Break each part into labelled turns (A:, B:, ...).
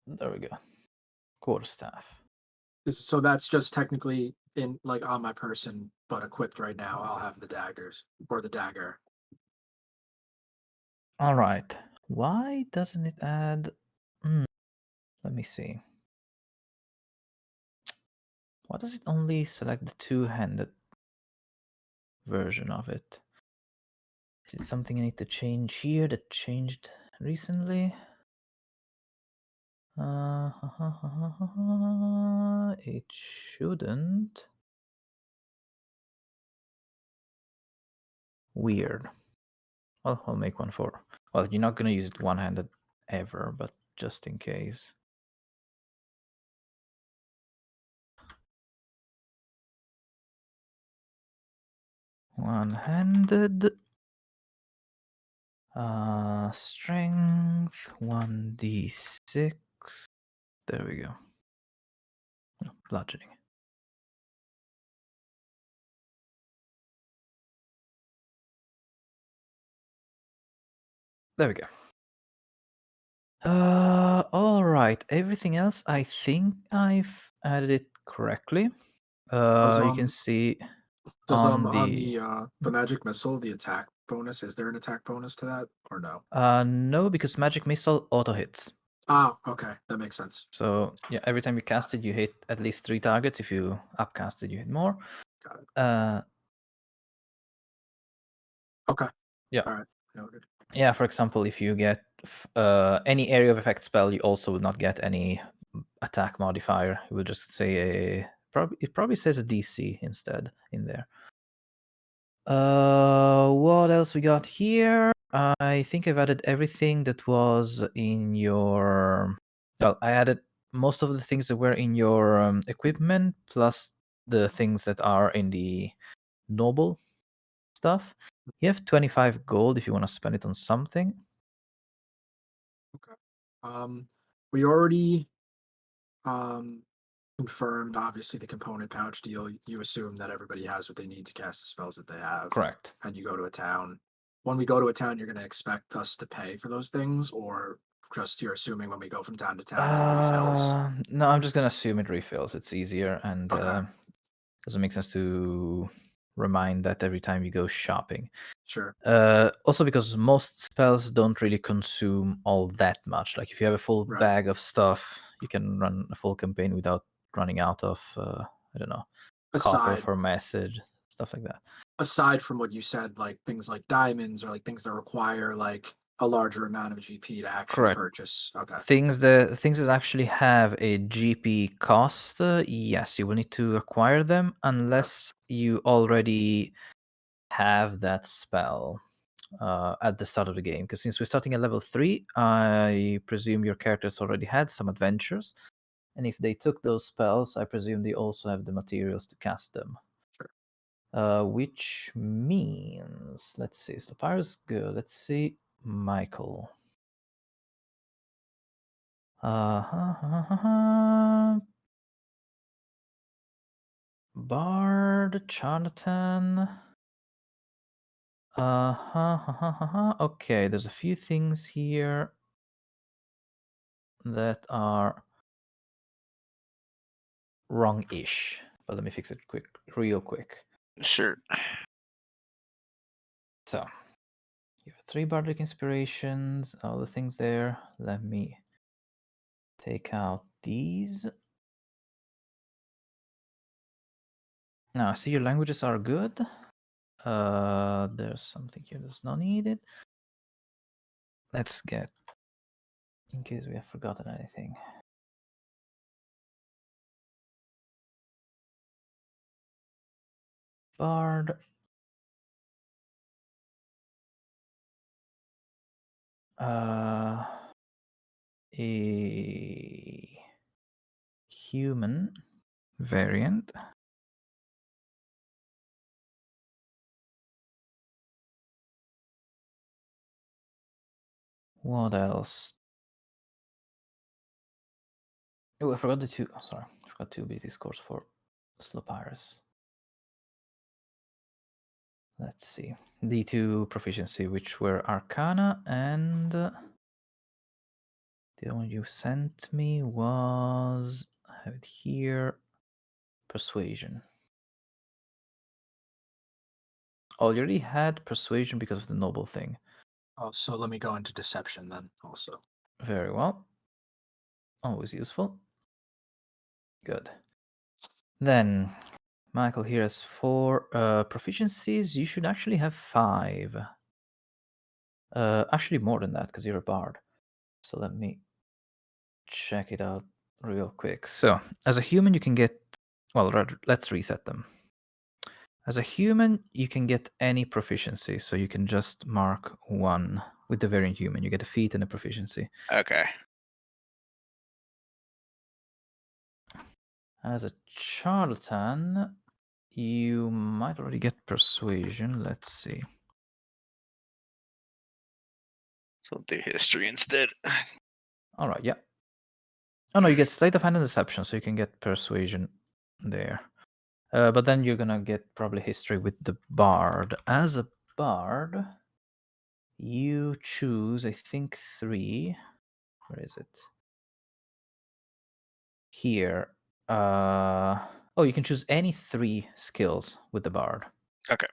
A: There we go. Quarterstaff.
B: So that's just technically in like on my person, but equipped right now. I'll have the daggers or the dagger.
A: All right. Why doesn't it add? Hmm, let me see. Why does it only select the two-handed version of it? Is it something I need to change here that changed recently? It shouldn't. Weird. Well, I'll make one for. Well, you're not gonna use it one-handed ever, but just in case. One-handed. Strength 1d6. There we go. No, bludgeoning. There we go. All right. Everything else, I think I've added it correctly.
B: Does
A: You can see
B: on
A: the
B: the magic missile, the attack bonus, is there an attack bonus to that or no?
A: no, because magic missile auto hits.
B: Ah, okay, that makes sense.
A: So yeah, every time you cast it, you hit at least 3 targets. If you upcast it, you hit more.
B: Got it.
A: Uh,
B: Okay,
A: yeah,
B: all right, noted.
A: yeah. For example, if you get any area of effect spell, you also will not get any attack modifier. It will just say a it probably says a DC instead in there. What else we got here? I think I've added everything that was in your. Well, I added most of the things that were in your equipment, plus the things that are in the noble stuff. You have 25 gold if you want to spend it on something.
B: Okay. We already um confirmed obviously the component pouch deal. You assume that everybody has what they need to cast the spells that they have,
A: Correct.
B: and you go to a town. When we go to a town, you're going to expect us to pay for those things, or just you're assuming when we go from town to town that it refills.
A: No, I'm just gonna assume it refills. It's easier and
B: Okay,
A: doesn't make sense to remind that every time you go shopping.
B: sure.
A: Also, because most spells don't really consume all that much. Like if you have a full
B: Right.
A: bag of stuff, you can run a full campaign without running out of I don't know, copper
B: Aside
A: for message, stuff like that.
B: aside from what you said, like things like diamonds or like things that require like a larger amount of GP to actually
A: Correct.
B: purchase. Okay.
A: Things that actually have a GP cost, yes, you will need to acquire them
B: Okay.
A: unless you already have that spell at the start of the game. Because since we're starting at level 3, I presume your characters already had some adventures. And if they took those spells, I presume they also have the materials to cast them.
B: Sure.
A: Which means, let's see, Slopyrious good. Let's see, Michael. Uh-huh. Bard, Charlatan. Okay, there's a few things here that are wrong-ish. But let me fix it real quick.
C: Sure.
A: So, you have 3 bardic inspirations, all the things there. Let me take out these. Now, I see your languages are good. There's something here that's not needed. Let's get, in case we have forgotten anything. Bard. A human variant. What else? Oh, I forgot the two. Oh, sorry, I forgot 2 ability scores for Slopyrious. Let's see. D2 proficiency, which were Arcana and The one you sent me was, I have it here, persuasion. Oh, you already had persuasion because of the noble thing.
B: Oh, so let me go into deception then also.
A: Very well. Always useful. Good. Then, Michael here has 4 proficiencies. You should actually have 5. Actually more than that, because you're a bard. So let me check it out real quick. So, as a human, you can get... Well, rather, let's reset them. As a human, you can get any proficiency. So you can just mark 1 with the variant human. You get a feat and a proficiency.
C: Okay.
A: As a charlatan, you might already get persuasion. Let's see.
C: So we'll do history instead.
A: All right, yeah. Oh no, you get sleight of hand and deception, so you can get persuasion there. But then you're gonna get probably history with the bard. As a bard, you choose, I think, 3. Where is it? Here. Oh, you can choose any 3 skills with the bard.
C: Okay.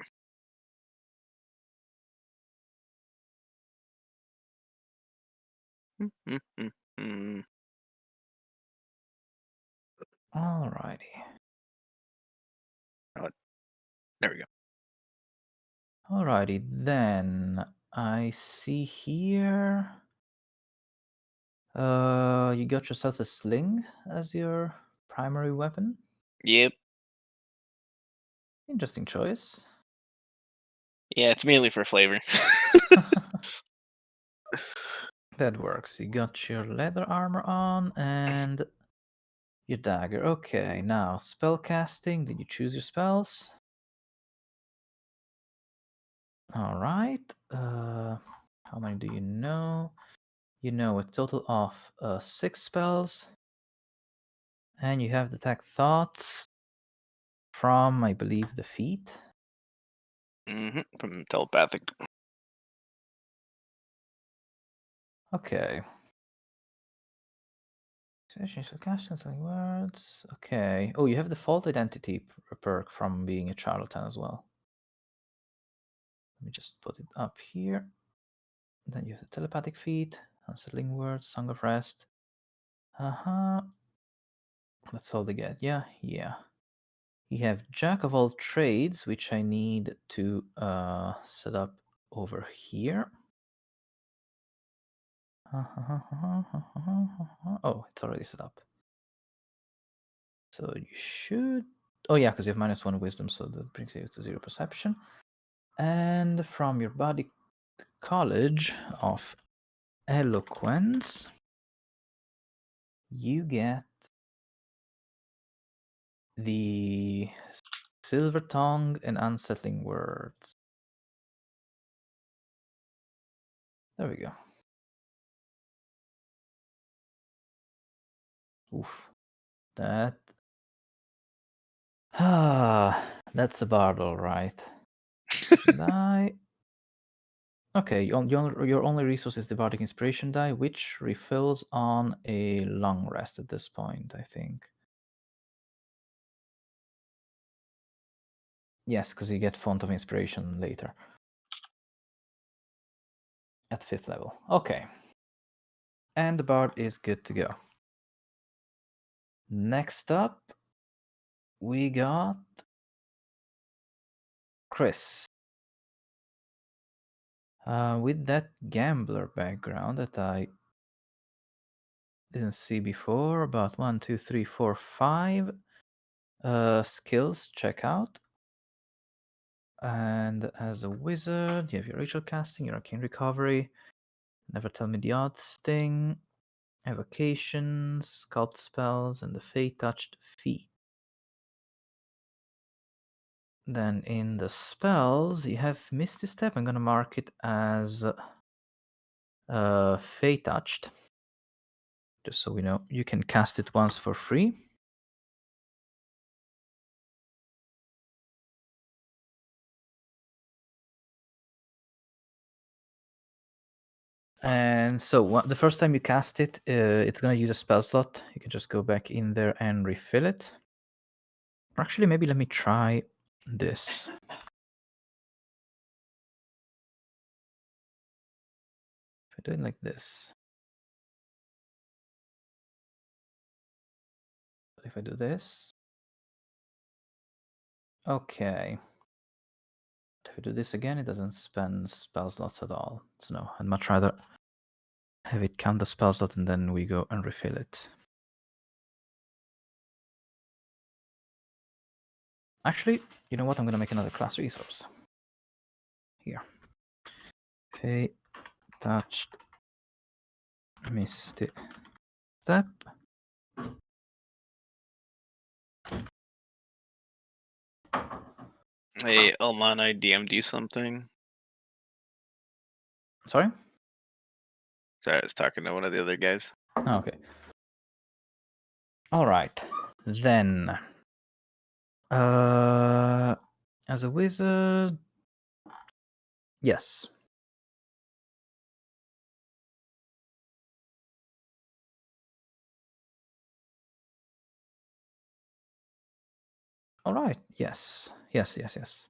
C: Mm.
A: Alrighty.
C: Oh, there we go.
A: Alrighty, then I see here. You got yourself a sling as your primary weapon.
C: Yep.
A: Interesting choice.
C: Yeah, it's mainly for flavor.
A: That works. You got your leather armor on and your dagger. Okay, now spell casting. Did you choose your spells? All right. How many do you know? You know a total of 6 spells. And you have detect thoughts from, I believe, the feet.
C: From telepathic.
A: Okay. Special casting words. Okay. Oh, you have the false identity perk from being a charlatan as well. Let me just put it up here. Then you have the telepathic feat, unsettling words, song of rest. That's all they get. Yeah, yeah. You have jack of all trades, which I need to set up over here. Oh, it's already set up. So you should... Oh yeah, because you have -1 wisdom, so that brings you to 0 perception. And from your body college of eloquence, you get the silver tongue and unsettling words. There we go. Oof. That... that's a bard, all right. Die. Okay, your only resource is the bardic inspiration die, which refills on a long rest at this point, I think. Yes, because you get font of inspiration later. At 5th level. Okay. And the bard is good to go. Next up, we got Criss. With that gambler background that I didn't see before, about 1, 2, 3, 4, 5 skills check out. And as a wizard, you have your ritual casting, your arcane recovery, never tell me the odds thing, evocation, sculpt spells, and the fey touched feat. Then in the spells, you have Misty Step. I'm gonna mark it as Fey Touched, just so we know. You can cast it once for free. And so the first time you cast it, it's going to use a spell slot. You can just go back in there and refill it. Or actually, maybe let me try this. If I do it like this. If I do this. Okay. If I do this again, it doesn't spend spell slots at all. So no, I'd much rather have it count the spell slot and then we go and refill it. Actually, you know what? I'm going to make another class resource. Here. Pay, touch, misty step.
C: Hey, Alman, I DM'd you something.
A: Sorry?
C: Sorry, I was talking to one of the other guys.
A: Oh, okay. All right. Then, as a wizard, yes. All right. Yes. Yes. Yes. Yes.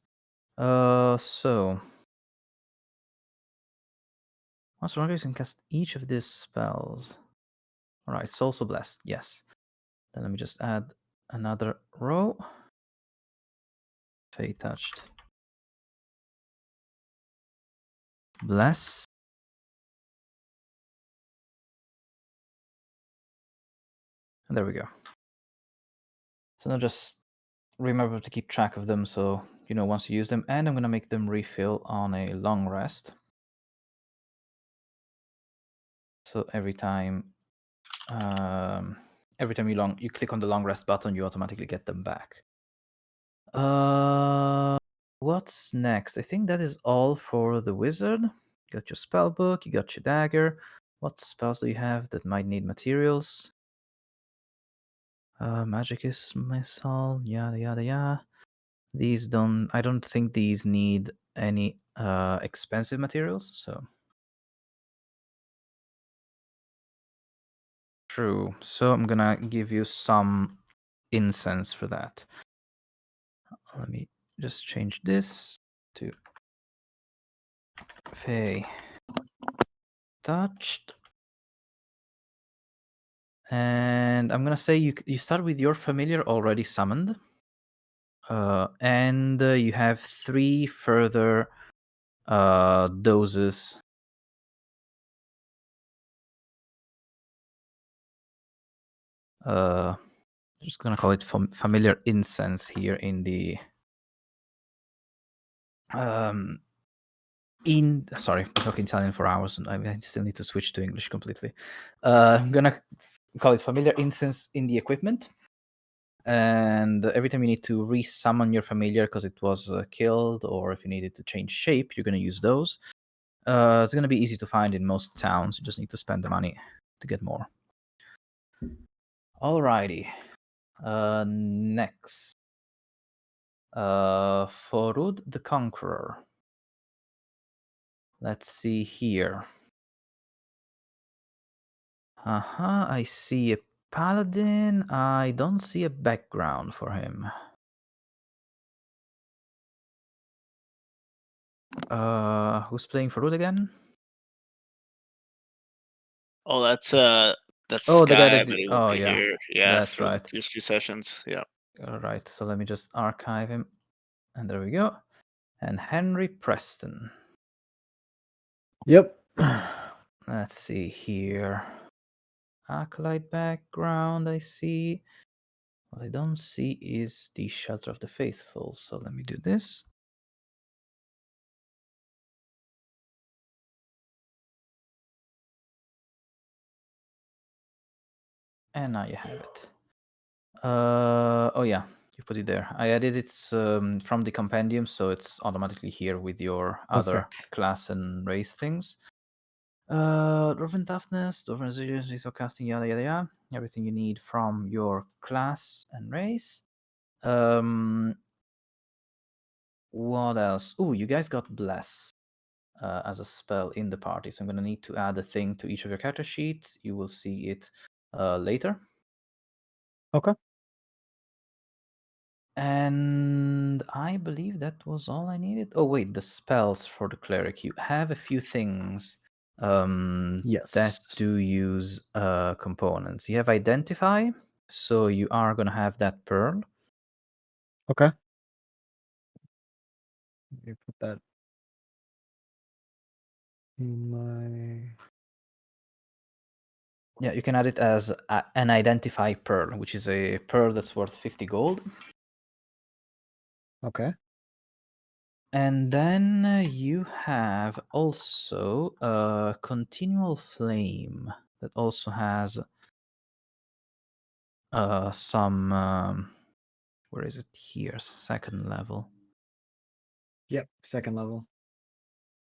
A: So once longer you can cast each of these spells. All right. It's also blessed. Yes. Then let me just add another row. Fey touched. Bless. And there we go. So now just remember to keep track of them so you know once you use them. And I'm going to make them refill on a long rest. So every time you click on the long rest button, you automatically get them back. What's next? I think that is all for the wizard. You got your spell book, you got your dagger. What spells do you have that might need materials? Magic is missile, yada yada yada. These I don't think these need any expensive materials, so. True. So I'm gonna give you some incense for that. Let me just change this to Fey touched. And I'm gonna say you start with your familiar already summoned. And you have 3 further doses. I'm just gonna call it familiar incense here in the sorry, I've been talking Italian for hours and I still need to switch to English completely. I'm gonna call it familiar incense in the equipment. And every time you need to resummon your familiar because it was killed, or if you needed to change shape, you're gonna use those. It's gonna be easy to find in most towns. You just need to spend the money to get more. Alrighty. Next. Forud the Conqueror. Let's see here. I see a paladin. I don't see a background for him. Who's playing Forud again?
C: Oh, that's
A: Oh, the guy
C: Sky,
A: that
C: but he won't
A: oh
C: be
A: yeah,
C: here. Yeah,
A: that's
C: for the
A: right.
C: first few sessions. Yeah.
A: All right, so let me just archive him, and there we go. And HenryPreston.
D: Yep.
A: Let's see here. Acolyte background, I see. What I don't see is the Shelter of the Faithful. So let me do this. And now you have it. Oh yeah, you put it there. I added it from the compendium, so it's automatically here with your other
D: Perfect.
A: class and race things. Dwarven toughness, dwarven resilience, resource casting, yada yada yada. Everything you need from your class and race. What else? Oh, you guys got bless. as a spell in the party. So I'm going to need to add a thing to each of your character sheets. You will see it later.
D: Okay.
A: And I believe that was all I needed. Oh wait, the spells for the cleric. You have a few things that
D: Yes.
A: do use components. You have identify, so you are gonna have that pearl.
D: Okay. Let me put that in my.
A: Yeah, you can add it as an identify pearl, which is a pearl that's worth 50 gold.
D: Okay.
A: And then you have also a continual flame that also has some where is it here? Second level.
D: Yep. Second level.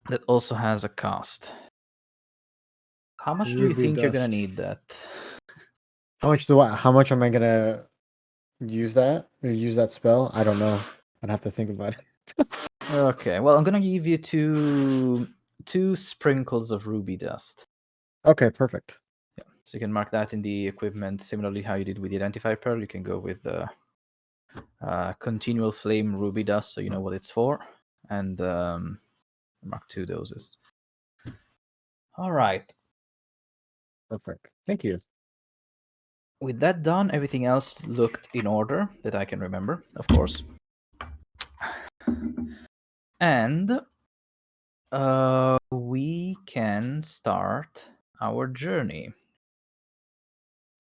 A: That also has a cost. How much do you
D: Ruby
A: think you're gonna
D: dust.
A: need that?
D: How much am I gonna use that? Or use that spell? I don't know. I'd have to think about it.
A: Okay, well I'm gonna give you two sprinkles of ruby dust.
D: Okay, perfect.
A: Yeah, so you can mark that in the equipment, similarly how you did with the identify pearl. You can go with the continual flame ruby dust, so you know what it's for, and mark 2 doses. All right.
D: Perfect. Thank you.
A: With that done, everything else looked in order that I can remember, of course. And we can start our journey.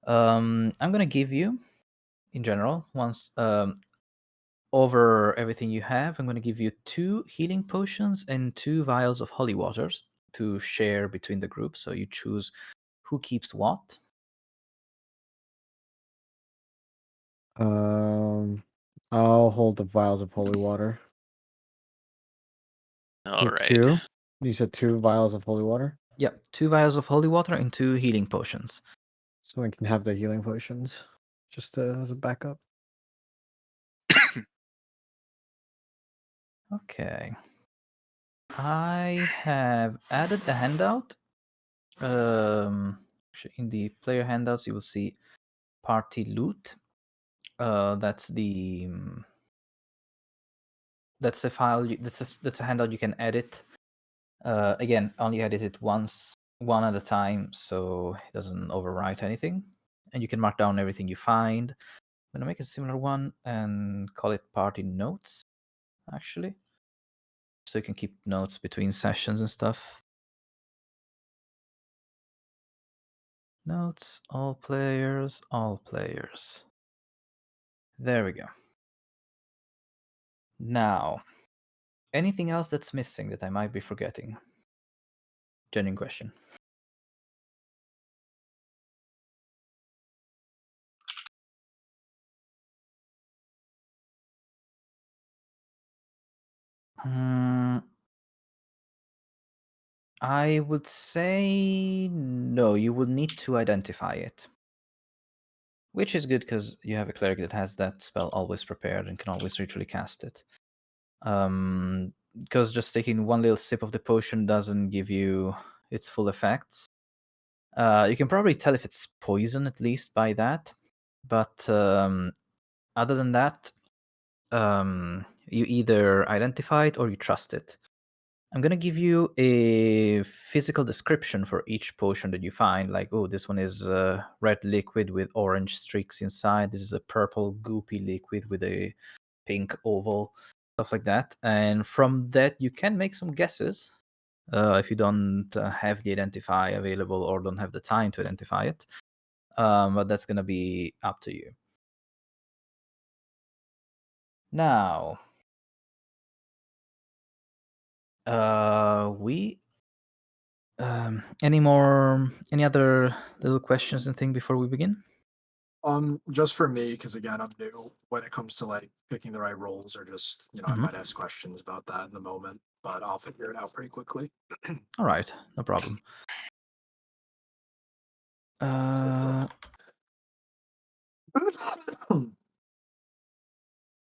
A: I'm gonna give you, in general, once over everything you have, I'm gonna give you 2 healing potions and 2 vials of holy waters to share between the group. So you choose who keeps what.
D: I'll hold the vials of holy water.
C: All right.
D: 2? You said 2 vials of holy water?
A: Yep, 2 vials of holy water and 2 healing potions.
D: So I can have the healing potions. Just as a backup.
A: Okay. I have added a handout. In the player handouts, you will see party loot. That's a file. That's a handout you can edit. Again, only edit it once, one at a time, so it doesn't overwrite anything. And you can mark down everything you find. I'm gonna make a similar one and call it party notes, actually, so you can keep notes between sessions and stuff. Notes, all players, all players. There we go. Now, anything else that's missing that I might be forgetting? Genuine question. I would say no, you would need to identify it. Which is good because you have a cleric that has that spell always prepared and can always ritually cast it. Because just taking one little sip of the potion doesn't give you its full effects. You can probably tell if it's poison at least by that. But other than that, you either identify it or you trust it. I'm going to give you a physical description for each potion that you find. Like, oh, this one is a red liquid with orange streaks inside. This is a purple goopy liquid with a pink oval, stuff like that. And from that, you can make some guesses if you don't have the identify available or don't have the time to identify it. But that's going to be up to you. Now, any other little questions and thing before we begin?
B: Just for me, because again, I'm new when it comes to like picking the right roles, or just I might ask questions about that in the moment, but I'll figure it out pretty quickly.
A: All right, no problem.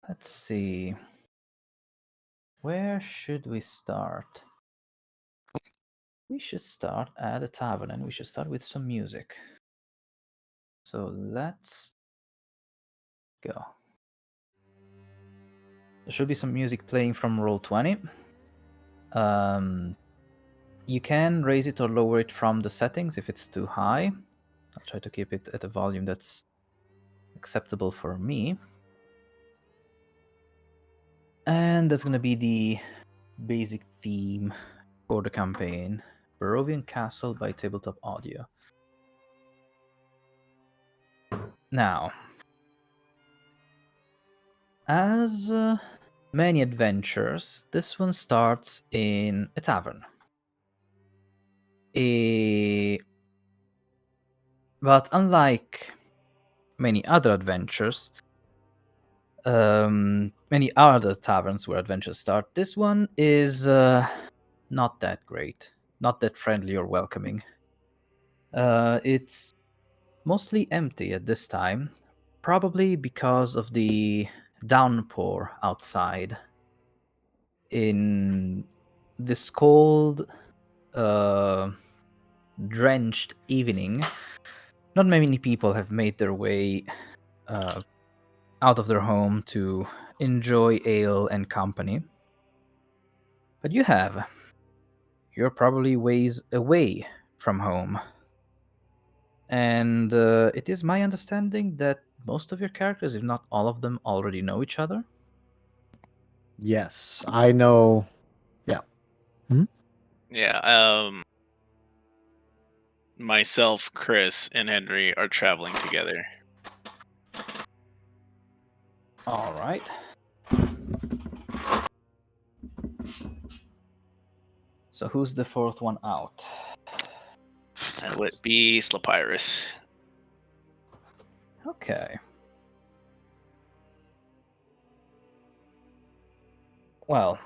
A: Let's see. Where should we start? we should start at a tavern, and we should start with some music. So let's go. There should be some music playing from Roll20. You can raise it or lower it from the settings if it's too high. I'll try to keep it at a volume that's acceptable for me. And that's going to be the basic theme for the campaign. Barovian Castle by Tabletop Audio. Now, as many adventures, this one starts in a tavern. But unlike many other adventures, many other taverns where adventures start, this one is not that great, not that friendly or welcoming. It's mostly empty at this time, probably because of the downpour outside. In this cold, drenched evening, not many people have made their way out of their home to enjoy ale and company. But you have. You're probably ways away from home. And it is my understanding that most of your characters, if not all of them, already know each other.
D: Yes, I know. Yeah.
C: Yeah. Myself, Criss, and Henry are traveling together.
A: All right. So who's the fourth one out?
C: That would be Slopyrious.
A: Okay. Well,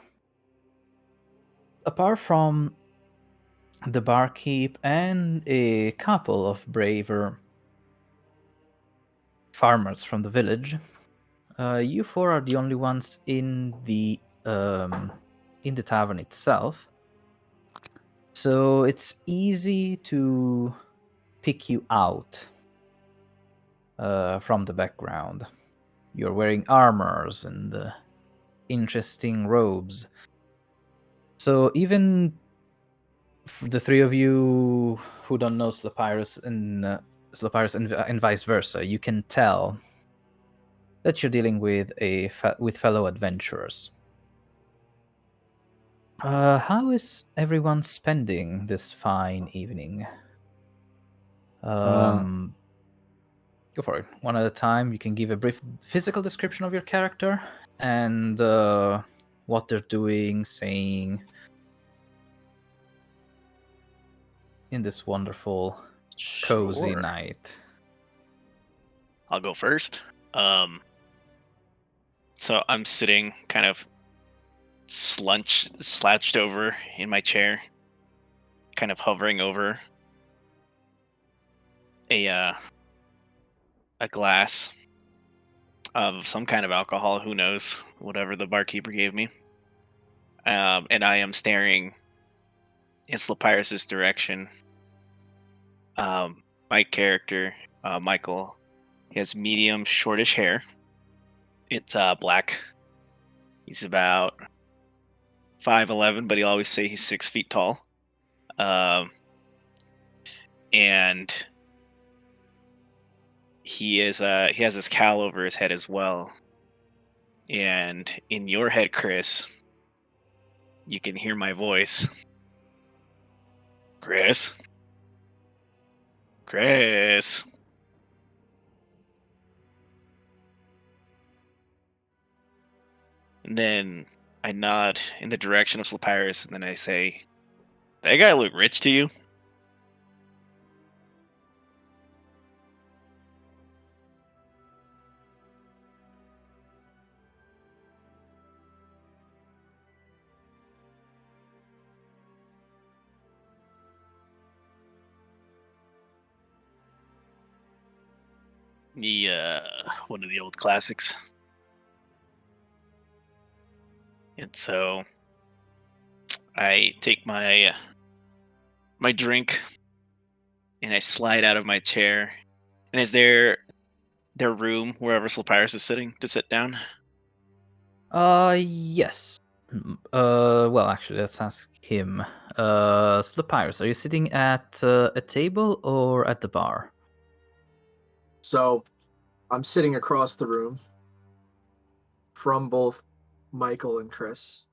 A: apart from the barkeep and a couple of braver farmers from the village, you four are the only ones in the tavern itself. So it's easy to pick you out from the background. You're wearing armors and interesting robes. So even the three of you who don't know Slopyrious and vice versa, you can tell that you're dealing with with fellow adventurers. How is everyone spending this fine evening? Go for it. One at a time. You can give a brief physical description of your character and what they're doing, saying in this wonderful, cozy
C: Sure.
A: night.
C: I'll go first. So I'm sitting kind of slouched over in my chair, kind of hovering over a glass of some kind of alcohol. Who knows? Whatever the barkeeper gave me. And I am staring in Slopyrious' direction. My character, Michael, he has medium, shortish hair. It's black. He's about 5'11", but he'll always say he's 6 feet tall. And he has this cowl over his head as well. And in your head, Criss, you can hear my voice. Criss. Criss. And then I nod in the direction of Slopyrious, and then I say, "That guy look rich to you?" One of the old classics. And so I take my my drink, and I slide out of my chair. And is there their room wherever Slopyrious is sitting to sit down?
A: Yes. Well, actually, let's ask him. Slopyrious, are you sitting at a table or at the bar?
B: So I'm sitting across the room from both Michael and Criss,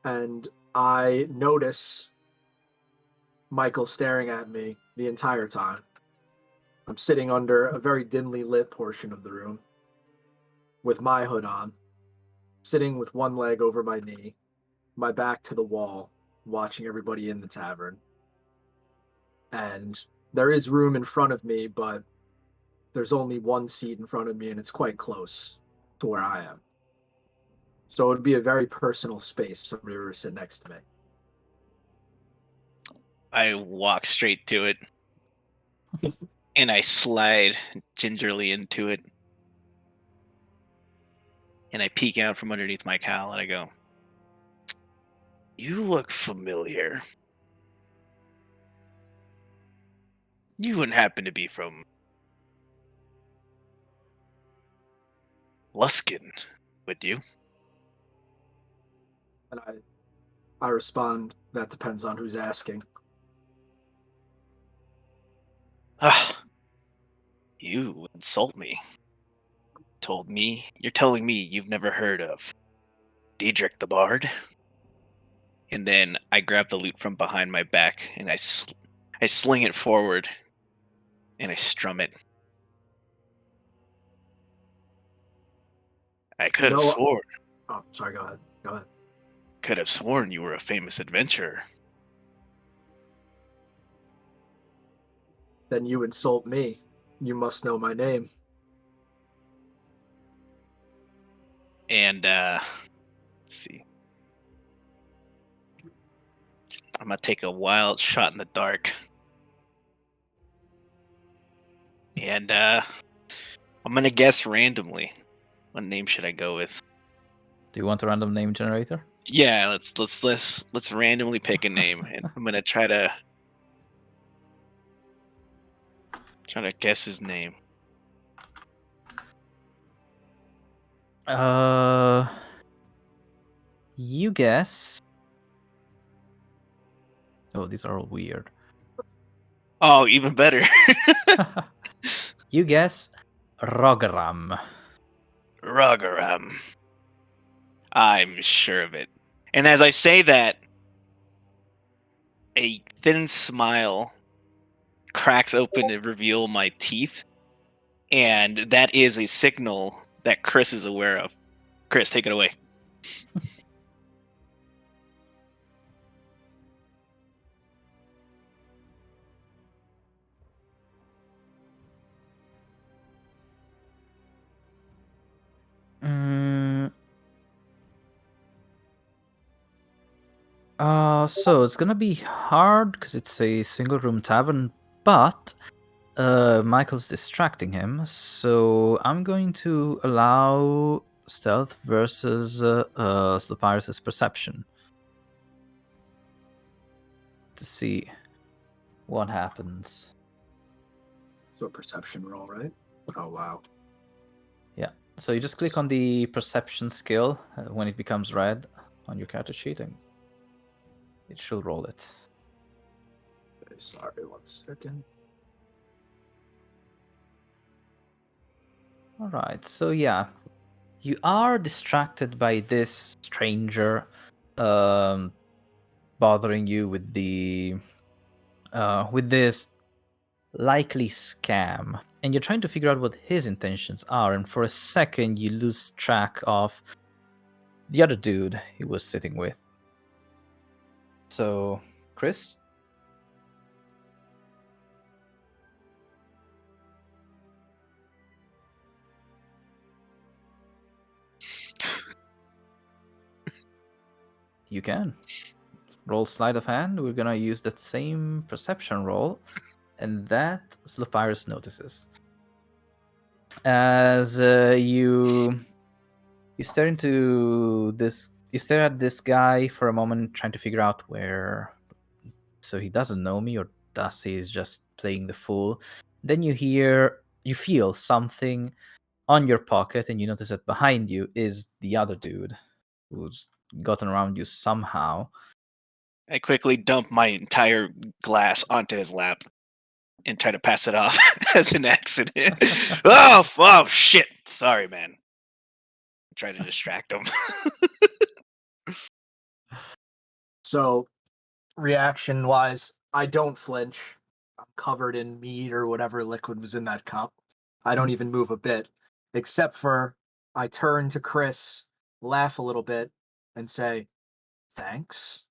B: and I notice Michael staring at me the entire time. I'm sitting under a very dimly lit portion of the room with my hood on, sitting with one leg over my knee, my back to the wall, watching everybody in the tavern. And there is room in front of me, but there's only one seat in front of me, and it's quite close to where I am. So it would be a very personal space if somebody were to sit next to me.
C: I walk straight to it, and I slide gingerly into it. And I peek out from underneath my cowl, and I go, "You look familiar. You wouldn't happen to be from Luskin, would you?"
B: And I respond, that depends on who's asking.
C: Ah, you insult me. You're telling me you've never heard of Diedrich the Bard? And then I grab the loot from behind my back and I sling it forward and I strum it. I could have
B: No,
C: sworn.
B: oh, sorry, go ahead. Go ahead.
C: Could have sworn you were a famous adventurer.
B: Then you insult me. You must know my name.
C: And let's see. I'm gonna take a wild shot in the dark. And I'm gonna guess randomly. What name should I go with?
A: Do you want a random name generator?
C: Yeah, let's randomly pick a name, and I'm gonna try to guess his name.
A: You guess. Oh, these are all weird.
C: Oh, even better.
A: You guess Rogaram.
C: Ragaram. I'm sure of it. And as I say that, a thin smile cracks open to reveal my teeth, and that is a signal that Criss is aware of. Criss, take it away.
A: So it's gonna be hard because it's a single room tavern, but Michael's distracting him, so I'm going to allow stealth versus Slopyrious' perception to see what happens.
B: So a perception roll, right? Oh, wow.
A: Yeah. So you just click on the perception skill when it becomes red on your character sheet, and it should roll it.
B: Okay, sorry, 1 second.
A: All right. So yeah, you are distracted by this stranger bothering you with this likely scam, and you're trying to figure out what his intentions are, and for a second you lose track of the other dude he was sitting with. So, Criss? You can. Roll sleight of hand. We're gonna use that same perception roll, and that Slopyrious notices. As you stare into this, you stare at this guy for a moment, trying to figure out where so he doesn't know me, or does he? He's just playing the fool. Then you feel something on your pocket, and you notice that behind you is the other dude who's gotten around you somehow.
C: I quickly dump my entire glass onto his lap and try to pass it off as an accident. Oh, shit. Sorry, man. Try to distract him.
B: So, reaction-wise, I don't flinch. I'm covered in mead or whatever liquid was in that cup. I don't even move a bit, except for I turn to Criss, laugh a little bit, and say, "Thanks."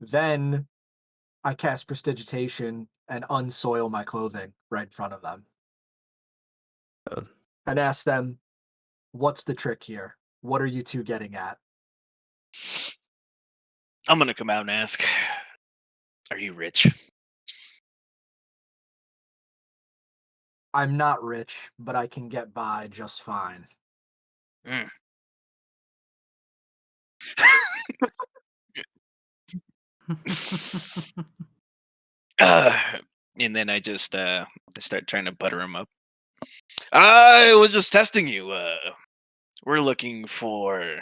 B: Then I cast Prestidigitation and unsoil my clothing right in front of them.
A: Oh.
B: And ask them, "What's the trick here? What are you two getting at?"
C: I'm going to come out and ask, are you rich?
B: I'm not rich, but I can get by just fine.
C: Mm. And then I just start trying to butter him up. I was just testing you. We're looking for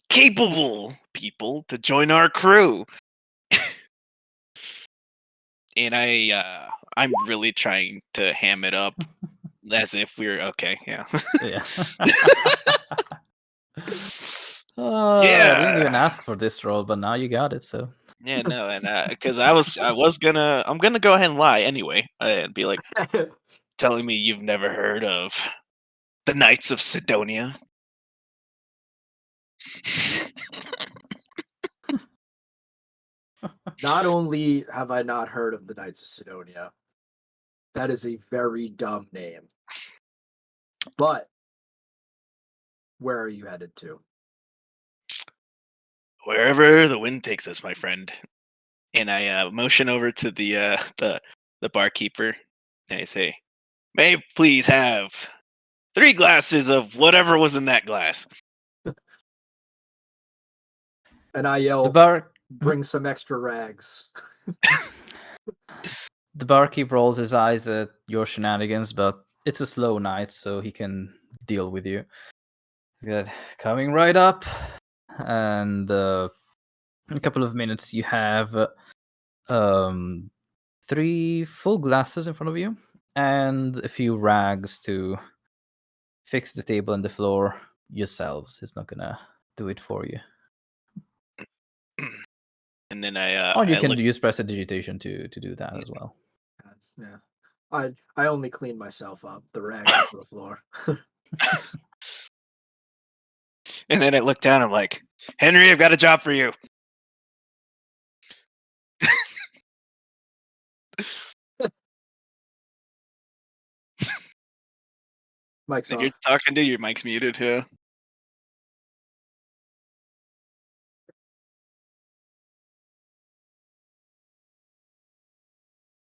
C: capable people to join our crew. And I'm really trying to ham it up as if we're okay. Yeah.
A: Yeah.
C: Yeah.
A: I didn't even ask for this role, but now you got it. So
C: Yeah, no, and because I'm gonna go ahead and lie anyway, and be like, telling me you've never heard of the Knights of Sidonia.
B: Not only have I not heard of the Knights of Sidonia, that is a very dumb name. But where are you headed to?
C: Wherever the wind takes us, my friend. And I motion over to the barkeeper, and I say, "May I please have 3 glasses of whatever was in that glass."
B: And I
A: the
B: yell,
A: bar
B: "Bring some extra rags."
A: the barkeep rolls his eyes at your shenanigans, but it's a slow night, so he can deal with you. He's got coming right up, and in a couple of minutes you have 3 full glasses in front of you and a few rags to fix the table and the floor yourselves. It's not gonna do it for you.
C: And then
A: Or you
C: I
A: can
C: look,
A: use prestidigitation to do that as well.
B: Yeah. I only clean myself up. The rags are for the floor.
C: and then I look down. I'm like, "Henry, I've got a job for you."
B: Mike's
C: If you're
B: off.
C: talking to your mic's muted. Yeah.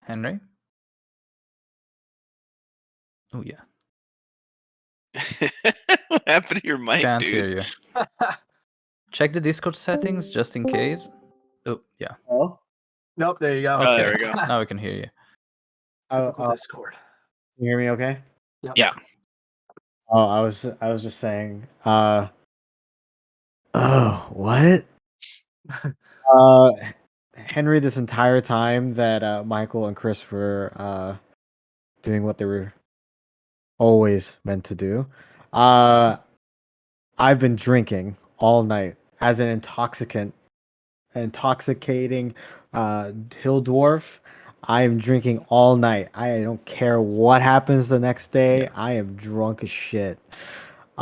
A: Henry? Oh yeah.
C: What happened to your mic,
A: Can't
C: dude?
A: hear you. Check the Discord settings just in case. Oh yeah.
D: Oh,
B: Nope, there you go.
C: Oh,
A: Okay.
C: there we go.
A: Now we can hear you.
B: Typical Discord.
D: can you hear me okay?
B: Yep.
C: Yeah.
D: Oh, I was just saying. Oh, what? Uh, Henry, this entire time that Michael and Chris were doing what they were always meant to do, I've been drinking all night as an intoxicating hill dwarf. I am drinking all night. I don't care what happens the next day.
A: Yeah.
D: I am drunk as shit.
A: Yeah.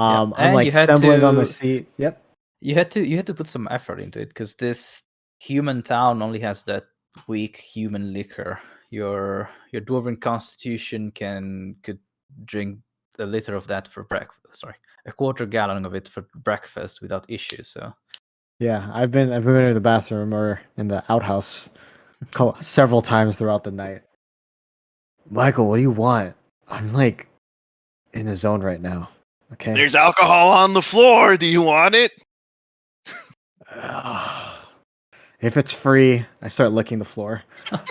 D: I'm
A: And
D: like
A: you had
D: stumbling on my
A: to
D: seat. Yep.
A: you had to put some effort into it because this human town only has that weak human liquor. Your dwarven constitution could drink a liter of that for breakfast. Sorry, a quarter gallon of it for breakfast without issue. So
D: Yeah, I've been to the bathroom or in the outhouse several times throughout the night. Michael, what do you want? I'm like in the zone right now. Okay.
C: There's alcohol on the floor. Do you want it?
D: Ugh. If it's free, I start licking the floor.
B: I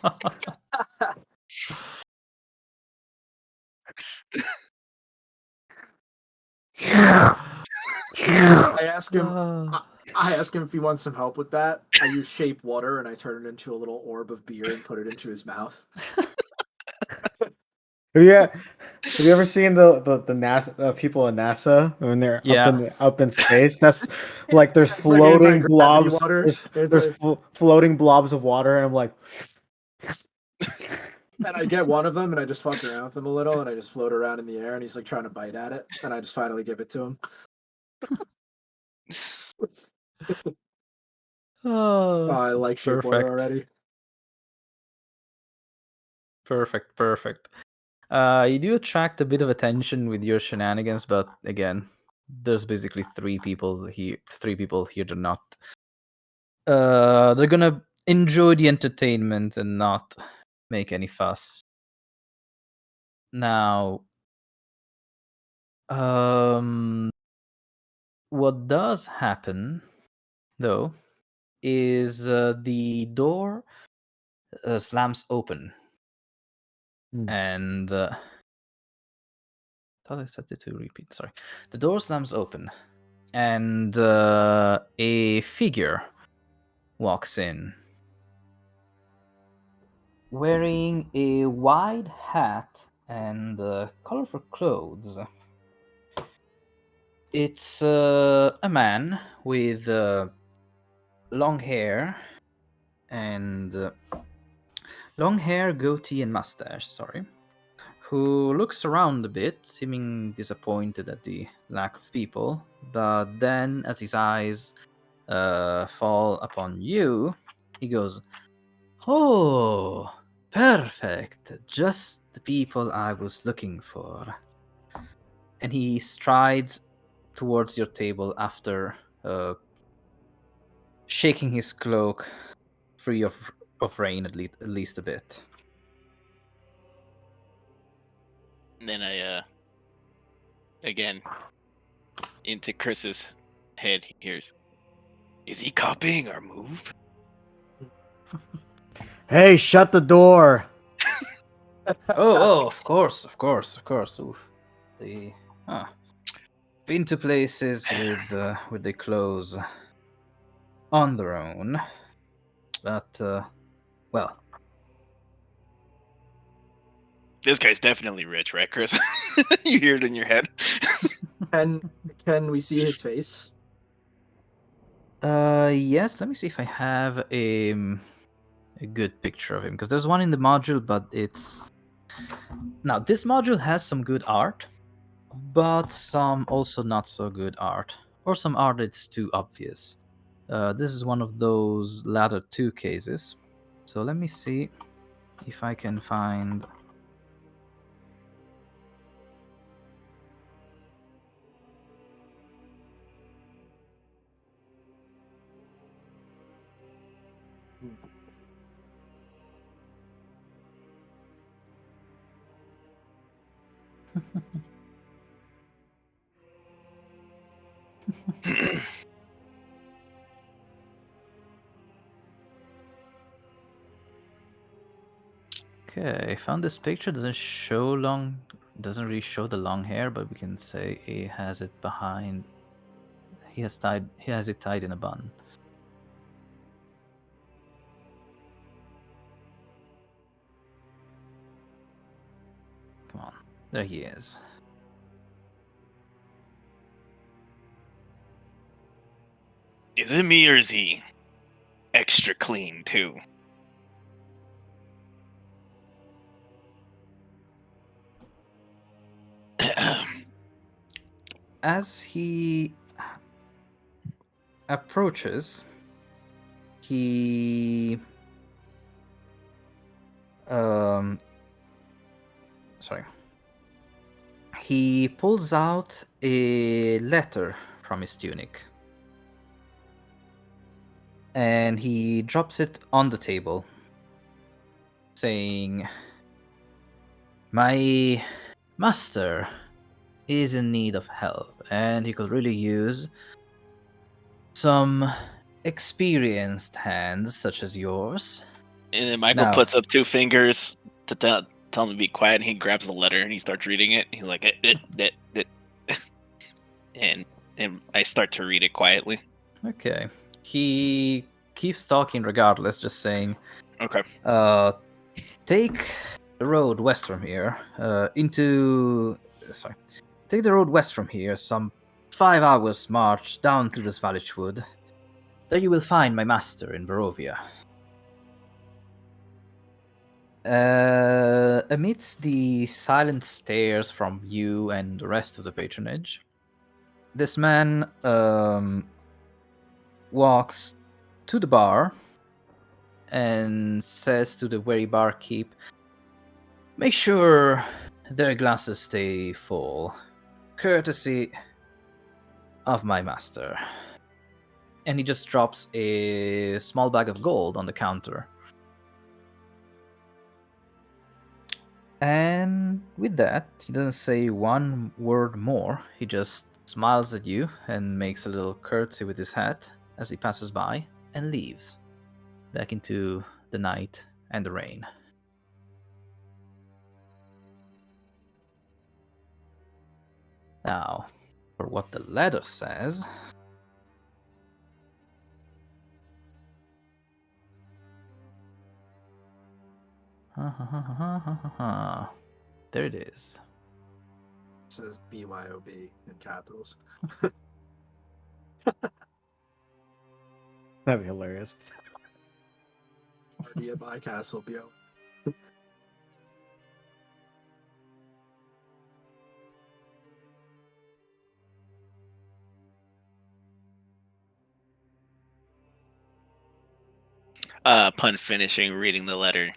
B: ask him. I ask him if he wants some help with that. I use shape water and I turn it into a little orb of beer and put it into his mouth.
D: Yeah. Have you ever seen the NASA people in NASA when they're
A: Yeah.
D: up in space? That's like there's
B: It's like
D: floating
B: anti-gravity
D: blobs.
B: water.
D: There's floating blobs of water, and I'm like,
B: And I get one of them and I just fuck around with him a little and I just float around in the air and he's like trying to bite at it and I just finally give it to him.
A: Oh,
B: I like shape water
A: perfect.
B: already.
A: Perfect. You do attract a bit of attention with your shenanigans, but again, there's basically three people here to not. They're gonna enjoy the entertainment and not make any fuss. Now, what does happen though is the door slams open, and thought I set it to repeat. Sorry, the door slams open, and a figure walks in, wearing a wide hat and colorful clothes. It's a man with long hair and goatee, and mustache. Sorry, who looks around a bit, seeming disappointed at the lack of people. But then, as his eyes fall upon you, he goes, "Oh, perfect! Just the people I was looking for." And he strides towards your table after shaking his cloak free of rain at least a bit.
C: And then I again into Chris's head he hears, "Is he copying our move?"
D: "Hey, shut the door!"
A: Oh, of course. Oof. The been to places with the clothes on their own, but well,
C: This guy's definitely rich, right, Chris? You hear it in your head.
B: Can we see his face?
A: yes. Let me see if I have a good picture of him, because there's one in the module, but it's now this module has some good art, but some also not so good art, or some art that's too obvious. This is one of those latter two cases. So let me see if I can find. Okay, I found this picture. Doesn't really show the long hair, but we can say he has it behind. He has it tied in a bun. Come on, there he is.
C: Is it me or is he extra clean too?
A: As he approaches, he sorry. He pulls out a letter from his tunic, and he drops it on the table, saying, "My master is in need of help, and he could really use some experienced hands such as yours.
C: And then Michael
A: Now-
C: puts up 2 fingers to tell him to be quiet, and he grabs the letter and he starts reading it. He's like, and I start to read it quietly.
A: Okay. He keeps talking regardless, just saying,
C: Okay.
A: take the road west from here, take the road west from here, some 5 hours march down through this Vallich wood. There you will find my master in Barovia. Amidst the silent stares from you and the rest of the patronage, this man walks to the bar and says to the wary barkeep, make sure their glasses stay full, courtesy of my master. And he just drops a small bag of gold on the counter. And with that, he doesn't say one word more. He just smiles at you and makes a little curtsy with his hat as he passes by and leaves back into the night and the rain. Now, for what the letter says. There it is.
B: It says BYOB in capitals.
D: That'd be hilarious.
B: Ardia by Castle BO.
C: Upon finishing reading the letter,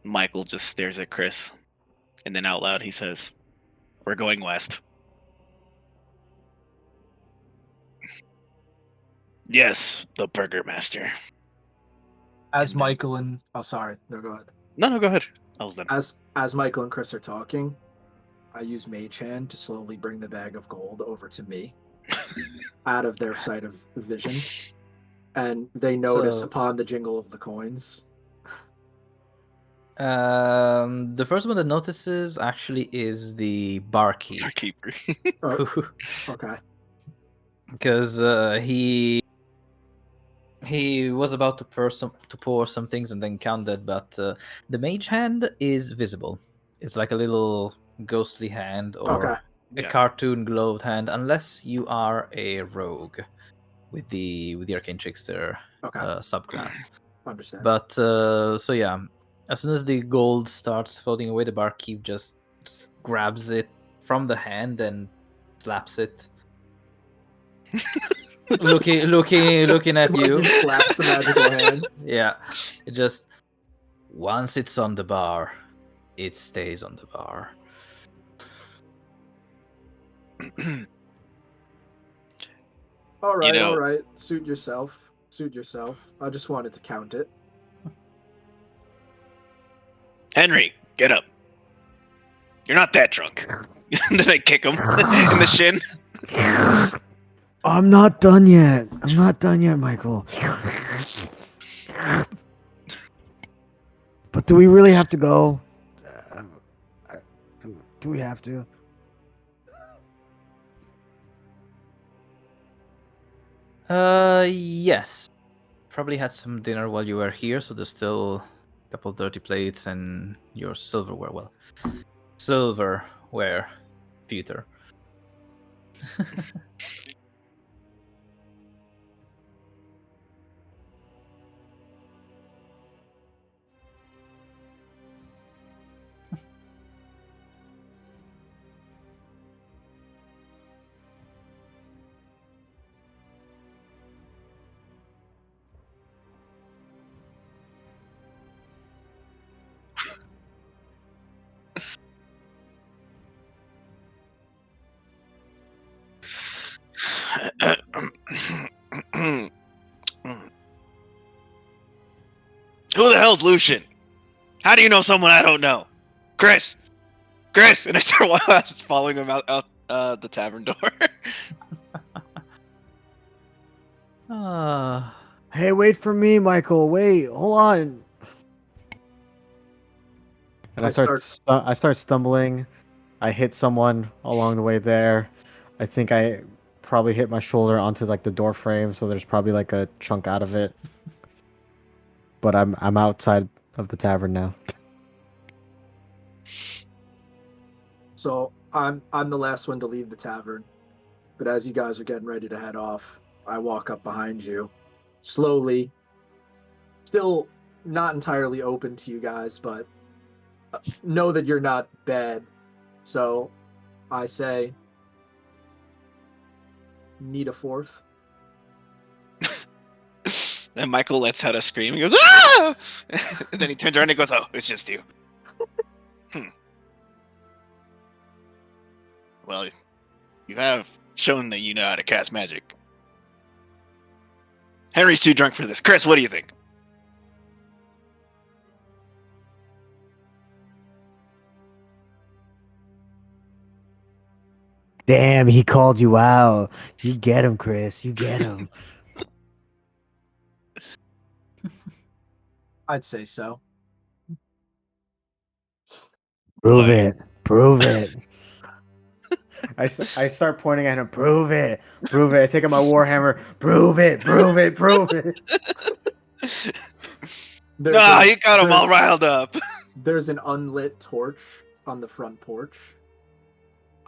C: Michael just stares at Criss, and then out loud he says, "We're going west." Yes, the Burgermaster.
B: As
C: And then-
B: Michael and sorry, no, go ahead.
C: No, go ahead. I was done.
B: As Michael and Criss are talking, I use Mage Hand to slowly bring the bag of gold over to me, out of their sight of vision, and they notice
A: So-
B: upon the jingle of the coins.
A: The first one that notices actually is the barkeep.
C: Barkeeper.
B: Oh, okay.
A: Because he was about to pour some things and then counted, but the mage hand is visible. It's like a little ghostly hand or
B: Okay.
A: a
C: Yeah.
A: cartoon gloved hand, unless you are a rogue with the arcane trickster
B: Okay.
A: subclass.
B: Understand.
A: But so yeah, as soon as the gold starts floating away, the barkeep just grabs it from the hand and slaps it. looking at
B: Like
A: you.
B: he slaps the magical hand.
A: Yeah, it just once it's on the bar, it stays on the bar.
B: All right,
C: know-
B: all right. Suit yourself. Suit yourself. I just wanted to count it.
C: Henry, get up. You're not that drunk. And then I kick him in the shin.
D: I'm not done yet. I'm not done yet, Michael. But do we really have to go? Do we have to?
A: Yes. Probably had some dinner while you were here, so there's still a couple dirty plates and your silverware. Well, silverware, Peter.
C: Who the hell's Lucian? How do you know someone I don't know? Criss! And I start following him out the tavern door.
D: Hey, wait for me, Michael. Wait, hold on. And I start stumbling. I hit someone along the way there. I think I probably hit my shoulder onto like the door frame, so there's probably like a chunk out of it. But I'm outside of the tavern now.
B: So I'm the last one to leave the tavern. But as you guys are getting ready to head off, I walk up behind you, slowly, still not entirely open to you guys, but know that you're not bad. So I say, need a fourth?
C: And Michael lets out a scream. He goes, "Ah!" And then he turns around and goes, "Oh, it's just you." Well, you have shown that you know how to cast magic. Henry's too drunk for this. Criss, what do you think?
D: Damn, he called you out. You get him, Criss. You get him.
B: I'd say so.
D: Prove
C: Like-
D: it. Prove it. I start pointing at him. Prove it. Prove it. I take out my warhammer. Prove it. Prove it. Prove it.
C: You got him all riled up.
B: There's an unlit torch on the front porch.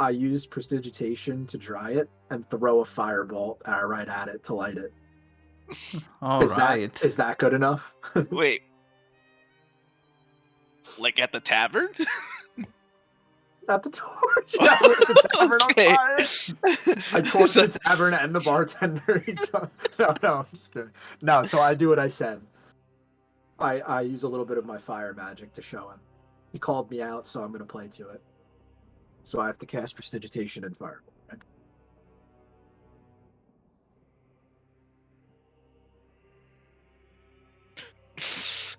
B: I use prestidigitation to dry it and throw a firebolt right at it to light it.
A: All right.
B: Is that good enough?
C: Wait. Like at the tavern?
B: At the torch. Yeah, lit the tavern
C: Okay.
B: on fire. I torch the tavern and the bartender. No, I'm just kidding. No, so I do what I said. I use a little bit of my fire magic to show him. He called me out, so I'm going to play to it. So I have to cast prestidigitation and fire. Right?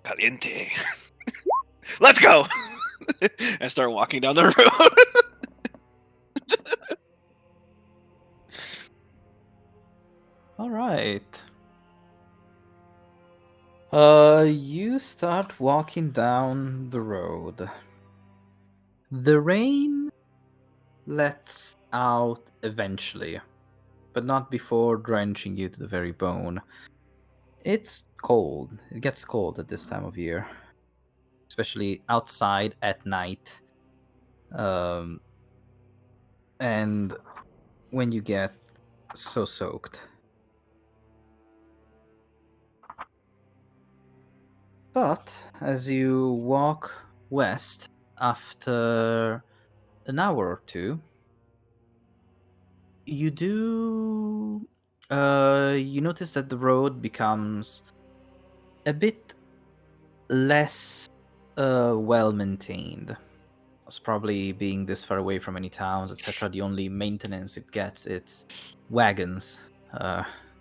C: Caliente. Let's go. I start walking down the road.
A: All right. You start walking down the road. The rain lets out eventually, but not before drenching you to the very bone. It's cold. It gets cold at this time of year, especially outside at night. And when you get so soaked. But as you walk west after an hour or two, you notice that the road becomes a bit less well maintained. It's probably being this far away from any towns, etc. The only maintenance it gets it's wagons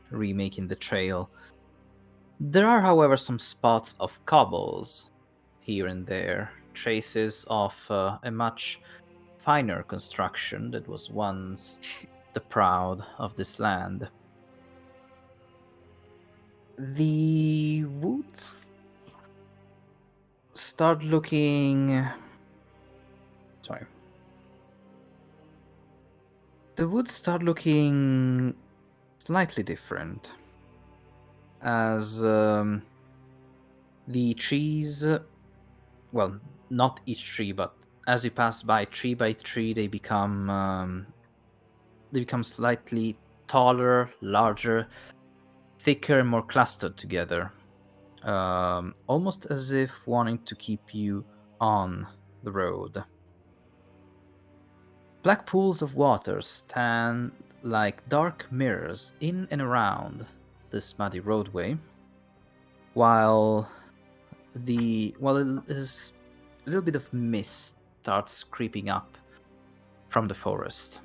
A: remaking the trail. There are, however, some spots of cobbles here and there, traces of a much finer construction that was once the pride of this land. The woods start looking. Sorry. The woods start looking slightly different as the trees, well, not each tree, but as you pass by tree by tree, they become slightly taller, larger, thicker, and more clustered together, almost as if wanting to keep you on the road. Black pools of water stand like dark mirrors in and around this muddy roadway, while a little bit of mist starts creeping up from the forest.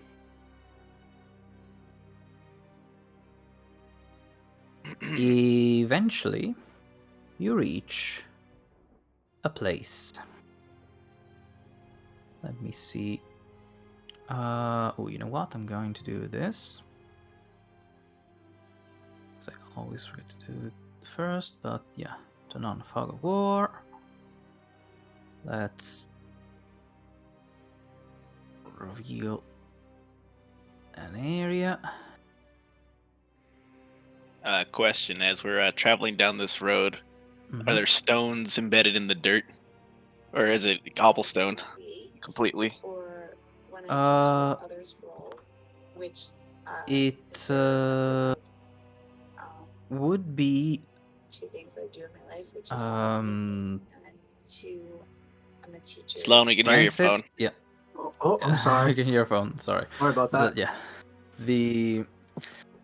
A: Eventually, you reach a place. Let me see. Oh, you know what? I'm going to do this. I always forget to do it first, but yeah. Turn on Fog of War. Let's reveal an area.
C: Question: as we're traveling down this road,
A: Mhm.
C: are there stones embedded in the dirt, or is it cobblestone completely?
E: Or when I
A: Uh,
E: can help others roll, which
A: It
E: is very reflective of
A: would be
E: 2 things I do in my life, which is 1, painting, and then 2, I'm a teacher.
C: Sloan, we can hear your
A: Rancid.
C: phone.
A: Yeah.
B: Oh, I'm
A: I
B: sorry.
A: can hear your phone. Sorry.
B: Sorry about that.
A: Yeah.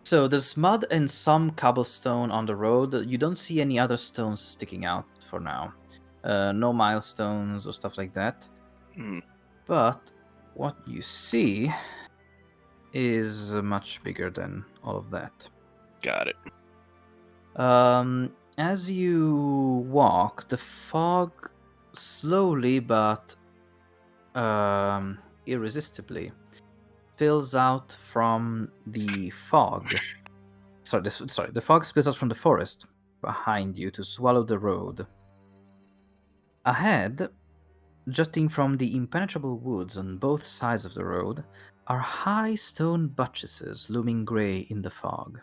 A: So there's mud and some cobblestone on the road. You don't see any other stones sticking out for now. No milestones or stuff like that.
C: Hmm.
A: But what you see is much bigger than all of that.
C: Got it.
A: As you walk, the fog slowly but irresistibly spills out from the fog. The fog spills out from the forest behind you to swallow the road. Ahead, jutting from the impenetrable woods on both sides of the road, are high stone buttresses looming grey in the fog.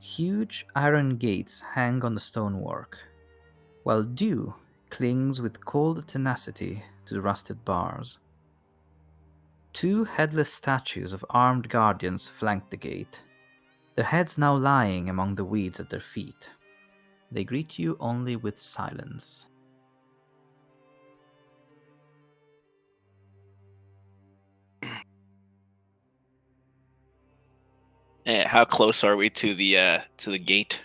A: Huge iron gates hang on the stonework, while dew clings with cold tenacity to the rusted bars. 2 headless statues of armed guardians flank the gate, their heads now lying among the weeds at their feet. They greet you only with silence.
C: How close are we to the gate?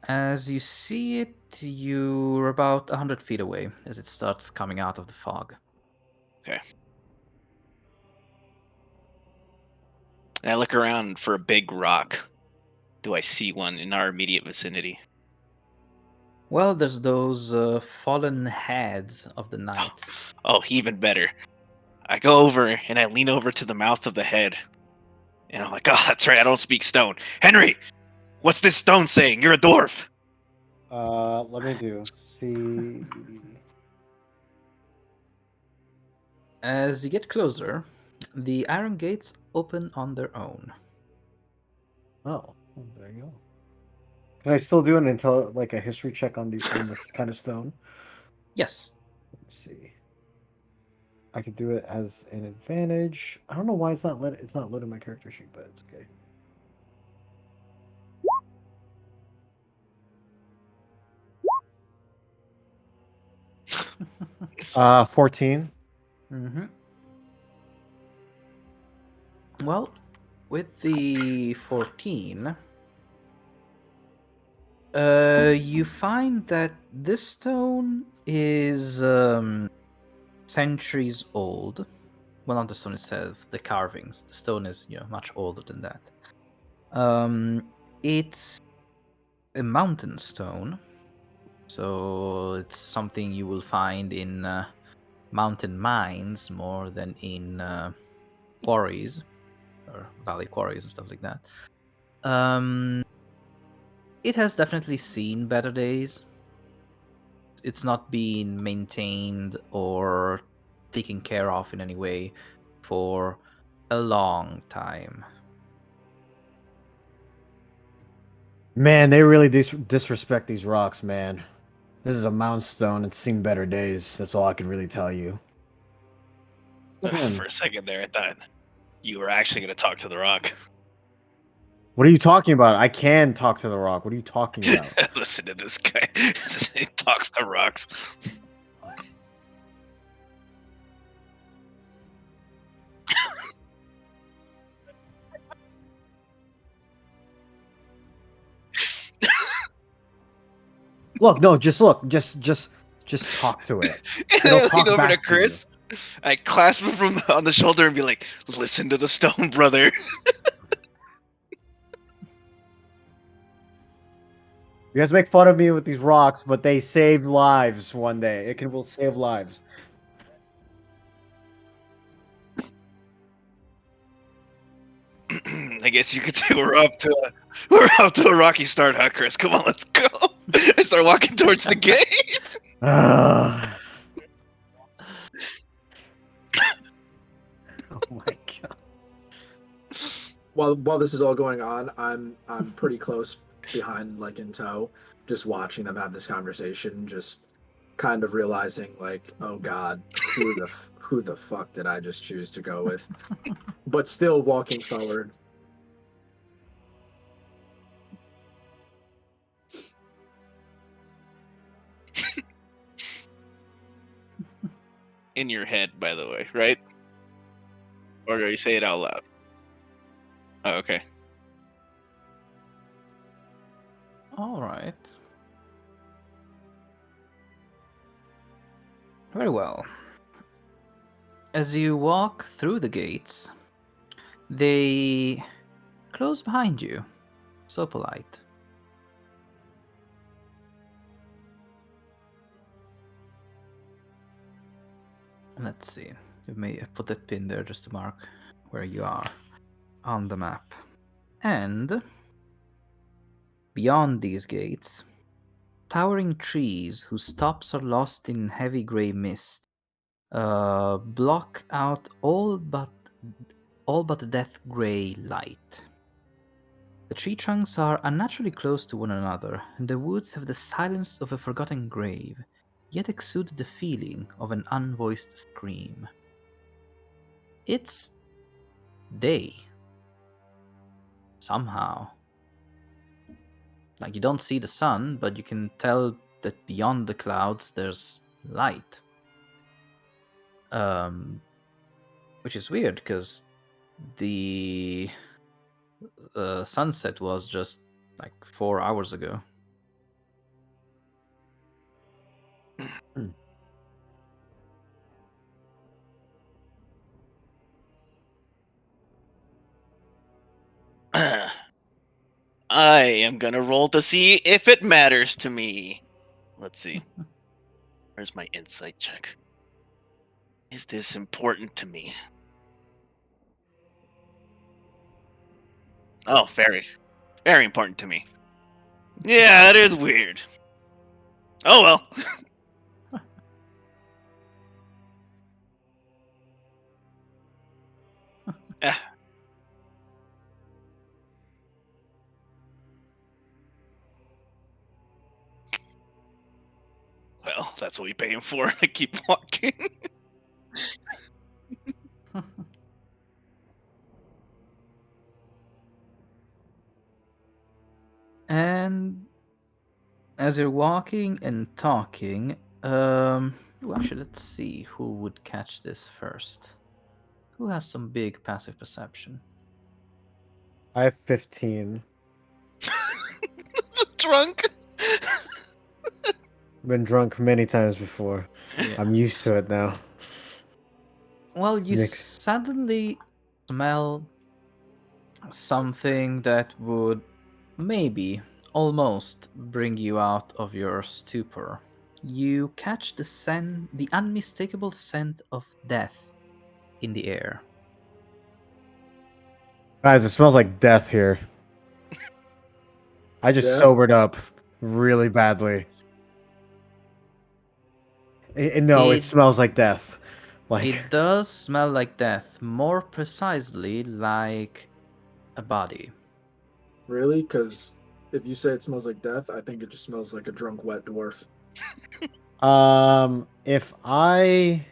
A: As you see it, you're about 100 feet away as it starts coming out of the fog.
C: Okay. And I look around for a big rock. Do I see one in our immediate vicinity?
A: Well, there's those fallen heads of the knights.
C: Oh, even better. I go over and I lean over to the mouth of the head. And I'm like, oh, that's right, I don't speak stone. Henry, what's this stone saying? You're a dwarf.
D: Let me do. See.
A: As you get closer, the iron gates open on their own.
D: Oh, there you go. Can I still do like a history check on this kind of stone?
A: Yes.
D: Let me see. I could do it as an advantage. I don't know why it's not loading my character sheet, but it's okay. 14.
A: Mm-hmm. Well, with the 14, you find that this stone is centuries old. Well, not the stone itself, the carvings. The stone is, much older than that. It's a mountain stone, so it's something you will find in mountain mines more than in quarries or valley quarries and stuff like that. It has definitely seen better days. It's not been maintained or taken care of in any way for a long time.
D: Man, they really disrespect these rocks, man. This is a mountain stone. It's seen better days. That's all I can really tell you.
C: For a second there, I thought you were actually going to talk to the rock.
D: What are you talking about? I can talk to the rock. What are you talking about?
C: Listen to this guy. He talks to rocks.
D: Look, no, just look. Just talk to it.
C: And
D: It'll
C: I lean
D: talk
C: over
D: back
C: to
D: to
C: Criss. I clasp him on the shoulder and be like, listen to the stone, brother.
D: You guys make fun of me with these rocks, but they saved lives one day. Will save lives.
C: guess you could say we're up to a rocky start, huh, Chris? Come on, let's go. I start walking towards the gate.
D: Ah. Oh my god.
B: While this is all going on, I'm pretty close behind, like in tow, just watching them have this conversation, just kind of realizing like, oh god, who the fuck did I just choose to go with? But still walking forward.
C: In your head, by the way, right? Or do you say it out loud? Oh, okay.
A: All right. Very well. As you walk through the gates, they close behind you. So polite. Let's see. We may put that pin there just to mark where you are on the map. And beyond these gates, towering trees whose tops are lost in heavy grey mist block out all but death grey light. The tree trunks are unnaturally close to one another, and the woods have the silence of a forgotten grave, yet exude the feeling of an unvoiced scream. It's day. Somehow. Like, you don't see the sun, but you can tell that beyond the clouds there's light. Which is weird, because the sunset was just like 4 hours ago.
C: I am gonna roll to see if it matters to me. Let's see. Where's my insight check? Is this important to me? Oh, very, very important to me. Yeah, it is weird. Oh well. Ah. Well, that's what we pay him for. I keep walking.
A: And as you're walking and talking, well, actually, let's see who would catch this first. Who has some big passive perception?
D: I have 15.
C: Drunk.
D: Been drunk many times before.
A: Yeah.
D: I'm used to it now.
A: Well, you
D: Nick.
A: suddenly smell something that would maybe almost bring you out of your stupor. You catch the unmistakable scent of death in the air.
D: Guys, it smells like death here. I just
B: Yeah?
D: sobered up really badly. No, it
A: It-
D: smells like death. Like,
A: It does smell like death, more precisely like a body.
B: Really? Because if you say it smells like death, I think it just smells like a drunk wet dwarf.
D: if I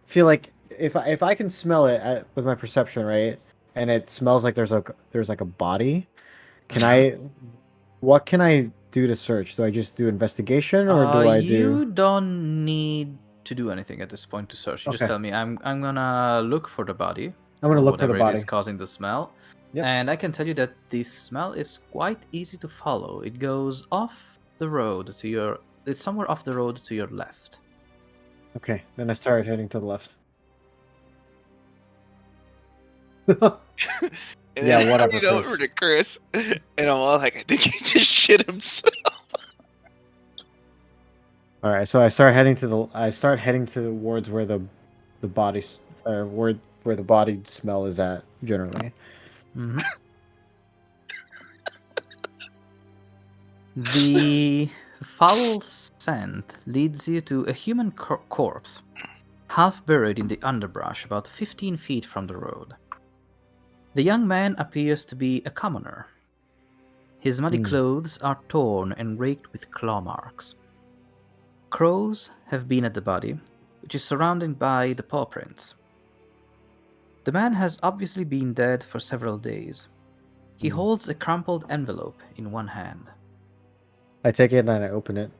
D: feel like if I can smell it with my perception, right, and it smells like there's like a body, can I? What can I do to search? Do I just do investigation, or do I
A: You
D: do?
A: don't need to do anything at this point to search. You just
D: Okay.
A: tell me, I'm gonna look for the body.
D: I'm gonna
A: or
D: look for the
A: whatever it is
D: body.
A: causing the smell.
D: Yep.
A: And I can tell you that the smell is quite easy to follow. It goes off the road to your. It's somewhere off the road to your left.
D: Okay, then I started heading to the left.
C: And
D: Yeah,
C: then
D: whatever,
C: I lean over
D: Chris.
C: to Chris, and I'm all like, I think he just shit himself.
D: All right, so I start heading towards where the body where the body smell is at generally.
A: Mhm. The foul scent leads you to a human corpse, half buried in the underbrush about 15 feet from the road. The young man appears to be a commoner. His muddy clothes are torn and raked with claw marks. Crows have been at the body, which is surrounded by the paw prints. The man has obviously been dead for several days. He holds a crumpled envelope in one hand.
D: I take it and I open it.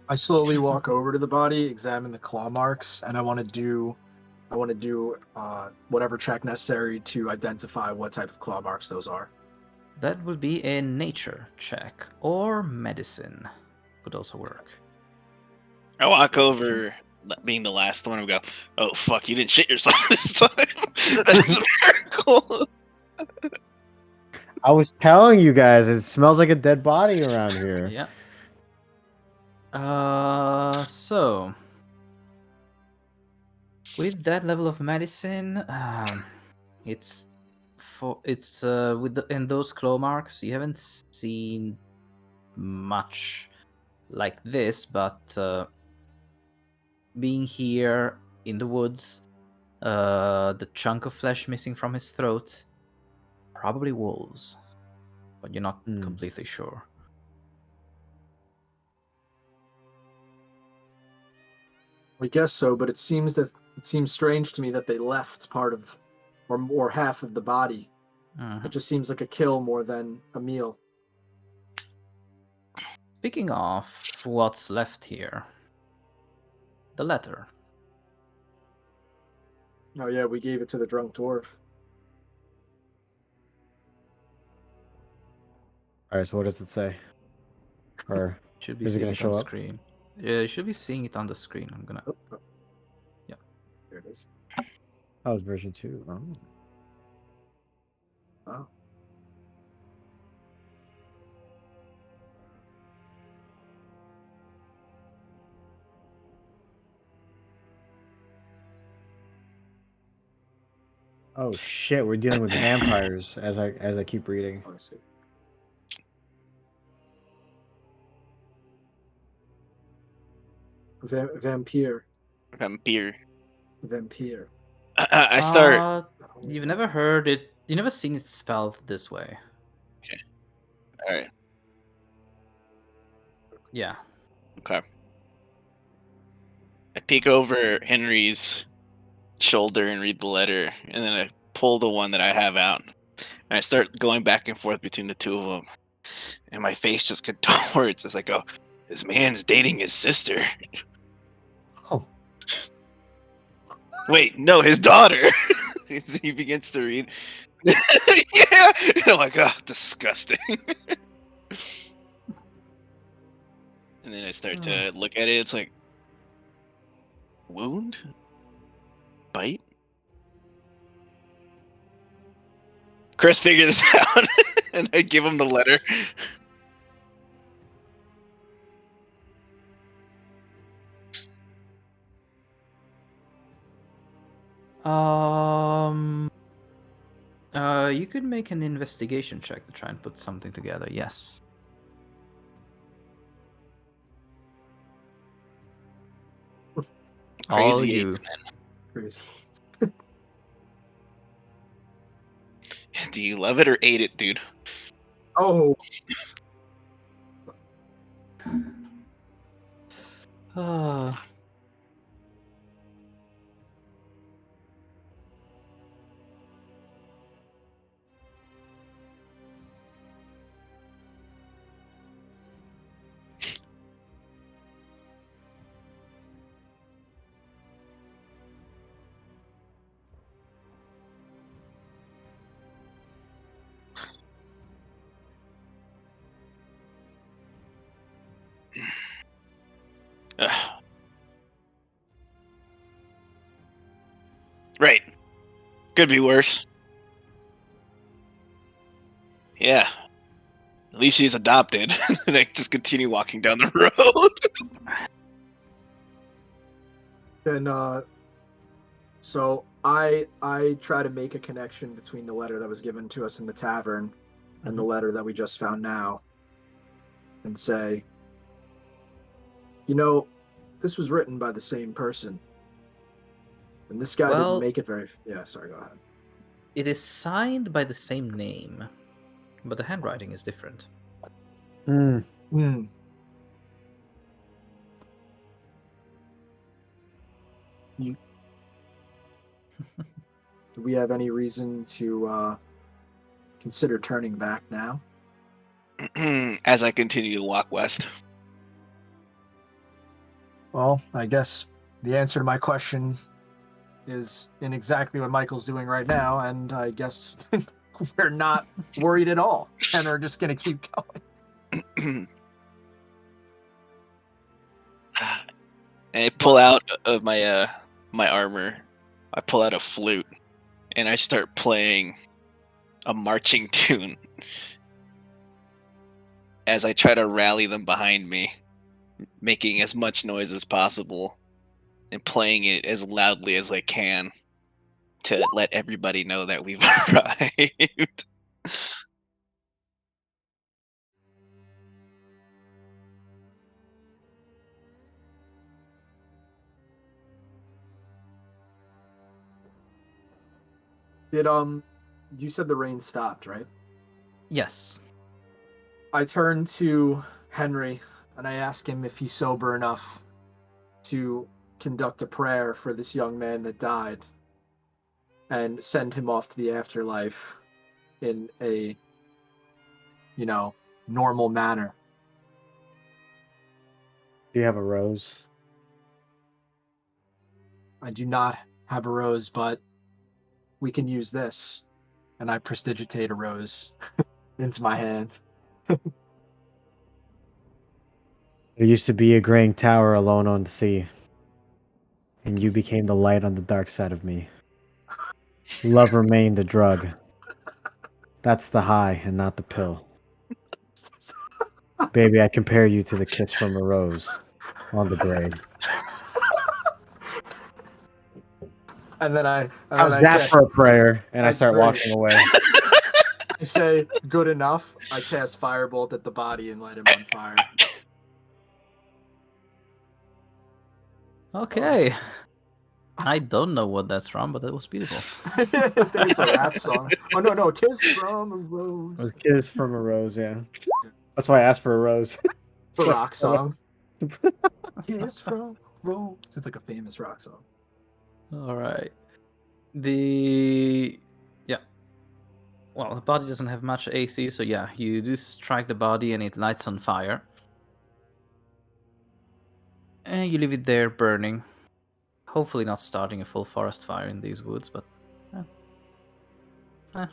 B: I slowly walk over to the body, examine the claw marks, and I want to do whatever check necessary to identify what type of claw marks those are.
A: That would be a nature check, or medicine would also work.
C: I walk over, being the last one, and go, "Oh fuck, you didn't shit yourself this time. That's a miracle."
D: I was telling you guys, it smells like a dead body around here.
A: Yeah. So with that level of medicine, it's in those claw marks. You haven't seen much like this, but being here in the woods, the chunk of flesh missing from his throat, probably wolves, but you're not completely sure.
B: I guess so, but it seems strange to me that they left part of, or half of the body. It just seems like a kill more than a meal.
A: Speaking of what's left here, the letter.
B: Oh yeah, we gave it to the drunk dwarf.
D: Alright, so what does it say? Or
A: Should be
D: is it
A: seeing
D: going to
A: it on
D: show up?
A: screen. Yeah, you should be seeing it on the screen. I'm gonna.
B: Oh.
A: Yeah.
B: There it is.
D: Oh, it's version 2. Oh.
B: Oh.
D: Oh shit, we're dealing with vampires as I keep reading.
B: Oh, I see. Vampire.
C: Vampire.
B: Vampire.
C: I start.
A: You've never heard it. You never seen it spelled this way.
C: Okay. All right.
A: Yeah.
C: Okay. I peek over Henry's shoulder and read the letter, and then I pull the one that I have out, and I start going back and forth between the two of them, and my face just contorts as I go, "This man's dating his sister."
D: Oh.
C: Wait, no, his daughter. He begins to read. Yeah. And I'm like, oh, disgusting. And then I start to look at it. It's like, wound? Bite? Chris, figure this out. And I give him the letter.
A: You could make an investigation check to try and put something together. Yes. All
C: Crazy
A: you.
C: eights, man.
B: Crazy.
C: Do you love it or hate it, dude?
B: Oh.
C: Right. Could be worse. Yeah. At least she's adopted. And I just continue walking down the road.
B: Then So I try to make a connection between the letter that was given to us in the tavern and the letter that we just found now, and say, this was written by the same person, and this guy didn't make it very. Yeah, sorry. Go ahead.
A: It is signed by the same name, but the handwriting is different.
D: Hmm.
B: Do we have any reason to consider turning back now?
C: As I continue to walk west.
B: Well, I guess the answer to my question is in exactly what Michael's doing right now, and I guess we're not worried at all and are just going to keep going.
C: And I pull out of my my armor. I pull out a flute, and I start playing a marching tune as I try to rally them behind me, making as much noise as possible and playing it as loudly as I can to let everybody know that we've arrived.
B: Did you said the rain stopped, right?
A: Yes.
B: I turn to Henry and I ask him if he's sober enough to conduct a prayer for this young man that died and send him off to the afterlife in a, normal manner.
D: Do you have a rose?
B: I do not have a rose, but we can use this. And I prestidigitate a rose into my hand.
D: There used to be a graying tower alone on the sea, and you became the light on the dark side of me. Love remained the drug. That's the high and not the pill. Baby, I compare you to the kiss from a rose on the grave.
B: And then I
D: How's that for a prayer? And I
B: That's
D: start
B: great.
D: walking away.
B: I say, good enough. I cast Firebolt at the body and light him on fire.
A: Okay. I don't know what that's from, but that was beautiful.
B: There's a rap song. Oh, no. Kiss from a rose.
D: A kiss from a rose, yeah. That's why I asked for a rose.
B: It's a rock song. Kiss from a rose. It's like a famous rock song.
A: All right. Well, the body doesn't have much AC, so yeah, you do strike the body and it lights on fire. And you leave it there burning. Hopefully not starting a full forest fire in these woods, but...
B: A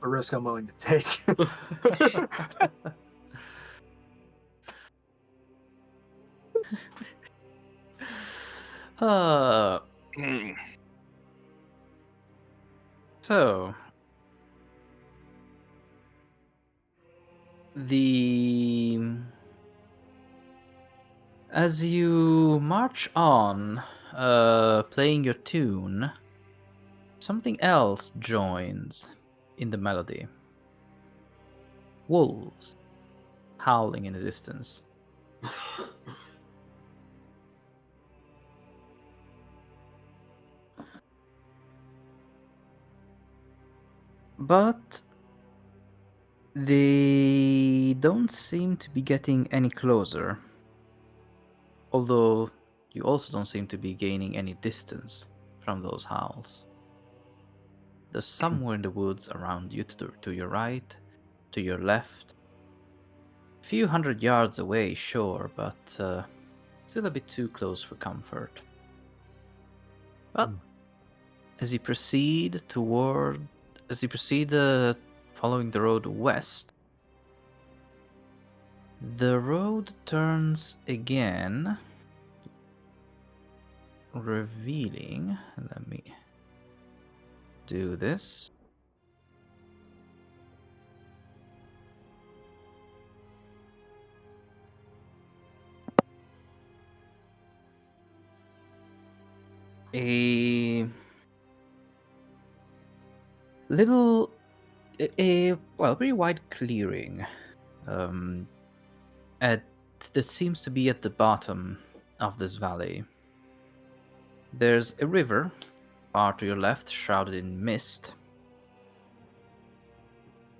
B: risk I'm willing to take.
A: So... As you march on, playing your tune, something else joins in the melody. Wolves howling in the distance. But they don't seem to be getting any closer. Although you also don't seem to be gaining any distance from those howls. They're somewhere in the woods around you, to your right, to your left. A few hundred yards away, sure, but still a bit too close for comfort. But as you proceed following the road west, the road turns again, revealing. Let me do this. a little, very wide clearing, at that seems to be at the bottom of this valley. There's a river far to your left, shrouded in mist,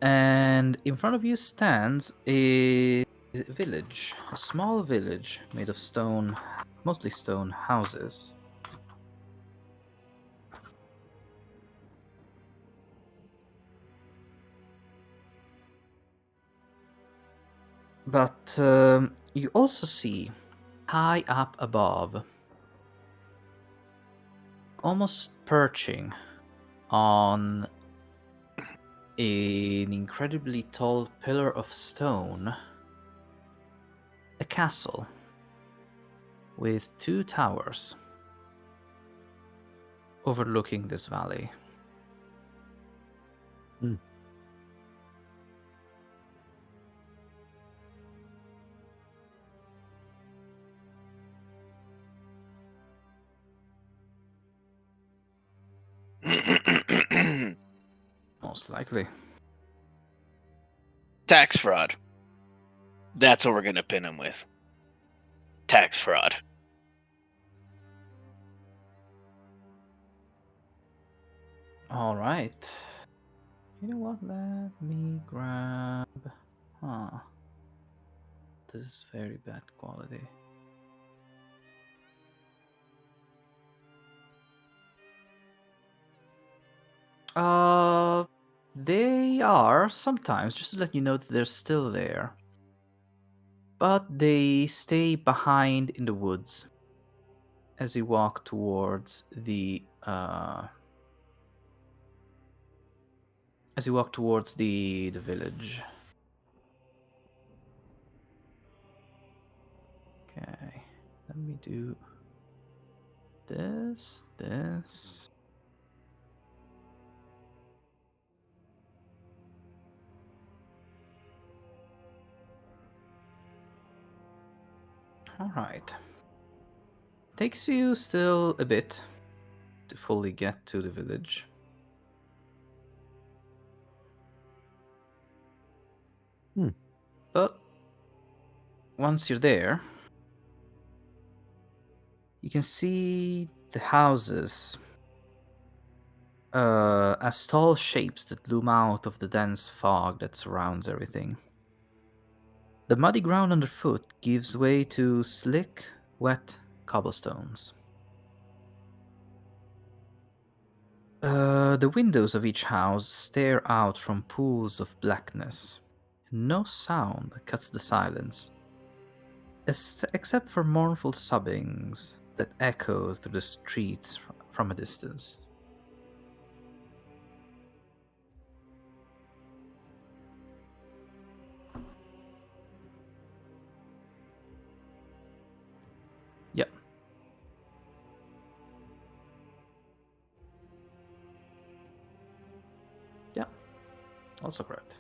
A: and in front of you stands a village, a small village made of stone, mostly stone houses. But you also see, high up above, almost perching on an incredibly tall pillar of stone, a castle with 2 towers overlooking this valley. Most likely.
C: Tax fraud. That's what we're gonna pin him with. Tax fraud.
A: All right. You know what? Let me grab. This is very bad quality. They are sometimes, just to let you know that they're still there. But they stay behind in the woods as you walk towards the village. Okay, let me do this. All right. Takes you still a bit to fully get to the village. But once you're there, you can see the houses as tall shapes that loom out of the dense fog that surrounds everything. The muddy ground underfoot gives way to slick, wet cobblestones. The windows of each house stare out from pools of blackness. No sound cuts the silence, except for mournful sobbings that echo through the streets from a distance. Yep. Yeah. Also correct.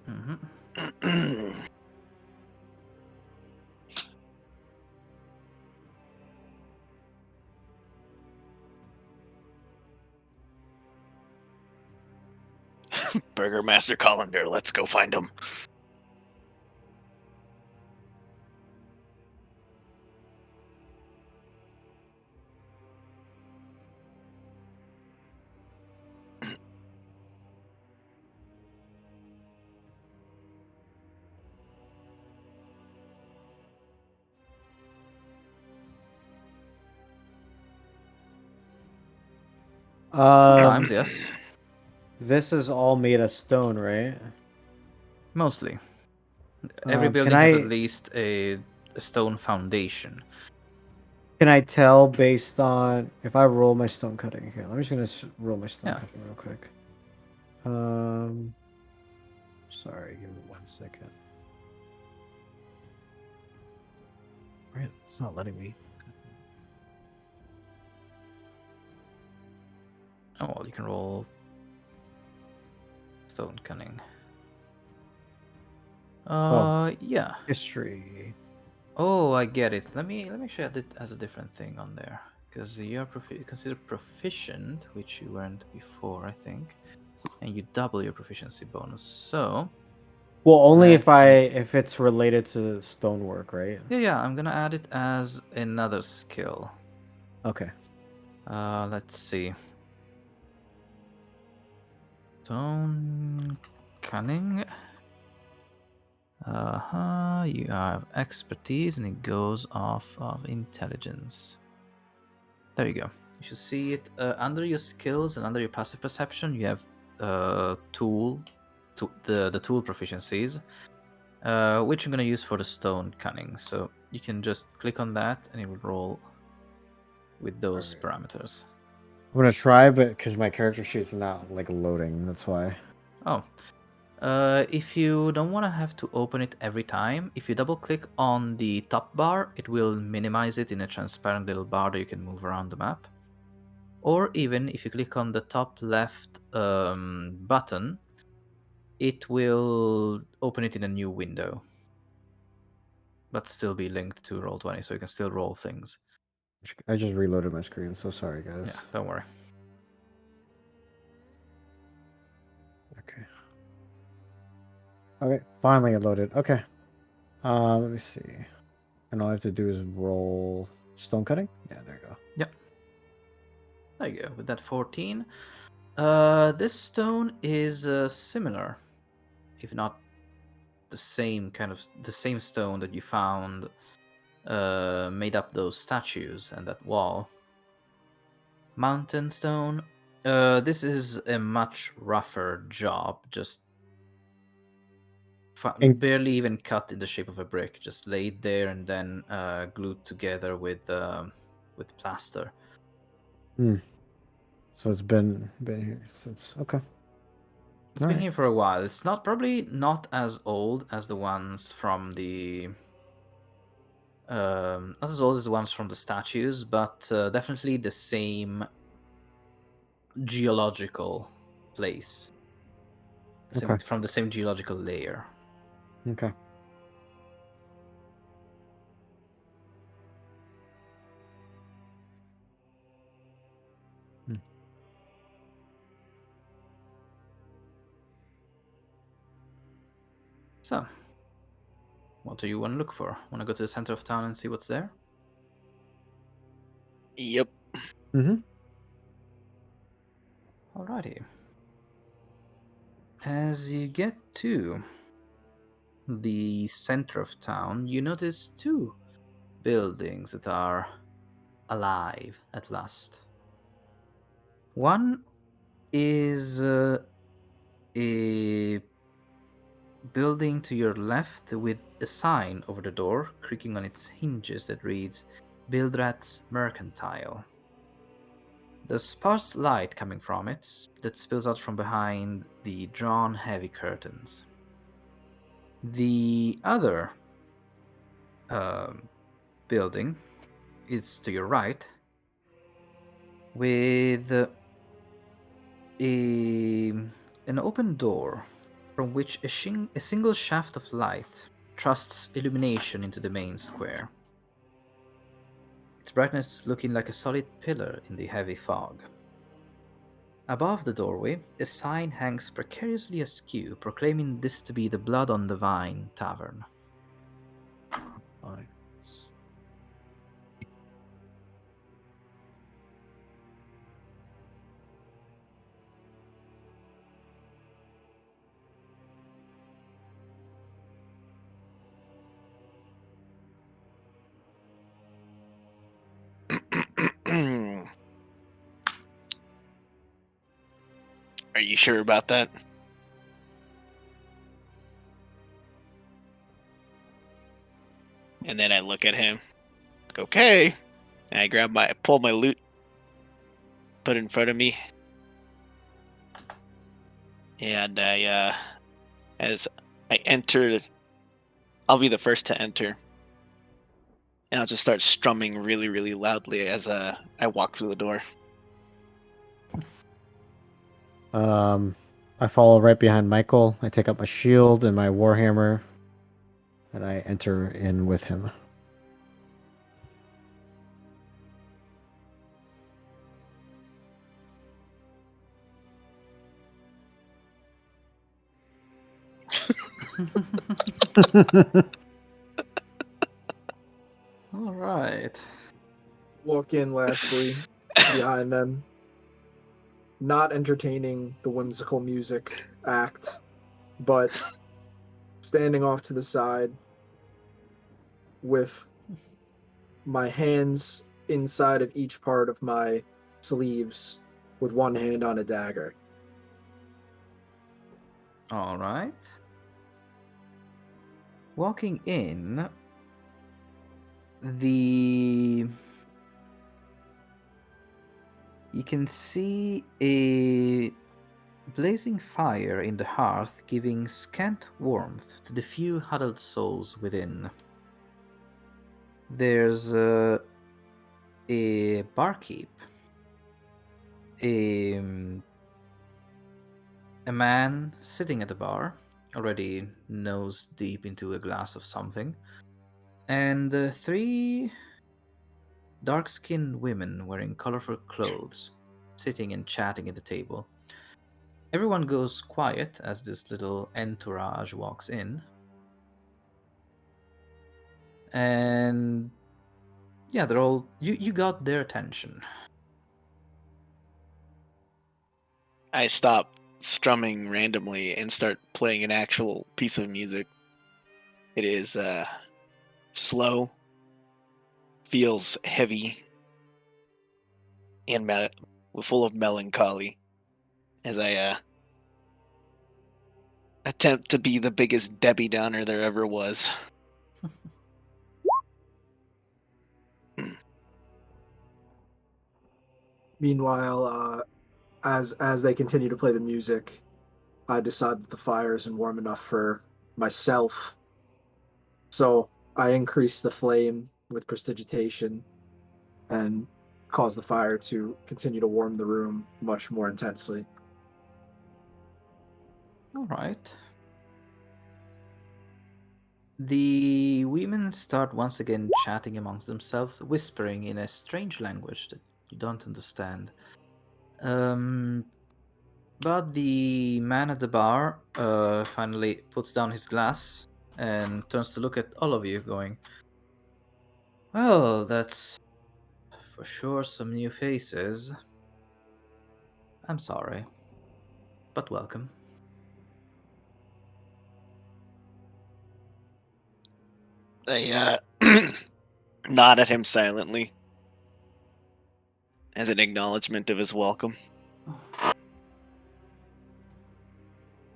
A: Mm-hmm.
C: Burger Master Colander, let's go find him.
A: Sometimes, yes.
D: This is all made of stone, right?
A: Mostly. Every
D: Can
A: building has at
D: I
A: least a stone foundation.
D: can I tell based on if I roll my stone cutting here? I'm just gonna roll my stone
A: Yeah.
D: cutting real quick. Sorry, give me 1 second. Right, it's not letting me.
A: Oh, well, you can roll stone cunning. Yeah.
D: History.
A: Oh, I get it. Let me actually add it as a different thing on there, because you're considered proficient, which you weren't before, I think, and you double your proficiency bonus. So
D: Well, only
A: let
D: if it's related to stonework, right?
A: yeah, I'm gonna add it as another skill.
D: Okay.
A: Let's see. Stone cunning. You have expertise, and it goes off of intelligence. There you go. You should see it under your skills and under your passive perception. You have the tool proficiencies, which I'm going to use for the stone cunning. So you can just click on that, and it will roll with those parameters.
D: I'm gonna try, but because my character sheet's not like loading, that's why.
A: Oh, if you don't want to have to open it every time, if you double click on the top bar, it will minimize it in a transparent little bar that you can move around the map. Or even if you click on the top left button, it will open it in a new window, but still be linked to Roll20, so you can still roll things.
D: I just reloaded my screen, so sorry,
A: Yeah,
D: guys.
A: don't worry.
D: Okay. Okay, finally it loaded. Okay. Let me see. And all I have to do is roll stone cutting? Yeah, there you go.
A: Yep. There you go. With that 14. This stone is similar, if not the same stone that you found made up those statues and that wall. Mountain stone. This is a much rougher job, just barely even cut in the shape of a brick, just laid there and then glued together with plaster.
D: So it's been here since. Okay.
A: It's been here for a while. It's probably not as old as the ones from the not as old as the ones from the statues, but definitely the same geological place. From the same geological layer.
D: Okay.
A: So, what do you want to look for? Want to go to the center of town and see what's there?
C: Yep.
A: Alrighty. As you get to the center of town, you notice two buildings that are alive at last. One is a building to your left with a sign over the door, creaking on its hinges, that reads Bildrat's Mercantile. There's sparse light coming from it that spills out from behind the drawn heavy curtains. The other building is to your right, with an open door from which a single shaft of light thrusts illumination into the main square, its brightness looking like a solid pillar in the heavy fog. Above the doorway, a sign hangs precariously askew, proclaiming this to be the Blood on the Vine Tavern.
D: Fine.
C: Are you sure about that? And then I look at him. Okay. And I pull my loot, put it in front of me. And as I enter, I'll be the first to enter. And I'll just start strumming really, really loudly as I walk through the door.
D: I follow right behind Michael. I take up my shield and my warhammer, and I enter in with him.
A: All right.
B: Walk in lastly behind them, not entertaining the whimsical music act, but standing off to the side with my hands inside of each part of my sleeves with one hand on a dagger.
A: All right. Walking in, you can see a blazing fire in the hearth, giving scant warmth to the few huddled souls within. There's a barkeep, a, a man sitting at the bar, already nose deep into a glass of something, and three dark-skinned women wearing colorful clothes, sitting and chatting at the table. Everyone goes quiet as this little entourage walks in. And yeah, they're all you got their attention.
C: I stop strumming randomly and start playing an actual piece of music. It is slow, feels heavy, and full of melancholy as I attempt to be the biggest Debbie Downer there ever was.
B: Meanwhile, as they continue to play the music, I decide that the fire isn't warm enough for myself, so I increase the flame with prestidigitation and cause the fire to continue to warm the room much more intensely.
A: All right. The women start once again chatting amongst themselves, whispering in a strange language that you don't understand. But the man at the bar finally puts down his glass and turns to look at all of you, going, "Well, that's for sure some new faces. I'm sorry, but welcome."
C: I nod at him silently as an acknowledgement of his welcome.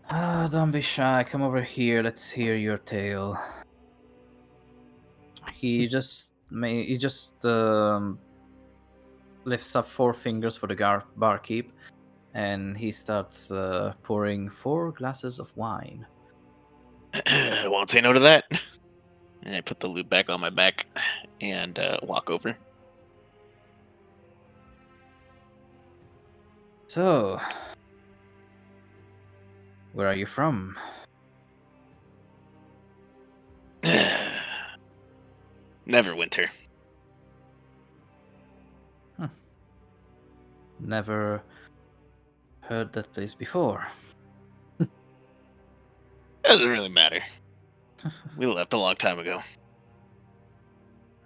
A: Don't be shy. Come over here. Let's hear your tale. He just lifts up 4 fingers for the barkeep, and he starts pouring 4 glasses of wine.
C: I won't say no to that. And I put the loot back on my back and walk over.
A: So, where are you from?
C: Neverwinter.
A: Never heard that place before.
C: Doesn't really matter. We left a long time ago.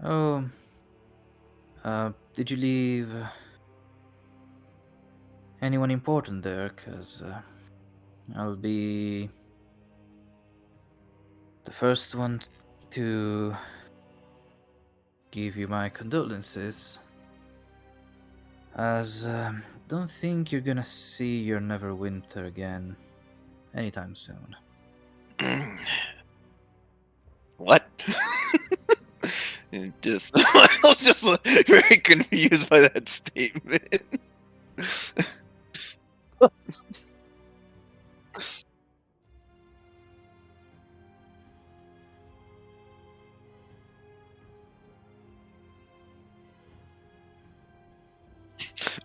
A: Oh, did you leave anyone important there? 'Cause I'll be the first one to give you my condolences, as don't think you're gonna see your Neverwinter again anytime soon.
C: What? And just I was just very confused by that statement.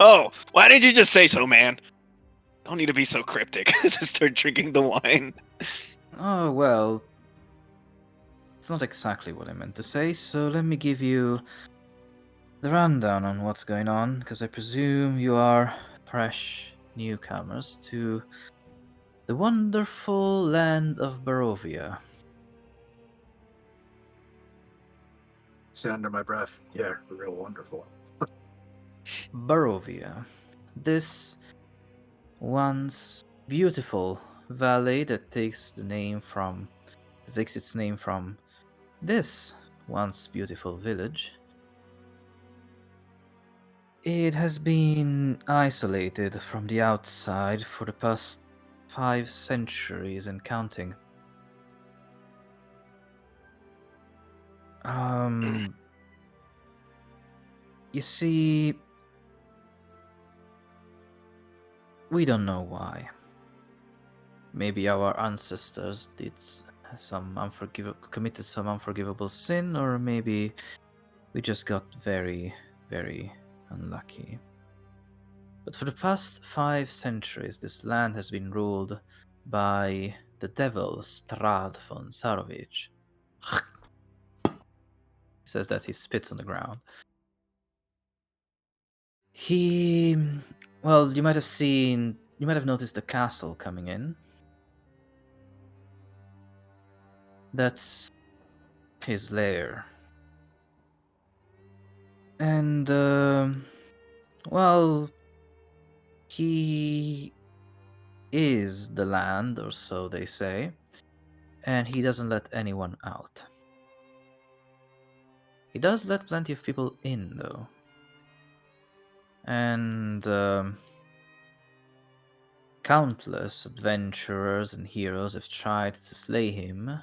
C: Oh, why did you just say so, man? Don't need to be so cryptic. Just start drinking the wine.
A: Oh, well, It's not exactly what I meant to say, so let me give you the rundown on what's going on, because I presume you are fresh newcomers to the wonderful land of Barovia.
B: Say under my breath. Yeah, real wonderful.
A: Barovia. This once beautiful valley that takes its name from this once beautiful village. It has been isolated from the outside for the past 5 centuries and counting. You see, we don't know why. Maybe our ancestors committed some unforgivable sin, or maybe we just got very, very unlucky. But for the past 5 centuries, this land has been ruled by the devil Strahd von Zarovich. He says that he spits on the ground. Well, you might have noticed the castle coming in. That's his lair. And, well, he is the land, or so they say, and he doesn't let anyone out. He does let plenty of people in, though. And countless adventurers and heroes have tried to slay him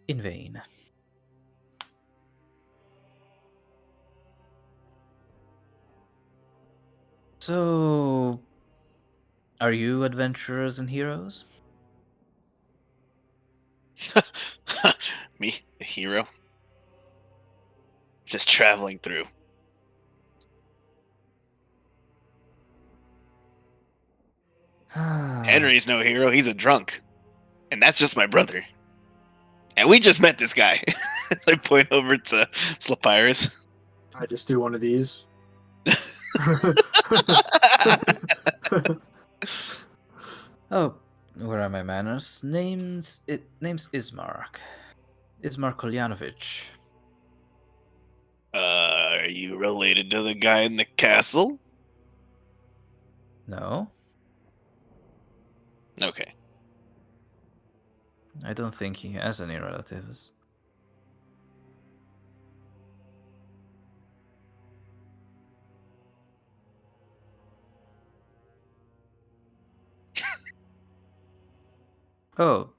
A: in vain. So, are you adventurers and heroes?
C: Me, a hero, just traveling through. Henry's no hero. He's a drunk, and that's just my brother. And we just met this guy. I point over to Slopyrious.
B: I just do one of these.
A: Oh, where are my manners? Name's Ismark. Ismark Kolyanovich.
C: Are you related to the guy in the castle?
A: No,
C: Okay.
A: I don't think he has any relatives. Oh,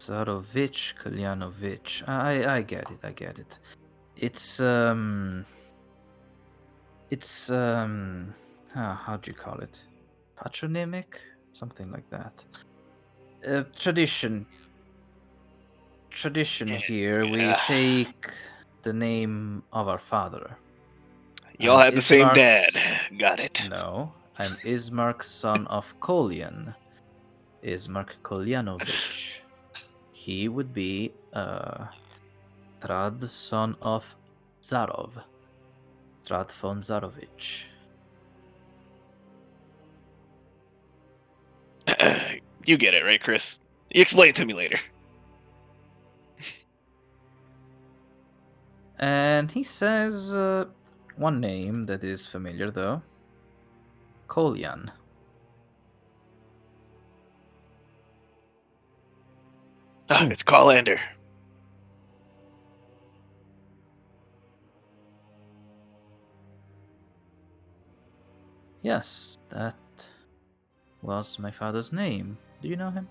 A: Zarovich Kolyanovich. I get it. It's how do you call it? Patronymic? Something like that. Tradition here, we
C: Yeah.
A: take the name of our father.
C: Y'all
A: I'm
C: had the same dad.
A: Ismark's-
C: Got it.
A: No, I'm Ismark's son of Kolyan. Ismark Kolyanovich. He would be Strahd, son of Zarov. Strahd von Zarovich.
C: You get it, right, Criss? You explain it to me later.
A: And he says one name that is familiar, though. Kolyan.
C: It's Callander.
A: Yes, that was my father's name. Do you know him?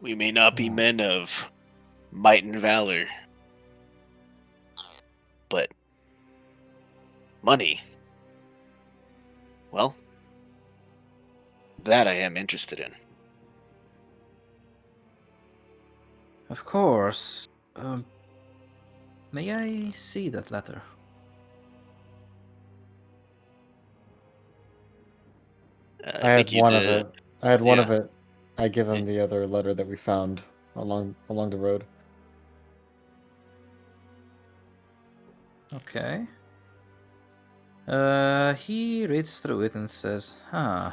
C: We may not be men of might and valor, but money, well, that I am interested in.
A: Of course. May I see that letter?
D: I had
C: think you
D: one of
C: did.
D: it. I had one
C: Yeah.
D: of it. I give him the other letter that we found along the road.
A: Okay. He reads through it and says, "Huh.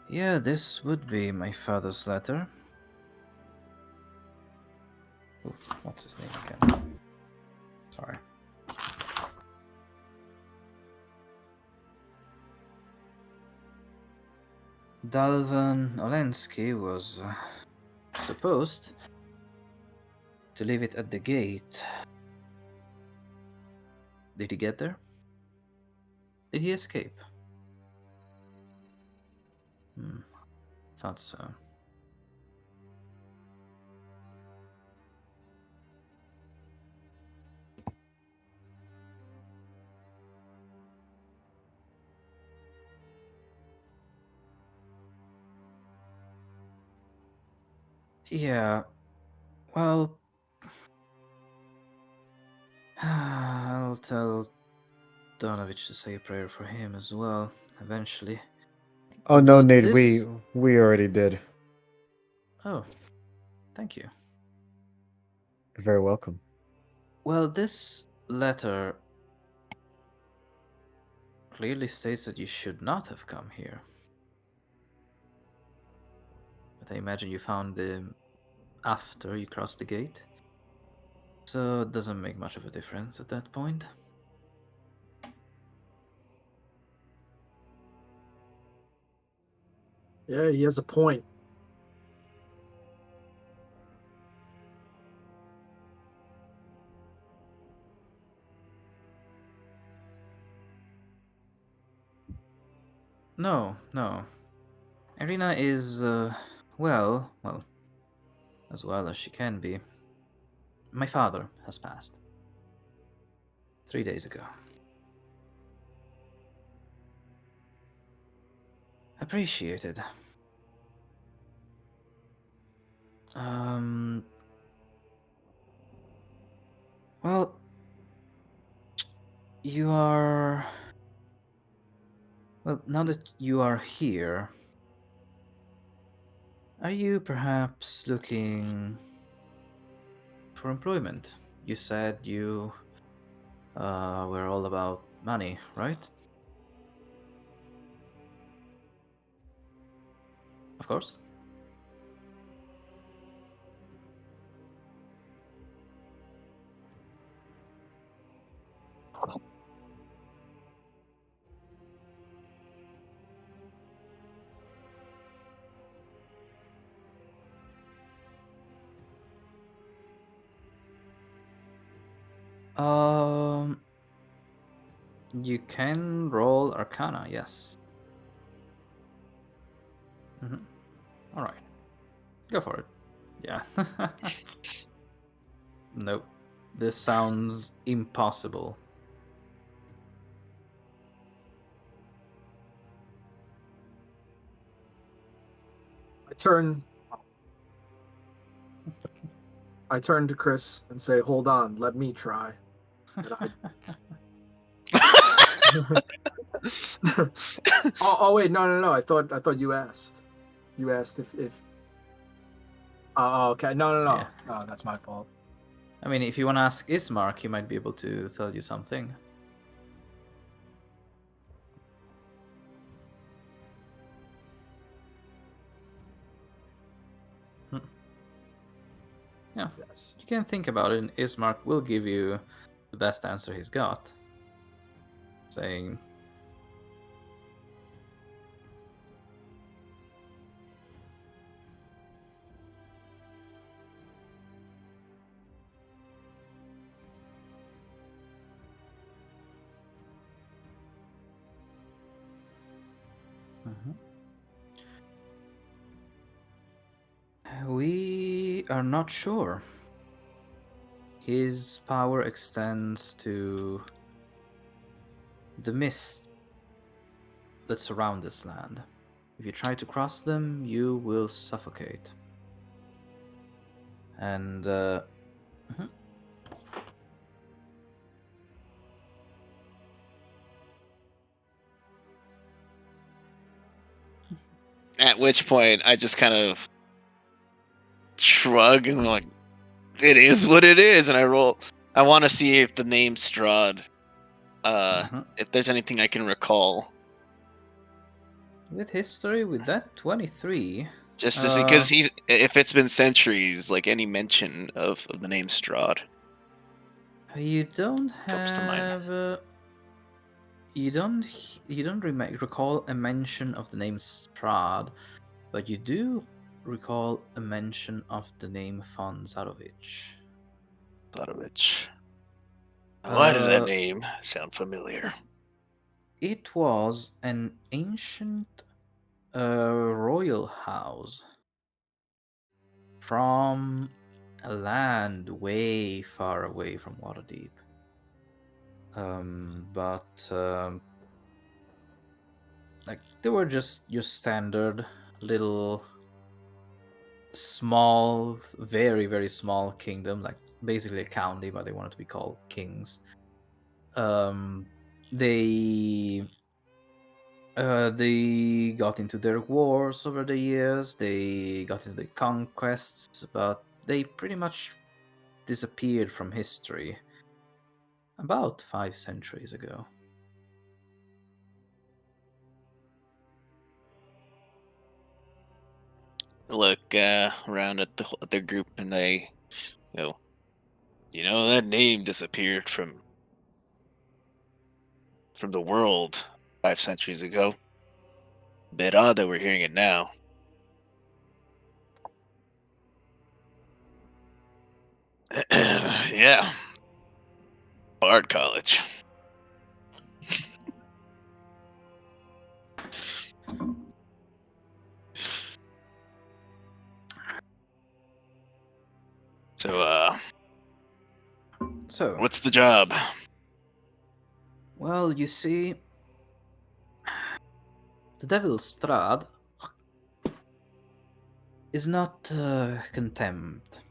A: Yeah, this would be my father's letter." Ooh, what's his name again? Sorry. Dalvan Olensky was supposed to leave it at the gate. Did he get there? Did he escape? Thought so. Yeah, well, I'll tell Donovich to say a prayer for him as well, eventually.
D: Oh no,
A: Although
D: Nate,
A: this...
D: we already did.
A: Oh, thank you.
D: You're very welcome.
A: Well, this letter clearly states that you should not have come here. But I imagine you found them after you crossed the gate. So it doesn't make much of a difference at that point.
B: Yeah, he has a point.
A: No. Irina is, well, as well as she can be. My father has passed 3 days ago. Appreciated. Well, you are... Well, now that you are here, are you perhaps looking for employment? You said you were all about money, right? Of course. You can roll Arcana, yes. All right, go for it. Yeah. Nope. This sounds impossible.
B: I turn to Criss and say, "Hold on, let me try." And oh wait, no. I thought you asked. You asked if. Oh, okay. No.
A: Yeah.
B: No, that's my fault.
A: I mean, if you want to ask Ismark, he might be able to tell you something. Yeah.
B: Yes.
A: You can think about it, and Ismark will give you the best answer he's got. Saying, We are not sure. His power extends to the mist that surround this land. If you try to cross them, you will suffocate. And mhm.
C: At which point, I just kind of shrug and I'm like, it is what it is. And I roll. I want to see if the name Strahd,
A: Mhm.
C: if there's anything I can recall.
A: With history, with that 23,
C: Just to see, because if it's been centuries, like any mention of the name Strahd
A: you don't
C: comes to mind.
A: have. You don't recall a mention of the name Strahd, but you do recall a mention of the name von Zarovich.
C: Zarovich. Why does that
A: Uh,
C: name sound familiar?
A: It was an ancient royal house from a land way far away from Waterdeep. But like they were just your standard little small, very very small kingdom, like basically a county, but they wanted to be called kings. Um, they they got into their wars over the years. They got into the conquests, but they pretty much disappeared from history about 5 centuries ago.
C: Look around at the group and I go, that name disappeared from the world 5 centuries ago. Bit odd that we're hearing it now. Yeah, Bard College. So,
A: So,
C: what's the job?
A: well, you see, the Devil Strahd is not contempt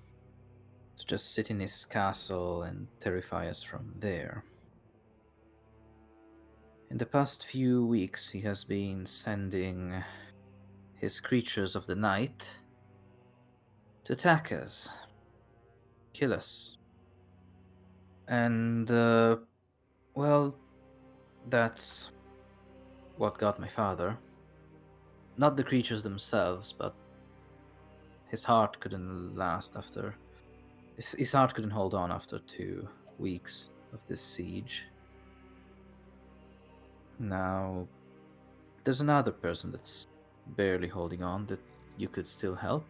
A: to just sit in his castle and terrify us from there. In the past few weeks, he has been sending his creatures of the night to attack us, kill us. And, well, that's what got my father. Not the creatures themselves, but his heart couldn't last after. His heart couldn't hold on after 2 weeks of this siege. Now, there's another person that's barely holding on that you could still help.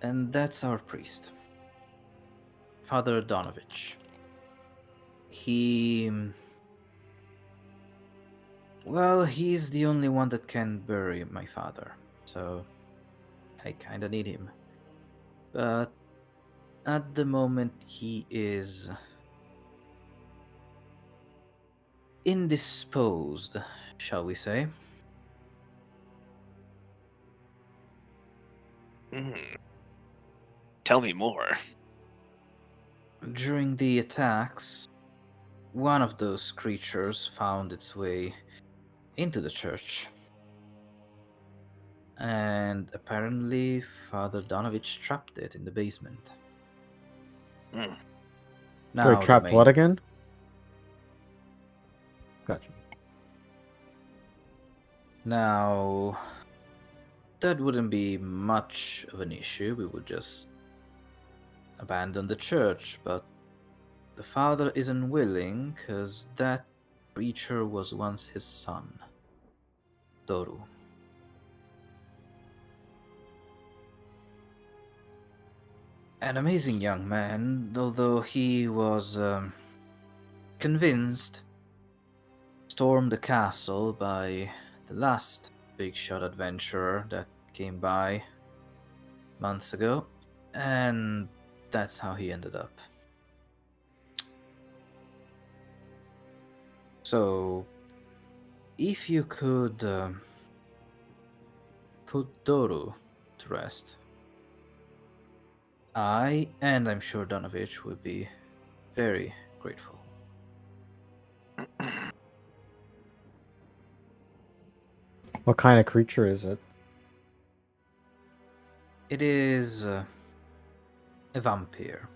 A: And that's our priest, Father Donovich. Well, he's the only one that can bury my father, so I kinda need him. But at the moment, he is indisposed, shall we say.
C: Tell me more.
A: During the attacks, one of those creatures found its way into the church. And apparently, Father Donovich trapped it in the basement.
C: Mm.
A: Now,
D: Sorry,
A: the
D: trap what
A: main-
D: again? Gotcha.
A: Now, that wouldn't be much of an issue. We would just abandon the church, but the father isn't willing because that creature was once his son, Toru. An amazing young man, although he was convinced, stormed the castle by the last big shot adventurer that came by months ago, and that's how he ended up. So, if you could put Doru to rest, I, and I'm sure Donovich, would be very grateful.
D: What kind of creature is it?
A: It is a vampire,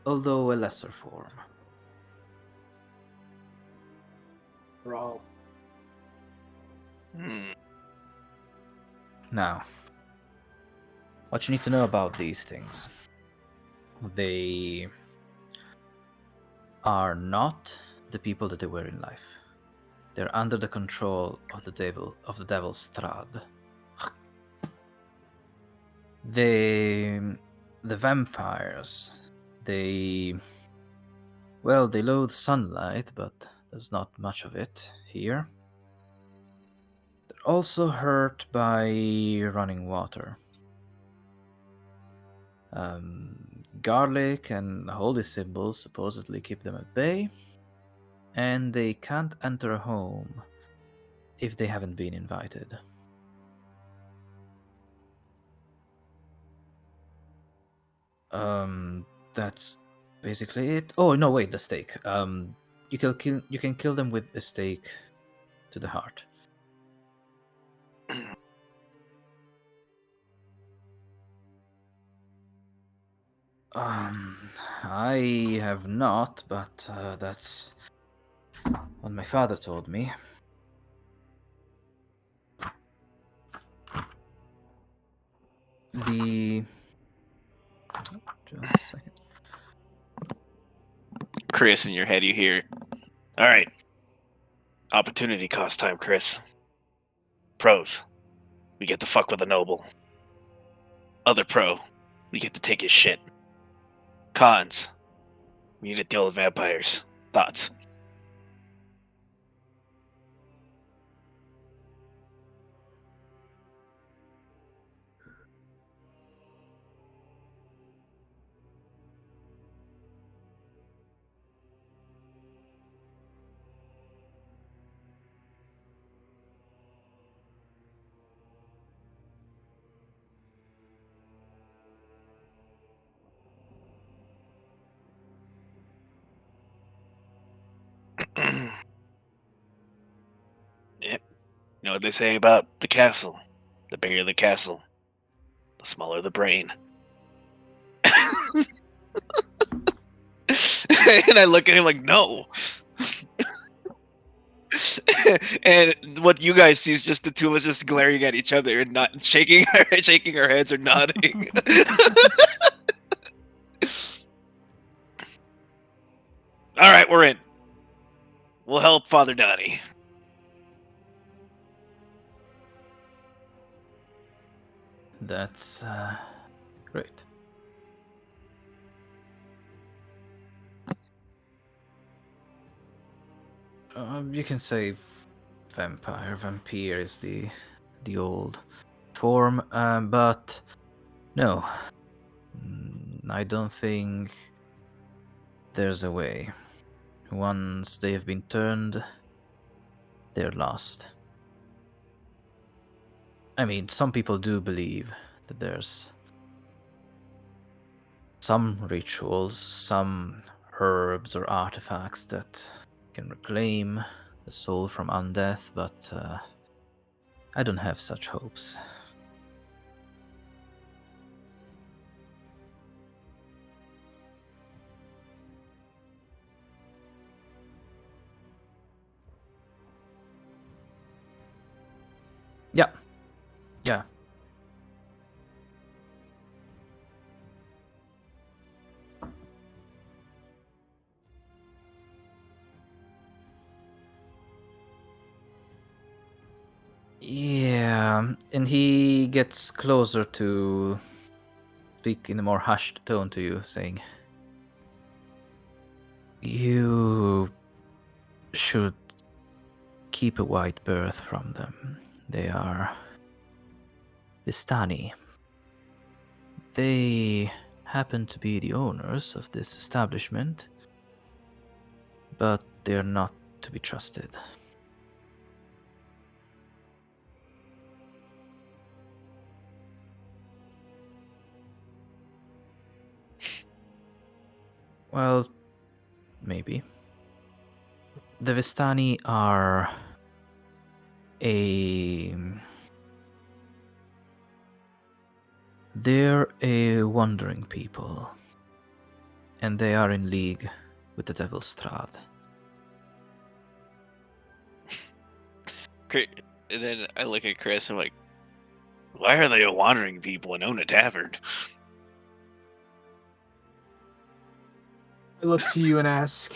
A: although a lesser form.
B: Roll.
A: Now, what you need to know about these things. They are not the people that they were in life. They're under the control of the devil Strahd. The vampires, they loathe sunlight, but there's not much of it here. They're also hurt by running water. Garlic and holy symbols supposedly keep them at bay, and they can't enter a home if they haven't been invited. That's basically it. Oh no, wait, the stake. You can kill them with a stake to the heart. I have not, but that's what my father told me. Just a second.
C: Criss, in your head, you hear, all right, opportunity cost time, Criss. Pros, we get to fuck with a noble. Other pro, we get to take his shit. Cons, we need to deal with vampires. Thoughts? Yep. You know what they say about the castle? The bigger the castle, the smaller the brain. And I look at him like, no. And what you guys see is just the two of us just glaring at each other and not shaking our heads or nodding. All right, we're in. We'll help Father Donnie.
A: That's great. You can say vampire is the old form, but no, I don't think there's a way. Once they have been turned, they're lost. I mean, some people do believe that there's some rituals, some herbs or artifacts that can reclaim the soul from undeath, but I don't have such hopes. Yeah. Yeah. Yeah, and he gets closer to speak in a more hushed tone to you, saying, "You should keep a wide berth from them. They Vistani. They happen to be the owners of this establishment, but they're not to be trusted. Well, maybe. The Vistani are they're a wandering people, and they are in league with the Devil Strahd.
C: And then I look at Chris and I'm like, why are they a wandering people and own a tavern?
B: I look to you and ask.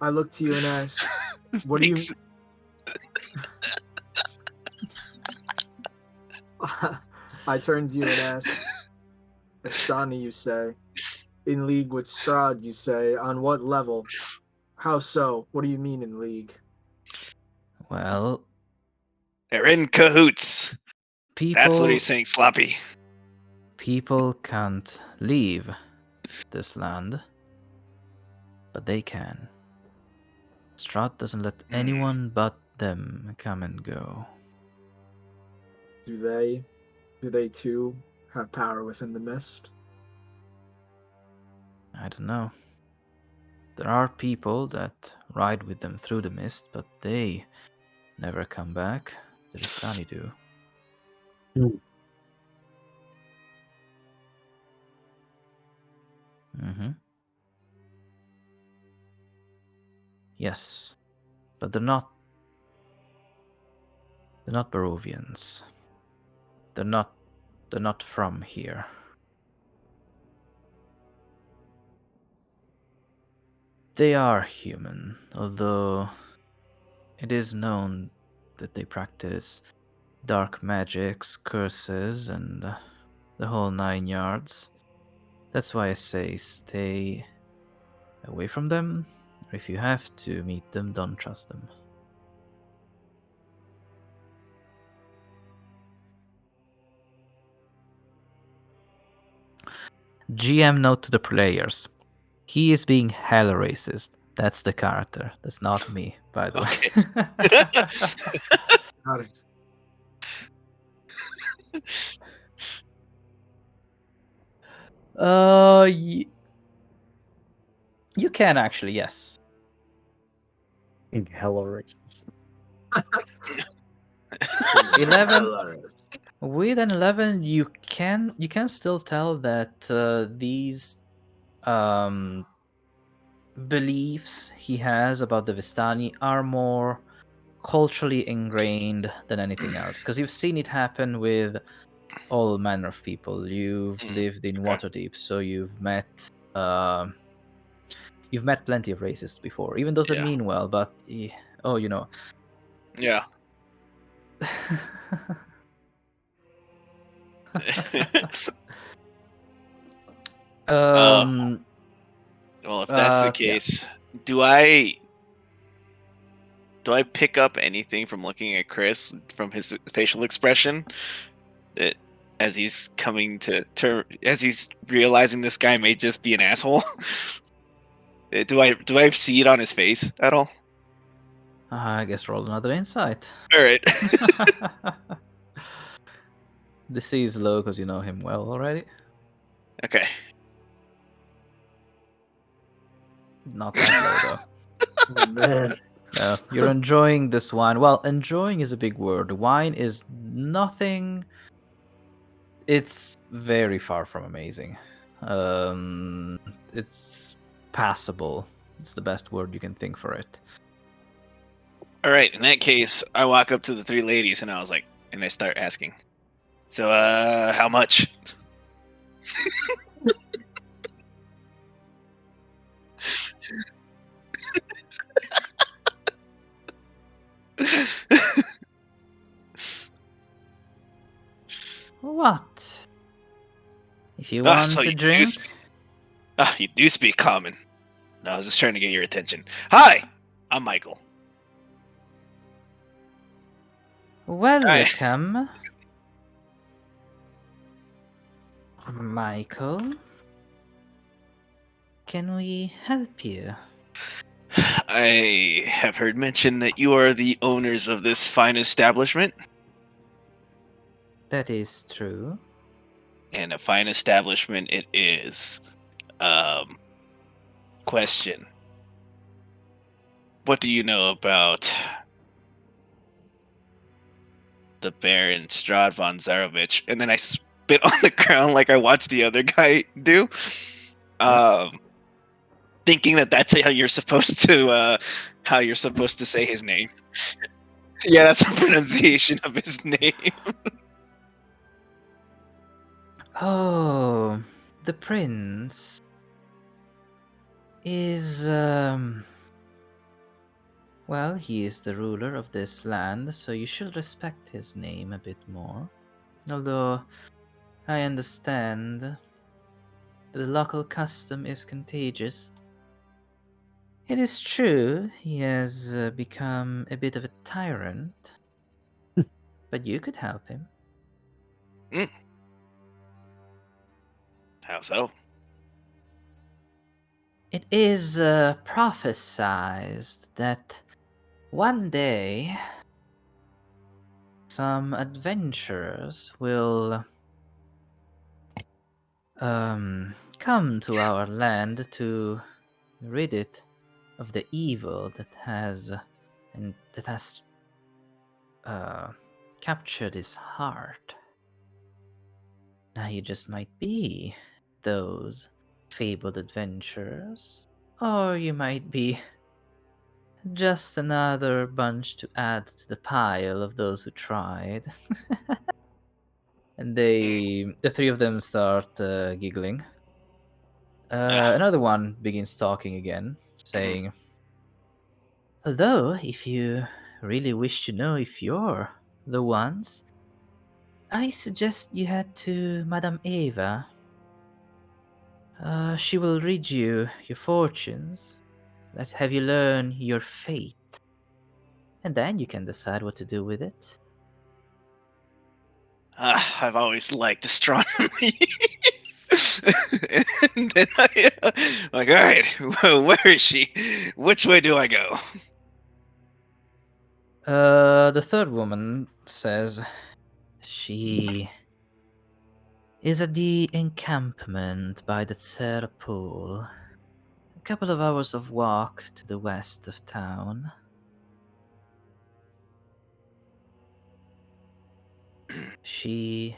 B: I look to you and ask, what do you? I turn to you and ask, Vistani, you say. In league with Strahd, you say. On what level? How so? What do you mean in league?
A: Well,
C: They're in cahoots. That's what
A: people
C: he's saying, Sloppy.
A: people can't leave this land, but they can. Strahd doesn't let anyone but them come and go.
B: Do they too have power within the mist?
A: I don't know. There are people that ride with them through the mist, but they never come back. The Vistani do. Mm-hmm. Yes, but they're not Barovians. They're not from here. They are human, although it is known that they practice dark magics, curses, and the whole 9 yards. That's why I say stay away from them. If you have to meet them, don't trust them. GM note to the players. He is being hella racist. That's the character. That's not me, by the
C: Okay.
A: way.
B: Got it.
A: You can actually, yes.
D: Being hella racist.
A: 11
B: Hilarious.
A: with an 11, you can still tell that these beliefs he has about the Vistani are more culturally ingrained than anything else, because you've seen it happen with all manner of people. You've lived in
C: okay.
A: Waterdeep, so you've met plenty of racists before, even those that
C: Yeah.
A: mean well, but you know.
C: Yeah. Well, if that's the
A: Yeah.
C: case, do I pick up anything from looking at Chris from his facial expression that as he's coming to term, as he's realizing this guy may just be an asshole? Do I see it on his face at all?
A: I guess roll another insight.
C: All right.
A: This is low because you know him well already.
C: Okay.
A: Not that low though.
B: Oh, man.
A: No, you're enjoying this wine. Well, enjoying is a big word. Wine is nothing. It's very far from amazing. It's passable. It's the best word you can think for it.
C: All right. In that case, I walk up to the three ladies and I start asking. So, how much?
A: What? If you want
C: So
A: to
C: you
A: drink,
C: you do speak common. No, I was just trying to get your attention. Hi, I'm Michael.
A: Welcome, Michael. Can we help you?
C: I have heard mention that you are the owners of this fine establishment.
A: That is true.
C: And a fine establishment it is. Question. What do you know about the Baron Strahd von Zarovich? And then I spit on the ground like I watched the other guy do. Thinking that that's how you're supposed to say his name. Yeah, that's the pronunciation of his name.
A: Oh, the prince is, well, he is the ruler of this land, so you should respect his name a bit more. Although, I understand the local custom is contagious. It is true, he has become a bit of a tyrant, but you could help him.
C: How so?
A: It is prophesized that one day some adventurers will come to our land to rid it of the evil that has captured his heart. Now you just might be those fabled adventurers, or you might be just another bunch to add to the pile of those who tried. And the three of them start giggling. Another one begins talking again, saying, although, if you really wish to know if you're the ones, I suggest you head to Madame Eva. She will read you your fortunes, have you learn your fate, and then you can decide what to do with it.
C: I've always liked astronomy. And then like, all right, where is she? Which way do I go?
A: The third woman says she is at the encampment by the Tsera pool, a couple of hours of walk to the west of town. She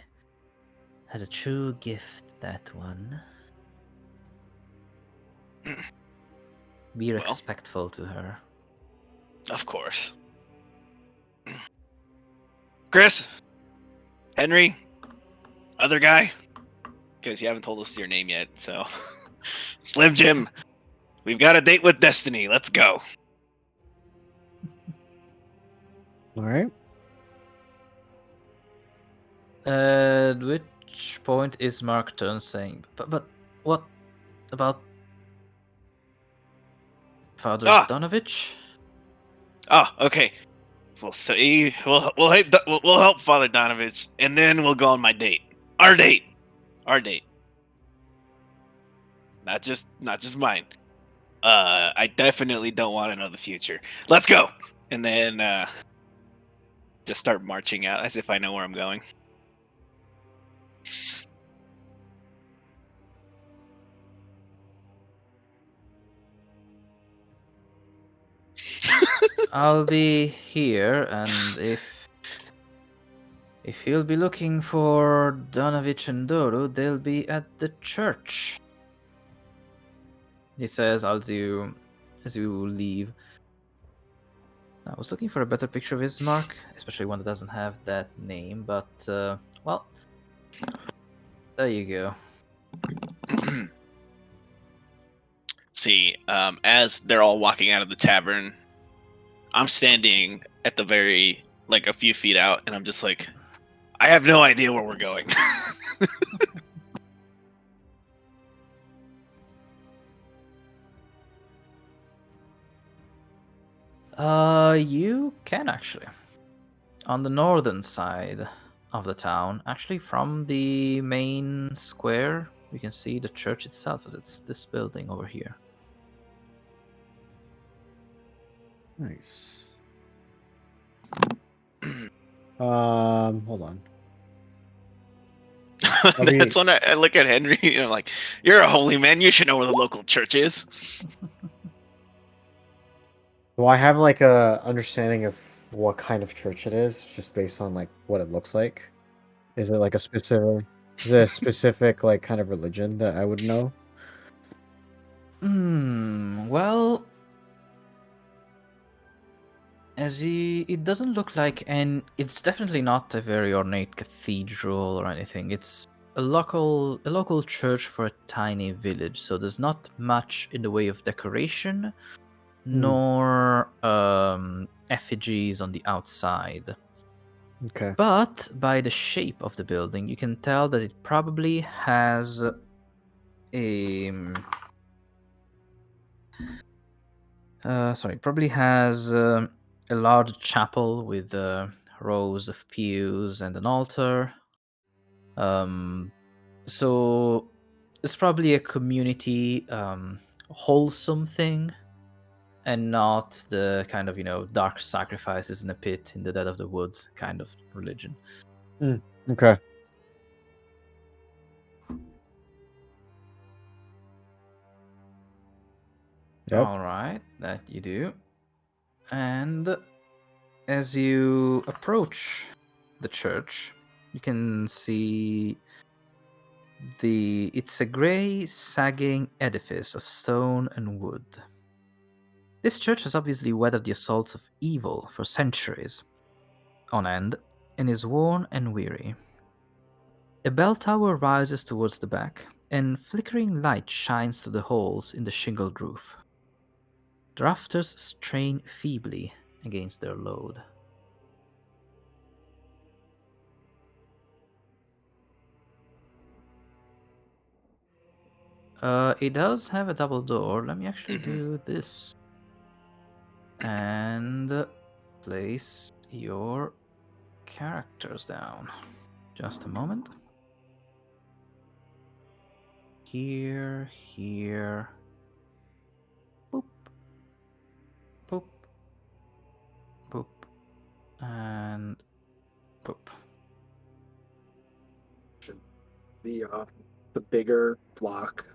A: has a true gift, that one. Be
C: Well,
A: respectful to her.
C: of course. Criss? Henry? Other guy? Because you haven't told us your name yet, so. Slim Jim, we've got a date with Destiny. Let's go.
D: All right.
A: At which point is Mark Turn saying, but what about Father Donovich?
C: Oh, okay. We'll see. We'll help Father Donovich, and then we'll go on my date. Our date. Not just mine. I definitely don't want to know the future. Let's go. And then just start marching out as if I know where I'm going.
A: I'll be here, and if you'll be looking for Donovich and Doru, they'll be at the church. He says as you leave. I was looking for a better picture of Ismark, especially one that doesn't have that name, but well, there you go.
C: See, as they're all walking out of the tavern, I'm standing at the very, like, a few feet out, and I'm just like, I have no idea where we're going.
A: You can actually. on the northern side of the town, actually from the main square, you can see the church itself, as it's this building over here.
D: Nice. Hold on.
C: That's when I look at Henry and I'm like, "You're a holy man. You should know where the local church is."
D: Do I have like a understanding of what kind of church it is, just based on like what it looks like? Is it like a specific? Is it a specific like kind of religion that I would know?
A: Well, it doesn't look like, and it's definitely not a very ornate cathedral or anything. It's a local church for a tiny village, so there's not much in the way of decoration, nor effigies on the outside.
D: Okay.
A: But by the shape of the building, you can tell that it probably has a a large chapel with rows of pews and an altar. So it's probably a community wholesome thing, and not the kind of dark sacrifices in a pit in the dead of the woods kind of religion.
D: Okay. Yep.
A: All right, that you do. And as you approach the church, you can see it's a grey, sagging edifice of stone and wood. This church has obviously weathered the assaults of evil for centuries on end and is worn and weary. A bell tower rises towards the back, and flickering light shines through the holes in the shingled roof. The rafters strain feebly against their load. It does have a double door. Let me actually do this. And place your characters down. Just a moment. Here. Boop. Boop. Boop. And boop.
B: The bigger block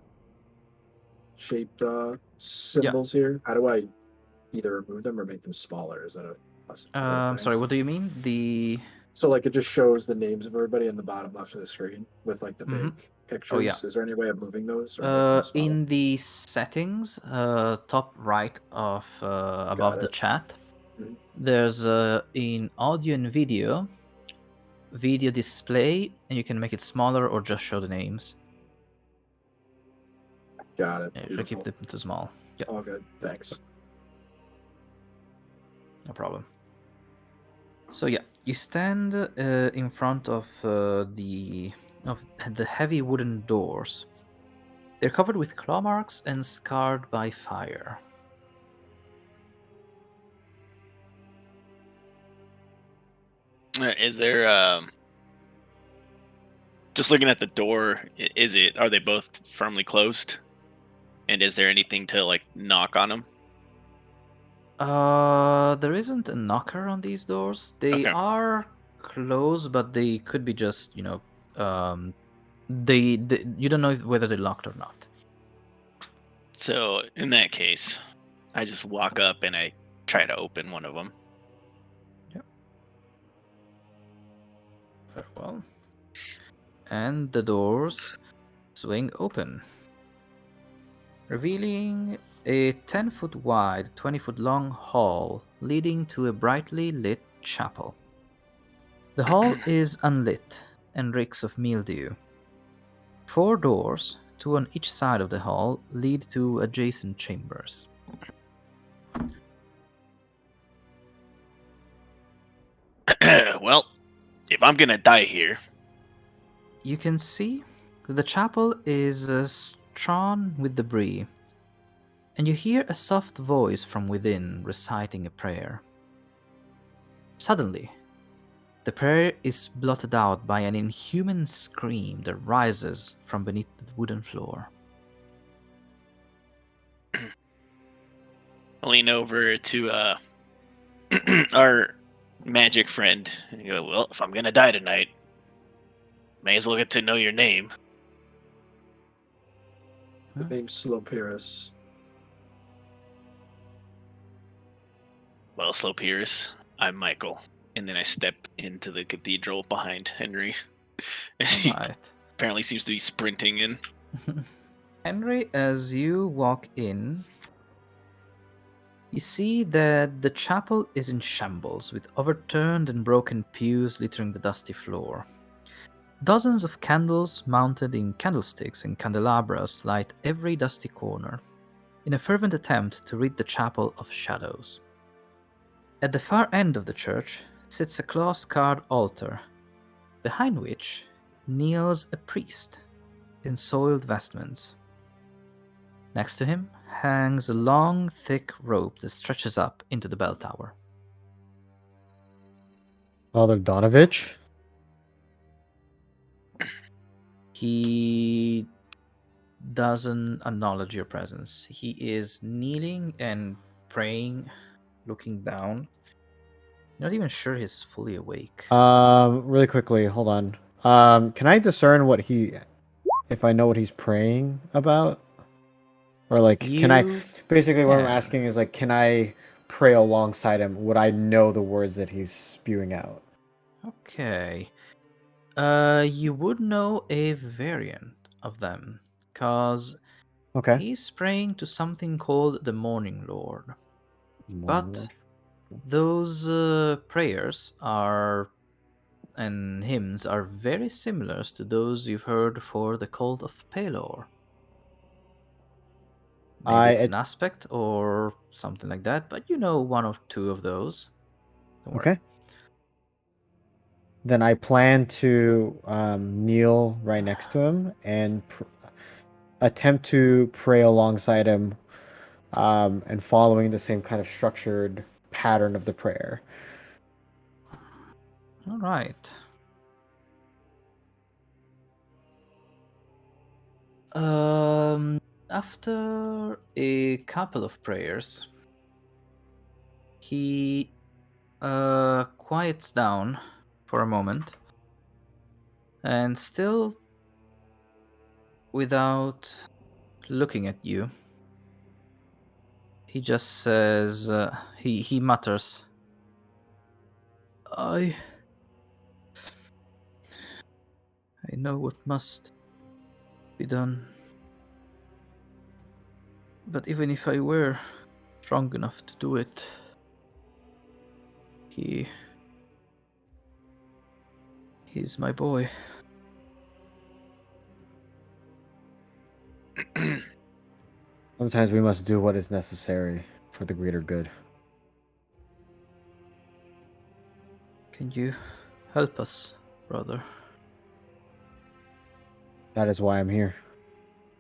B: shaped symbols here. How do I either remove them or make them smaller? Is that a thing?
A: Sorry, what do you mean?
B: So like it just shows the names of everybody in the bottom left of the screen with like the big pictures.
A: Oh, yeah.
B: Is there any way of moving those? Or
A: In the settings, top right of above the chat, there's in audio and video display, and you can make it smaller or just show the names.
B: Got it.
A: Yeah, keep them too small. Yeah.
B: All good. Thanks.
A: No problem. So yeah, you stand in front of the heavy wooden doors. They're covered with claw marks and scarred by fire.
C: Is there just looking at the door, are they both firmly closed? And is there anything to like knock on them?
A: There isn't a knocker on these doors. They are closed, but they could be just, you don't know whether they're locked or not.
C: So in that case, I just walk up and I try to open one of them.
A: Yep. Very well. And the doors swing open, revealing a 10-foot wide, 20-foot long hall leading to a brightly lit chapel. The hall is unlit and reeks of mildew. 4 doors, 2 on each side of the hall, lead to adjacent chambers.
C: Well, if I'm gonna die here...
A: You can see that the chapel is strewn with debris, and you hear a soft voice from within reciting a prayer. Suddenly, The prayer is blotted out by an inhuman scream that rises from beneath the wooden floor.
C: I lean over to our magic friend and go, well, if I'm gonna die tonight, may as well get to know your name.
B: The name's Slopyrious.
C: Well, Slopyrious, I'm Michael. And then I step into the cathedral behind Henry. As he
A: Alright.
C: apparently seems to be sprinting in.
A: Henry, as you walk in, you see that the chapel is in shambles, with overturned and broken pews littering the dusty floor. Dozens of candles mounted in candlesticks and candelabras light every dusty corner, in a fervent attempt to rid the chapel of shadows. At the far end of the church sits a claw-scarred altar, behind which kneels a priest in soiled vestments. Next to him hangs a long, thick rope that stretches up into the bell tower.
D: Father Donovich?
A: He doesn't acknowledge your presence. He is kneeling and praying, looking down. Not even sure he's fully awake.
D: Really quickly, hold on. Can I discern if I know what he's praying about? Or like, can I,
A: You
D: basically what I'm
A: can.
D: asking is like, can I pray alongside him? Would I know the words that he's spewing out?
A: Okay. You would know a variant of them, cause
D: Okay.
A: he's praying to something called the Morning Lord.
D: Morning
A: But
D: Lord.
A: those prayers and hymns are very similar to those you've heard for the cult of Pelor. Maybe it's an aspect or something like that, but you know one or two of those. Don't worry.
D: Okay. Then I plan to kneel right next to him and attempt to pray alongside him, and following the same kind of structured pattern of the prayer.
A: All right. After a couple of prayers, he quiets down for a moment, and still without looking at you, he just says, he mutters, I know what must be done. But even if I were strong enough to do it, he's my boy.
D: Sometimes we must do what is necessary for the greater good.
A: Can you help us, brother?
D: That is why I'm here.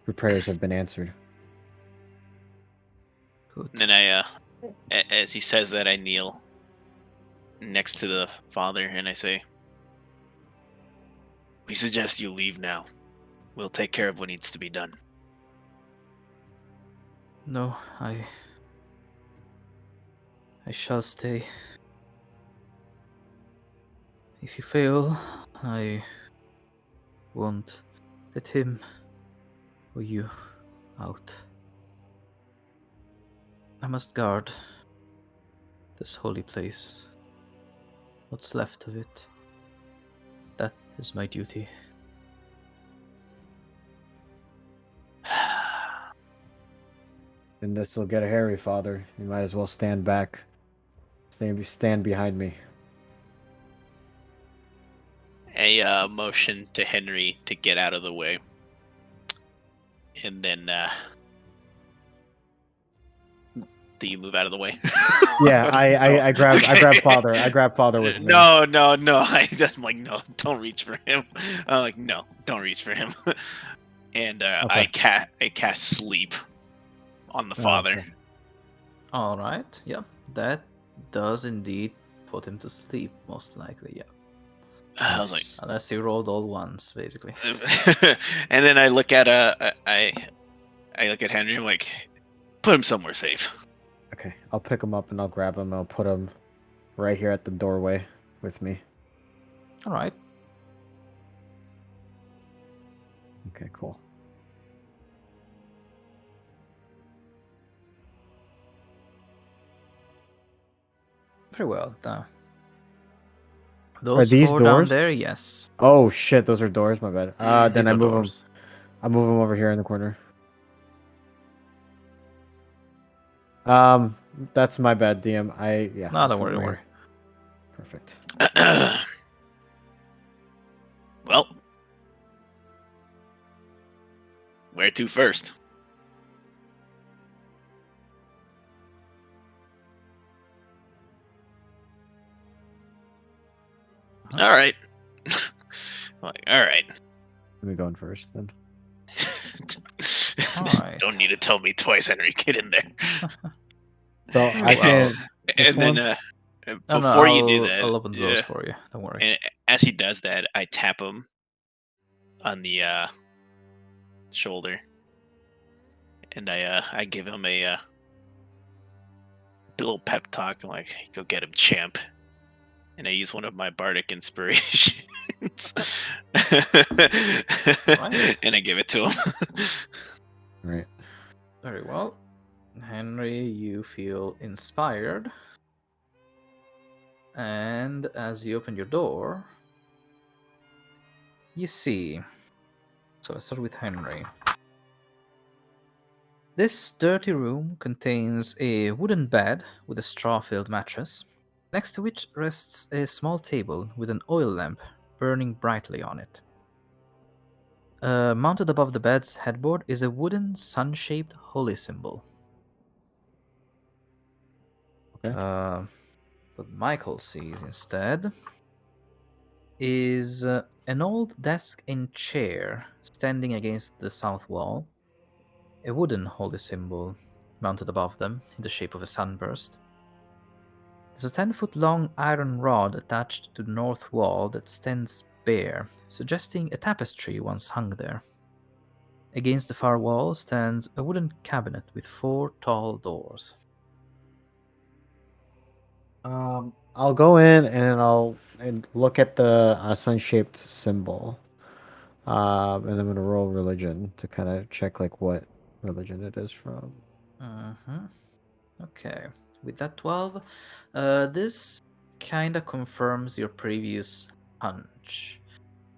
D: Your prayers have been answered.
A: Good.
C: And then as he says that, I kneel next to the father and I say, we suggest you leave now. We'll take care of what needs to be done.
A: No, I shall stay. If you fail, I won't let him or you out. I must guard this holy place. What's left of it. That is my duty.
D: And this will get hairy, Father. You might as well stand back. Stand behind me.
C: A motion to Henry to get out of the way. And then do you move out of the way?
D: Yeah, I grab Father. I grab Father with me.
C: No. I'm like, no, don't reach for him. I'm like, no, don't reach for him. And
D: Okay.
C: I cast sleep on the father.
D: Okay.
A: All right. Yeah, that does indeed put him to sleep, most likely. Yeah.
C: I was like,
A: Unless you rolled all ones, basically.
C: and then I look at I look at Henry. I'm like, put him somewhere safe.
D: Okay, I'll pick him up and I'll grab him. I'll put him right here at the doorway with me.
A: All right.
D: Okay, cool.
A: Very well. Now,
D: Are
A: those
D: these
A: four down
D: doors?
A: there, yes.
D: Oh shit, those are doors. My bad. Then
A: These
D: I
A: are
D: move them.
A: doors.
D: I move them over here in the corner. That's my bad, DM. Yeah.
A: No,
D: I'll
A: don't
D: put
A: worry,
D: 'em
A: don't
D: right
A: worry.
D: here. Perfect.
C: Well, where to first?
A: Uh-huh.
C: All right. Like, all right.
D: Let me go in first then.
A: Alright.
C: Don't need to tell me twice, Henry. Get in there.
D: So
A: Very
D: I
A: well.
D: can. This
C: And then
D: one?
A: No,
C: before you do
A: I'll
C: that,
A: open the doors for you. Don't worry.
C: and as he does that, I tap him on the shoulder, and I give him a little pep talk. I'm like, go get him, champ. And I use one of my bardic inspirations,
A: Right.
C: and I give it to him.
D: Right.
A: Very well. Henry, you feel inspired. And as you open your door, you see. So let's start with Henry. This dirty room contains a wooden bed with a straw-filled mattress, next to which rests a small table with an oil lamp burning brightly on it. Mounted above the bed's headboard is a wooden sun-shaped holy symbol.
D: Okay.
A: What Michael sees instead is an old desk and chair standing against the south wall, a wooden holy symbol mounted above them in the shape of a sunburst. There's a 10-foot long iron rod attached to the north wall that stands bare, suggesting a tapestry once hung there. Against the far wall stands a wooden cabinet with 4 tall doors.
D: I'll go in and I'll look at the sun-shaped symbol. And I'm gonna roll religion to kind of check like what religion it is from.
A: Okay. With that 12, this kind of confirms your previous hunch.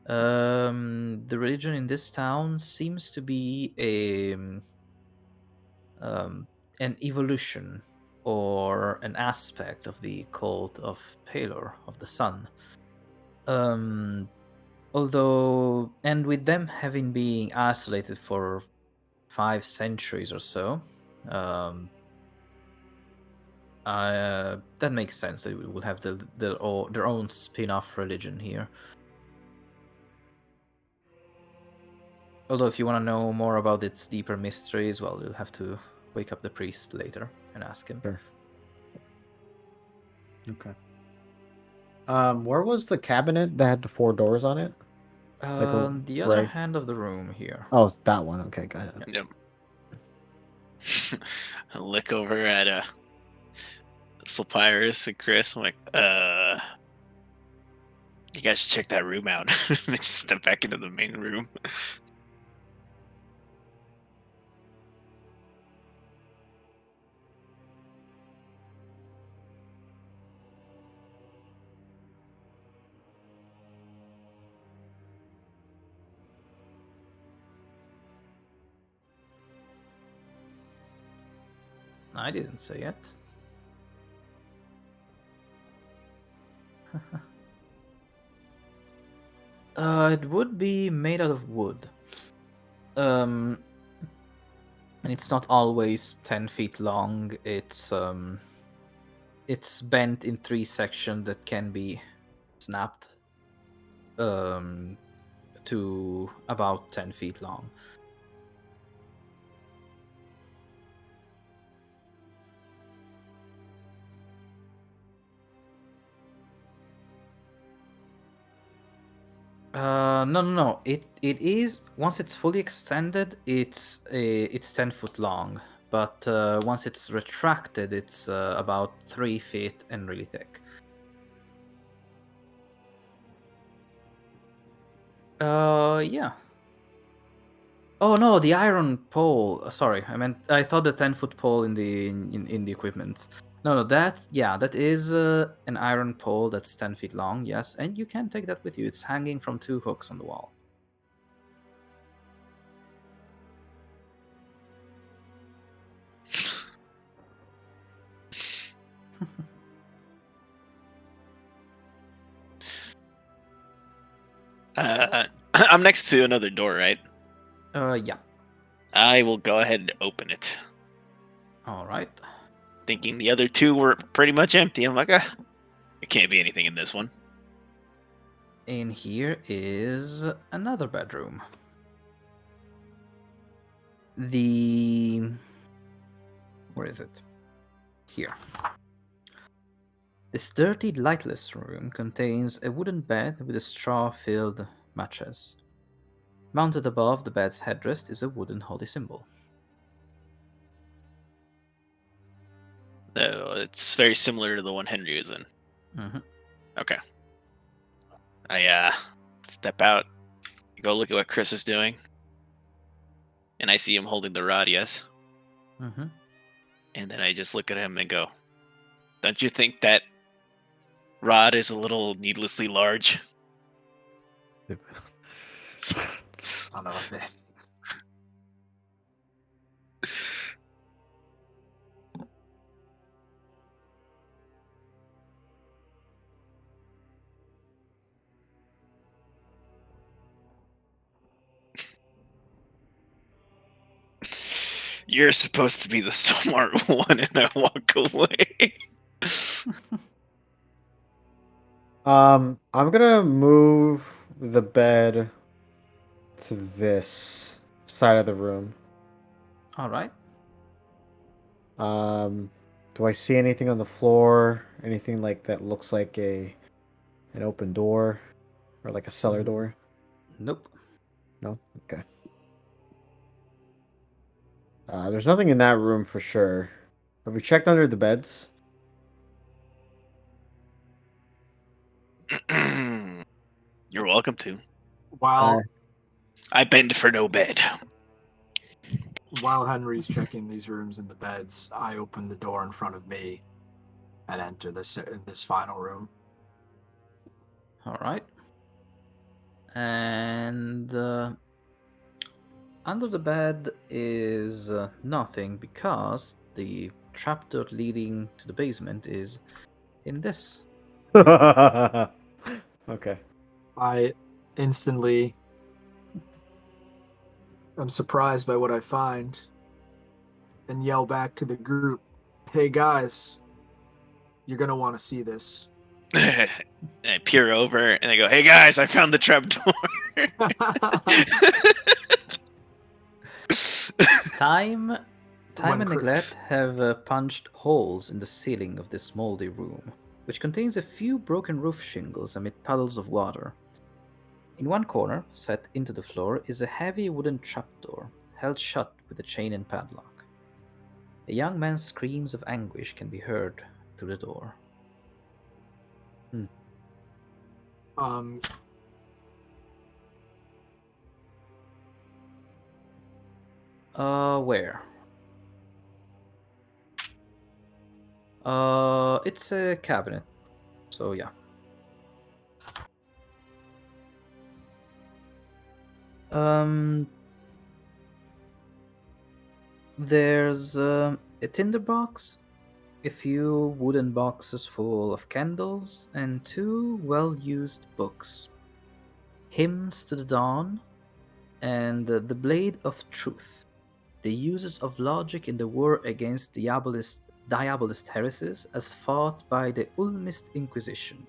A: The religion in this town seems to be an evolution or an aspect of the cult of Palor, of the sun. Although, and with them having been isolated for 5 centuries or so, that makes sense. They will have their own spin-off religion here. Although, if you want to know more about its deeper mysteries, well, you'll have to wake up the priest later and ask him.
D: Sure. Okay. Where was the cabinet that had the 4 doors on it?
A: The other hand of the room here.
D: Oh, it's that one. Okay, got it.
C: Yep. I look over at Slopyrious and Criss. I'm like, you guys should check that room out. Just step back into the main room.
A: I didn't say it. It would be made out of wood. And it's not always 10 feet long. It's bent in 3 sections that can be snapped to about 10 feet long. No. It is, once it's fully extended, it's 10 foot long. But once it's retracted, it's about 3 feet and really thick. Yeah. Oh no, the iron pole. Sorry, I thought the 10-foot pole in the equipment. No, that is an iron pole that's 10 feet long. Yes, and you can take that with you. It's hanging from 2 hooks on the wall.
C: I'm next to another door, right?
A: Yeah.
C: I will go ahead and open it.
A: All right.
C: Thinking the other two were pretty much empty. I'm like, there can't be anything in this one.
A: In here is another bedroom. Where is it? Here. This dirty, lightless room contains a wooden bed with a straw-filled mattress. Mounted above the bed's headrest is a wooden holy symbol.
C: It's very similar to the one Henry was in.
A: Mm-hmm.
C: Okay. I step out, go look at what Criss is doing, and I see him holding the rod. Yes.
A: Mm-hmm.
C: And then I just look at him and go, "Don't you think that rod is a little needlessly large?"
B: I don't know what that.
C: You're supposed to be the smart one, and I walk away.
D: I'm gonna move the bed to this side of the room.
A: All right.
D: Do I see anything on the floor? Anything like that looks like an open door or like a cellar door?
A: Nope.
D: No? Okay. There's nothing in that room for sure. Have we checked under the beds?
C: You're welcome to.
B: While
C: I bend for no bed.
B: while Henry's checking these rooms and the beds, I open the door in front of me and enter this final room.
A: All right. And under the bed is nothing, because the trapdoor leading to the basement is in this.
D: Okay.
B: I instantly am surprised by what I find and yell back to the group, "Hey guys, you're gonna want to see this."
C: And I peer over and I go, "Hey guys, I found the trapdoor."
A: Time
B: When
A: and
B: Cr-
A: neglect have punched holes in the ceiling of this moldy room, which contains a few broken roof shingles amid puddles of water. In one corner, set into the floor, is a heavy wooden trapdoor, held shut with a chain and padlock. A young man's screams of anguish can be heard through the door.
B: um,
A: Where? It's a cabinet. So yeah. There's a tinderbox, a few wooden boxes full of candles, and 2 well-used books: Hymns to the Dawn and The Blade of Truth, the uses of logic in the war against diabolist heresies as fought by the Ulmist Inquisition.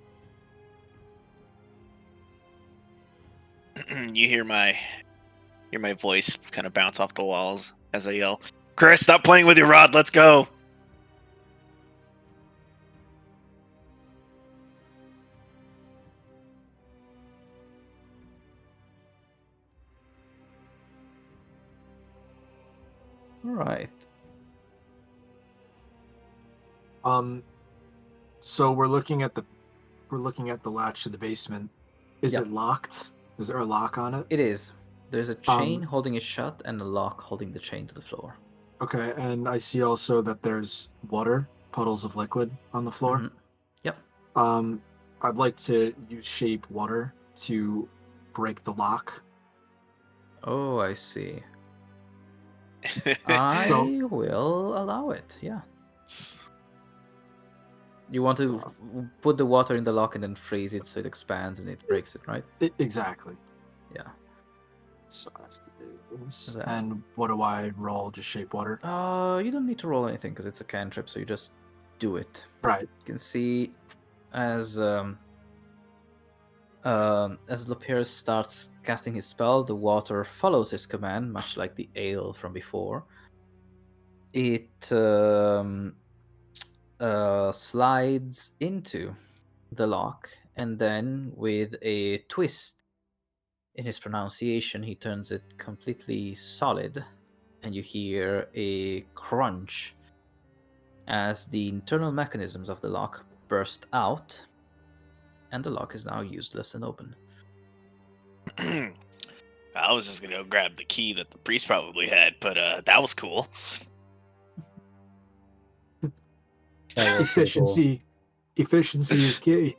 C: You hear my voice kind of bounce off the walls as I yell, "Criss, stop playing with your rod. Let's go."
A: All right.
B: So we're looking at the latch to the basement. Is
A: Yep.
B: it locked? Is there a lock on it?
A: It is. There's a chain holding it shut and a lock holding the chain to the floor.
B: Okay, and I see also that there's water, puddles of liquid on the floor.
A: Mhm. Yep.
B: I'd like to use shape water to break the lock.
A: Oh, I see. I will allow it. Yeah. You want to put the water in the lock and then freeze it so it expands and it breaks it, right?
B: Exactly.
A: Yeah.
B: So I have to do this.
A: That.
B: And what do I roll? Just shape water?
A: You don't need to roll anything because it's a cantrip, so you just do it.
B: Right.
A: You can see as Slopyrious starts casting his spell, the water follows his command, much like the ale from before. It slides into the lock, and then with a twist in his pronunciation, he turns it completely solid, and you hear a crunch as the internal mechanisms of the lock burst out, and the lock is now useless and open.
C: I was just gonna go grab the key that the priest probably had, but that was cool.
D: That was pretty cool.
B: Efficiency is key.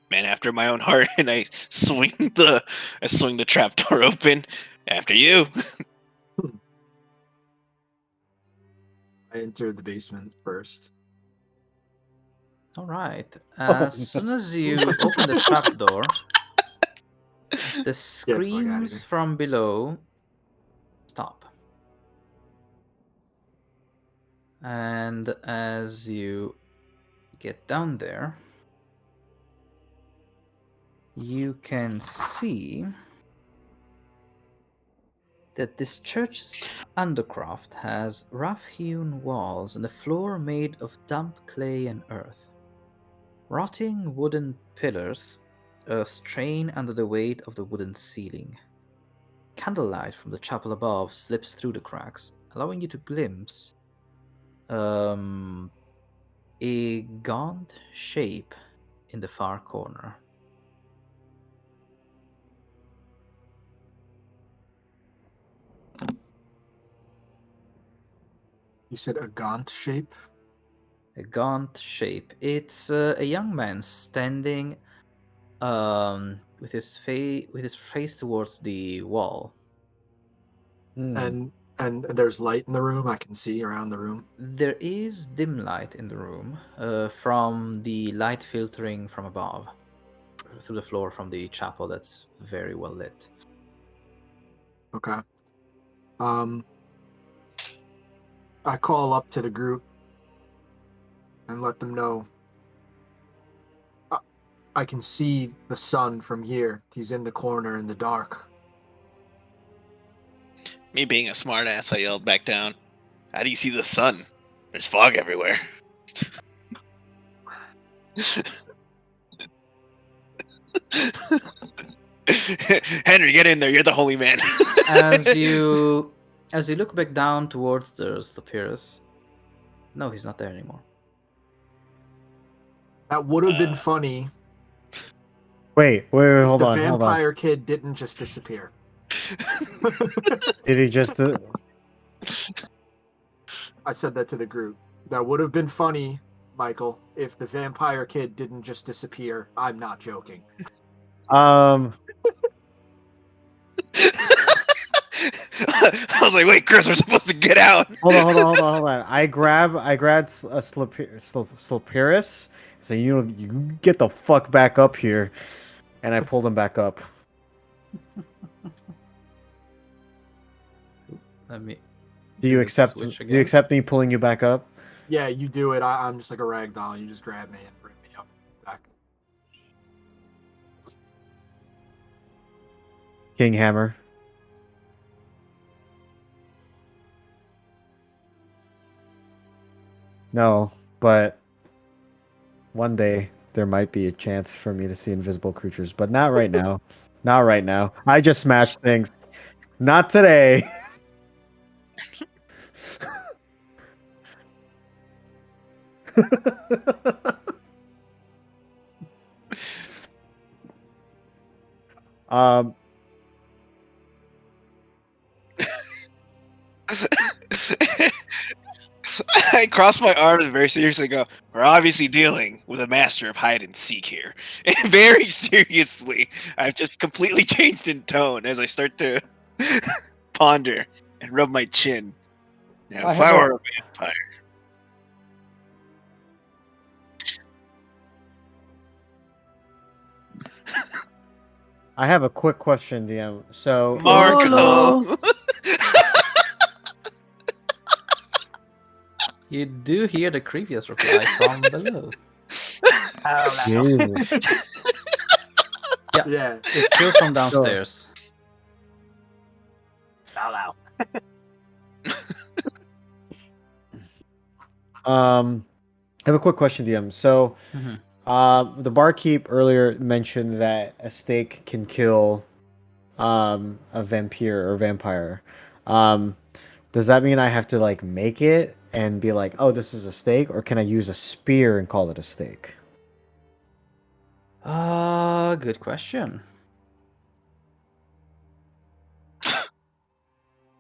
C: Man after my own heart, and I swing the trapdoor open after you.
B: I entered the basement first.
A: All right. As soon as you open the trapdoor, the screams from below stop. And as you get down there, you can see that this church's undercroft has rough-hewn walls and a floor made of damp clay and earth. Rotting wooden pillars strain under the weight of the wooden ceiling. Candlelight from the chapel above slips through the cracks, allowing you to glimpse a gaunt shape in the far corner.
B: You said a gaunt shape?
A: A gaunt shape. It's a young man standing with his face towards the wall.
B: And there's light in the room. I can see around the room.
A: There is dim light in the room from the light filtering from above through the floor from the chapel that's very well lit.
B: Okay. I call up to the group and let them know. I can see the sun from here. He's in the corner in the dark.
C: Me being a smartass, I yelled back down, "How do you see the sun? There's fog everywhere." Henry, get in there. You're the holy man.
A: as you look back down towards the Slopyrious, no, he's not there anymore.
B: That would have been funny.
D: Wait, hold on,
B: The vampire kid didn't just disappear.
D: Did he just?
B: I said that to the group. That would have been funny, Michael, if the vampire kid didn't just disappear. I'm not joking.
C: I was like, wait, Chris, we're supposed to get out.
D: Hold on. I grabbed a Slopyrious. So you get the fuck back up here, and I pulled him back up.
A: Let me.
D: Do you accept? Do you accept me pulling you back up?
B: Yeah, you do it. I'm just like a rag doll. You just grab me and bring me up back.
D: King Hammer. No, but one day there might be a chance for me to see invisible creatures, but not right now. Not right now. I just smashed things. Not today. um,
C: I cross my arms very seriously and go, we're obviously dealing with a master of hide and seek here. And very seriously, I've just completely changed in tone as I start to ponder and rub my chin. Now,
D: I
C: if
D: have
C: I
D: a-
C: were a vampire.
D: I have a quick question, DM. So,
C: Marco!
A: Hello. You do hear the creepiest reply from below.
D: Jesus.
B: Yeah.
A: It's still from downstairs.
D: I have a quick question, DM. So,
A: Mhm.
D: the barkeep earlier mentioned that a steak can kill a vampire. Does that mean I have to like make it and be like, oh, this is a steak, or can I use a spear and call it a steak?
A: Good question.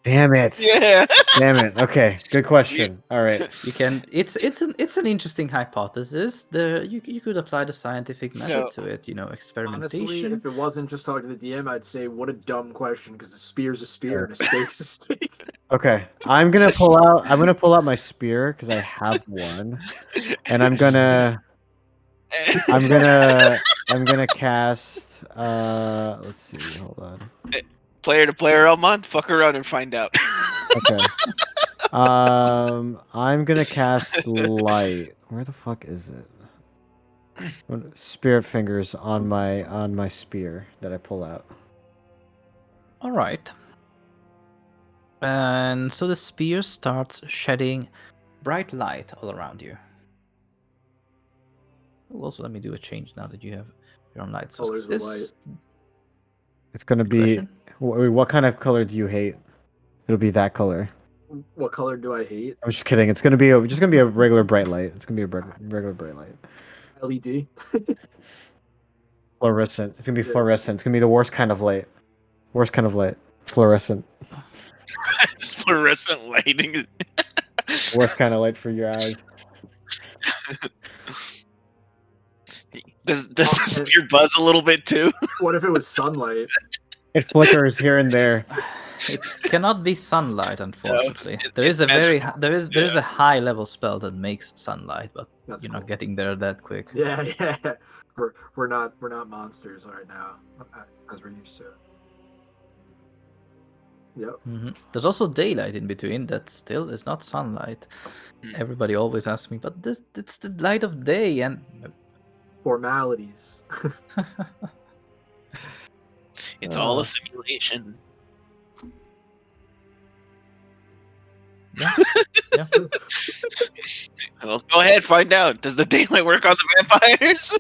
D: Damn it.
C: Yeah.
D: Damn it. Okay, good question. All right.
A: You can. It's an interesting hypothesis. You could apply the scientific method to it.
B: Honestly,
A: Experimentation.
B: if it wasn't just talking to the DM, I'd say what a dumb question because a spear's a spear and a steak's a steak.
D: Okay, I'm gonna pull out my spear because I have one, and I'm gonna cast. Let's see. Hold on.
C: Player to player, Elmon, fuck around and find out.
D: Okay. I'm gonna cast light. Where the fuck is it? Spirit fingers on my spear that I pull out.
A: All right. And so the spear starts shedding bright light all around you. Ooh, also, let me do a change now that you have your own light. So
B: Colors of
A: this
D: It's gonna be.
A: question?
D: What kind of color do you hate? It'll be that color.
B: What color do I hate?
D: I'm just kidding. It's gonna be just gonna be a regular bright light. It's gonna be a regular bright light.
B: LED.
D: Fluorescent. It's gonna be
B: Yeah.
D: fluorescent. It's gonna be the worst kind of light. Worst kind of light. Fluorescent.
C: Fluorescent lighting.
D: Worst kind of light for your eyes.
C: Does the spear buzz a little bit too?
B: What if it was sunlight?
D: It flickers here and there.
A: It cannot be sunlight, unfortunately.
C: it-
A: There is a
C: it's
A: very
C: magical.
A: there is a high level spell that makes sunlight, but
B: That's
A: you're
B: cool.
A: not getting there that quick.
B: Yeah, yeah. We're not monsters right now, as we're used to. Yep.
A: There's also daylight in between that still is not sunlight. Everybody always asks me, but it's the light of day, and
B: Formalities.
C: It's all a simulation.
A: yeah.
C: Well, go ahead, find out. Does the daylight work on the vampires?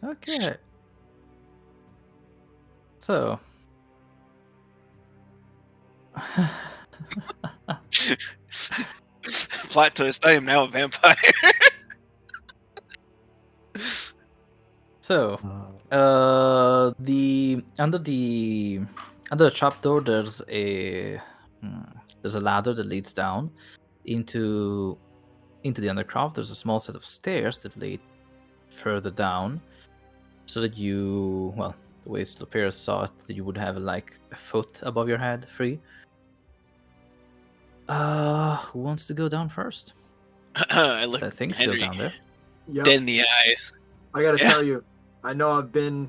A: Okay. So.
C: Plot twist, I am now a vampire.
A: So, the under the trapdoor there's a ladder that leads down into the undercroft. There's a small set of stairs that lead further down, so that you, well, the way Slopyrious saw it, that you would have like a foot above your head free. Who wants to go down first?
C: I look
A: That thing's
C: Henry
A: still down there.
B: Yep.
C: dead in the eyes.
B: I gotta
C: Yeah.
B: tell you, I know I've been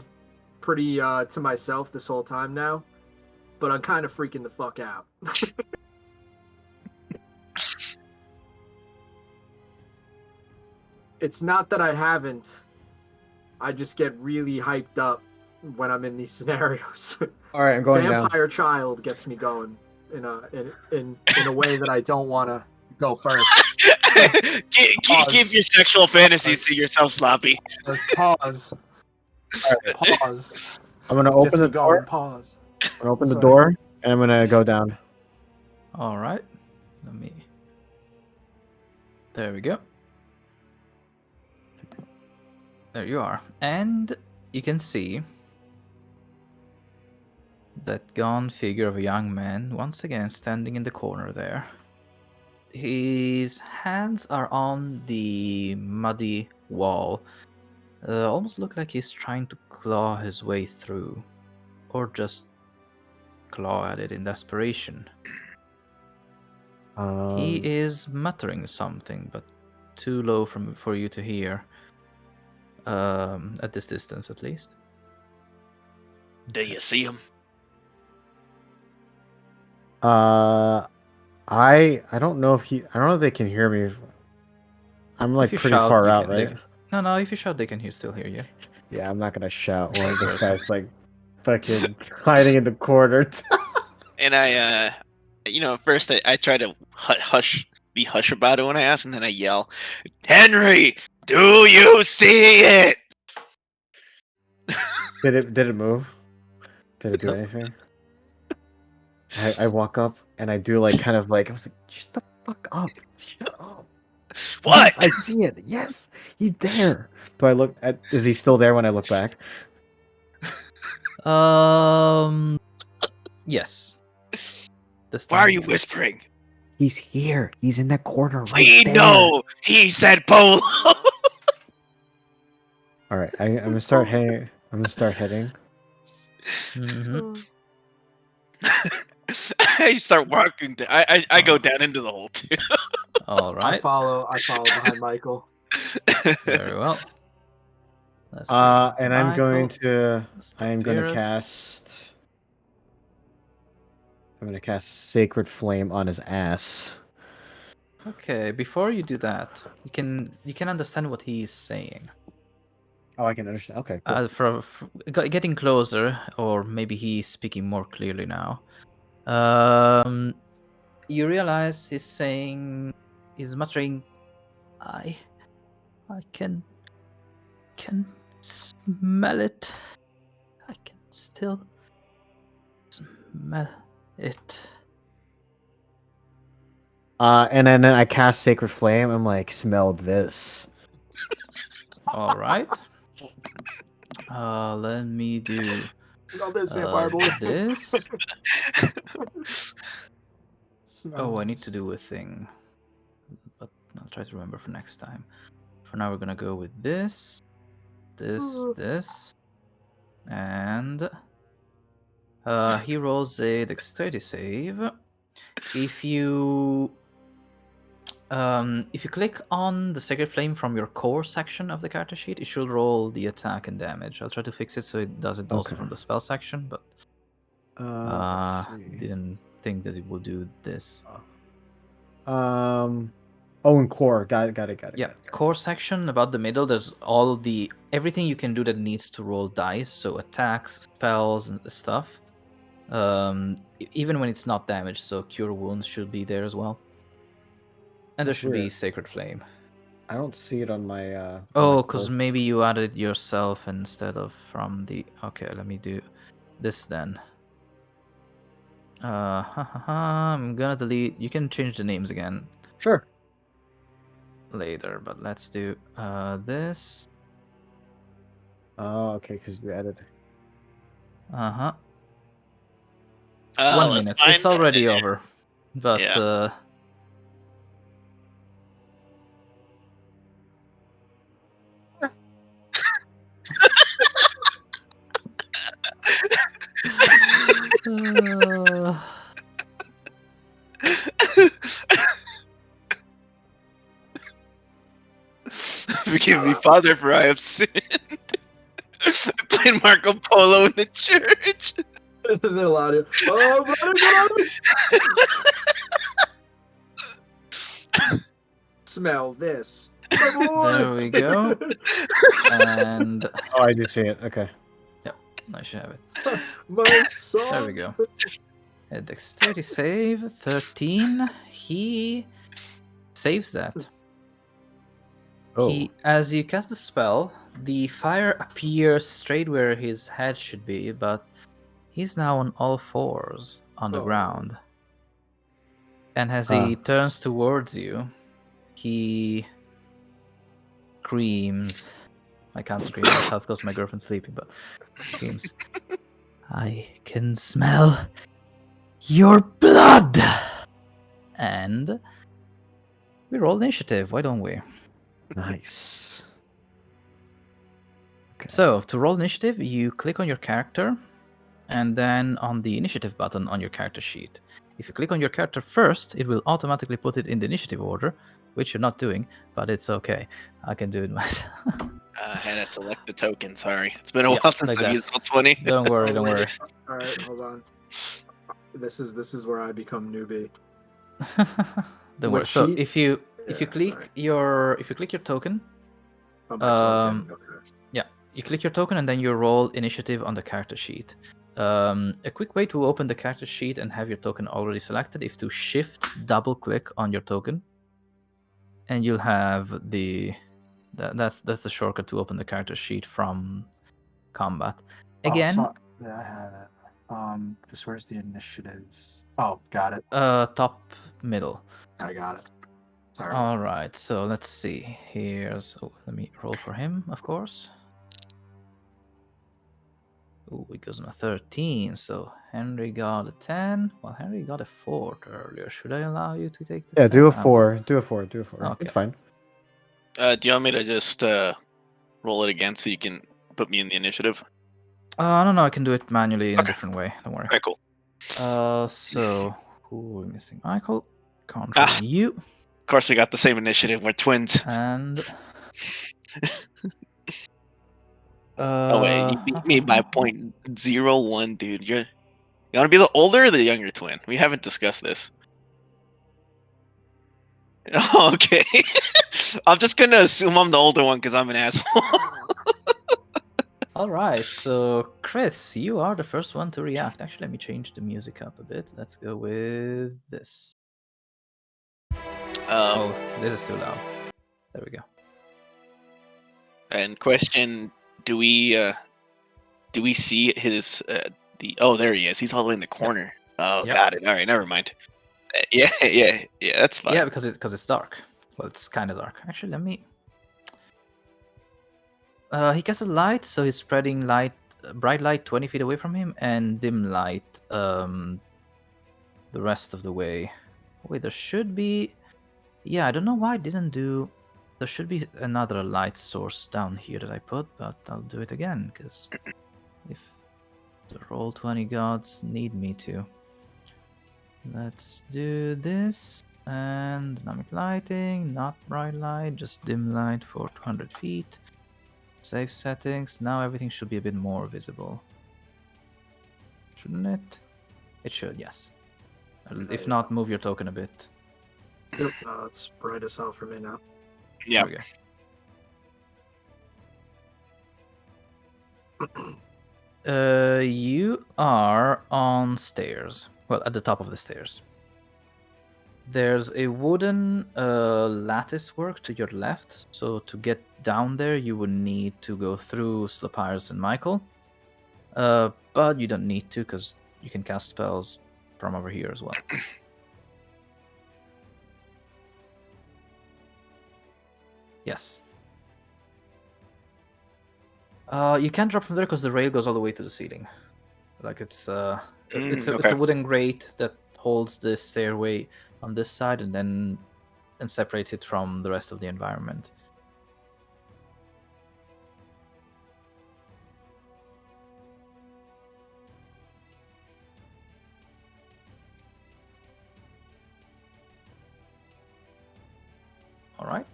B: pretty to myself this whole time now, but I'm kind of freaking the fuck out. It's not that I haven't. I just get really hyped up when I'm in these scenarios.
D: All right, I'm going down.
B: Vampire child gets me going in a way that I don't want to go first.
C: Keep your sexual fantasies to yourself, Sloppy.
B: Let's pause. Pause.
D: I'm gonna
B: Gets
D: open
B: me
D: the
B: going.
D: door.
B: Pause.
D: I'm gonna open the
B: Sorry.
D: door, and I'm gonna go down.
A: All right. Let me. There we go. There you are. And you can see that gaunt figure of a young man once again standing in the corner there. His hands are on the muddy wall. Almost look like he's trying to claw his way through. Or just claw at it in desperation. He is muttering something, but too low for you to hear. At this distance, at least.
C: Do you see him?
D: I don't know if I don't know if they can hear me. I'm like
A: If you
D: pretty
A: shout,
D: far
A: you
D: out,
A: can,
D: right?
A: No. If you shout, they can still hear you.
D: Yeah, I'm not gonna shout while
A: Vice
D: this
A: versa.
D: guy's like fucking hiding in the corner.
C: And I, first I try to be hush about it when I ask, and then I yell, "Henry, do you see it?"
D: Did it move? Did it do
A: Nope.
D: anything? I walk up and I do like kind of like I was like, shut the fuck up. Shut up.
C: What?
D: Yes, I see it. Yes, he's there. Do I look at is he still there when I look back?
A: Yes. This
C: Why are
A: time.
C: you whispering?
D: He's here. He's in that corner right
C: We
D: there.
C: know he said polo.
D: Alright, I'm gonna start heading. I'm gonna start heading.
A: Mhm.
C: I start walking. I go down into the hole too.
A: All
B: I
A: right.
B: follow behind Michael.
A: Very well. Let's see.
D: And I'm
A: Michael,
D: I am gonna
A: Slopyrious.
D: cast. I'm gonna cast Sacred Flame on his ass.
A: Okay, before you do that, you can understand what he's saying.
D: Oh, I can understand. Okay, cool.
A: Getting closer, or maybe he's speaking more clearly now. You realize he's muttering, I can smell it. I can still smell it.
D: And then I cast Sacred Flame. I'm like, smell this.
A: All right. Let me do
B: Not this vampire boy.
A: this.
B: Smell
A: I need
B: this.
A: to do a thing, but I'll try to remember for next time. For now, we're gonna go with this, this, and he rolls a dexterity save. If you click on the Sacred Flame from your core section of the character sheet, it should roll the attack and damage. I'll try to fix it so it does it also
D: Okay.
A: from the spell section, but
D: Let's see.
A: didn't think that it will do this.
D: Oh, and core. Got it.
A: Yeah,
D: got it.
A: core section about the middle. There's everything you can do that needs to roll dice. So attacks, spells, and stuff. Even when it's not damage. So cure wounds should be there as well. And there
D: That's
A: should be
D: weird.
A: Sacred Flame.
D: I don't see it on my. On
A: Oh,
D: my
A: because
D: core.
A: maybe you added yourself instead of from the. Okay, let me do this then. I'm gonna delete. You can change the names again
D: Sure.
A: later, but let's do this.
D: Oh, okay, because you added.
A: Uh-huh.
C: Oh,
A: 1
C: that's
A: minute.
C: fine.
A: It's already over. But
C: Yeah. Forgive me, Father, for I have sinned. I played Marco Polo in the church.
B: They're loud. Oh, brother. Smell this. My boy.
A: There we go. And
D: Oh, I do see it. Okay.
A: I should have it.
B: My son.
A: There we go. A dexterity save, 13. He saves that. As you cast the spell, the fire appears straight where his head should be, but he's now on all fours on the ground. And as he turns towards you, he screams. I can't scream myself because my girlfriend's sleeping, but screams, I can smell your blood! And we roll initiative, why don't we?
D: Nice. Okay.
A: So, to roll initiative, you click on your character, and then on the initiative button on your character sheet. If you click on your character first, it will automatically put it in the initiative order, which you're not doing, but it's okay. I can do it myself.
C: I had to select the token, sorry. It's been a while since
A: like
C: I've
A: that.
C: used Roll20.
A: Don't worry, don't worry.
B: Alright, hold on. This is where I become newbie.
A: Don't
B: What
A: worry. So
B: sheet?
A: if you
B: Yeah,
A: click your token,
B: Oh, my token. Okay.
A: yeah, you click your token and then you roll initiative on the character sheet. A quick way to open the character sheet and have your token already selected is to shift double click on your token, and you'll have that's the shortcut to open the character sheet from combat. Again,
B: yeah, I have it. Just where's the initiatives? Oh, got it.
A: top middle.
B: I got it. Sorry.
A: All right, so let's see. Let me roll for him, of course. Oh, it goes on a 13, so Henry got a 10. Well, Henry got a 4 earlier. Should I allow you to take the 10?
D: Do a 4. Do a 4. Do a 4.
A: Okay.
D: It's fine.
C: Do you want me to just roll it again so you can put me in the initiative?
A: No, I can do it manually in a different way. Don't worry.
C: Alright, cool.
A: So who are we missing? Michael. Control you.
C: Of course, we got the same initiative. We're twins.
A: And
C: Oh wait, you beat me by 0.01, dude. You want to be the older or the younger twin? We haven't discussed this. Okay. I'm just gonna assume I'm the older one because I'm an asshole.
A: all right, so Criss, you are the first one to react. Actually, let me change the music up a bit. Let's go with this. Oh, this is too loud. There we go.
C: And question: Do we see his Oh, there he is. He's all the way in the corner. Oh,
A: Yep.
C: got it. All right, never mind. Yeah, that's fine.
A: Yeah, because it's dark. Well, it's kind of dark. Actually, let me. He casts a light, so he's spreading light, bright light 20 feet away from him, and dim light the rest of the way. Wait, there should be. Yeah, I don't know why I didn't do. There should be another light source down here that I put, but I'll do it again because if the Roll20 gods need me to. Let's do this. And dynamic lighting, not bright light, just dim light for 200 feet. Save settings. Now everything should be a bit more visible. Shouldn't it? It should, yes. If not, move your token a bit.
B: Yep, it's bright as hell for me now.
C: Yeah.
A: There we go. You are on stairs. Well, at the top of the stairs. There's a wooden lattice work to your left, so to get down there you would need to go through Slopyrious and Michael. But you don't need to because you can cast spells from over here as well. Yes. You can't drop from there because the rail goes all the way to the ceiling. Like it's a wooden grate that holds the stairway on this side and separates it from the rest of the environment. All right.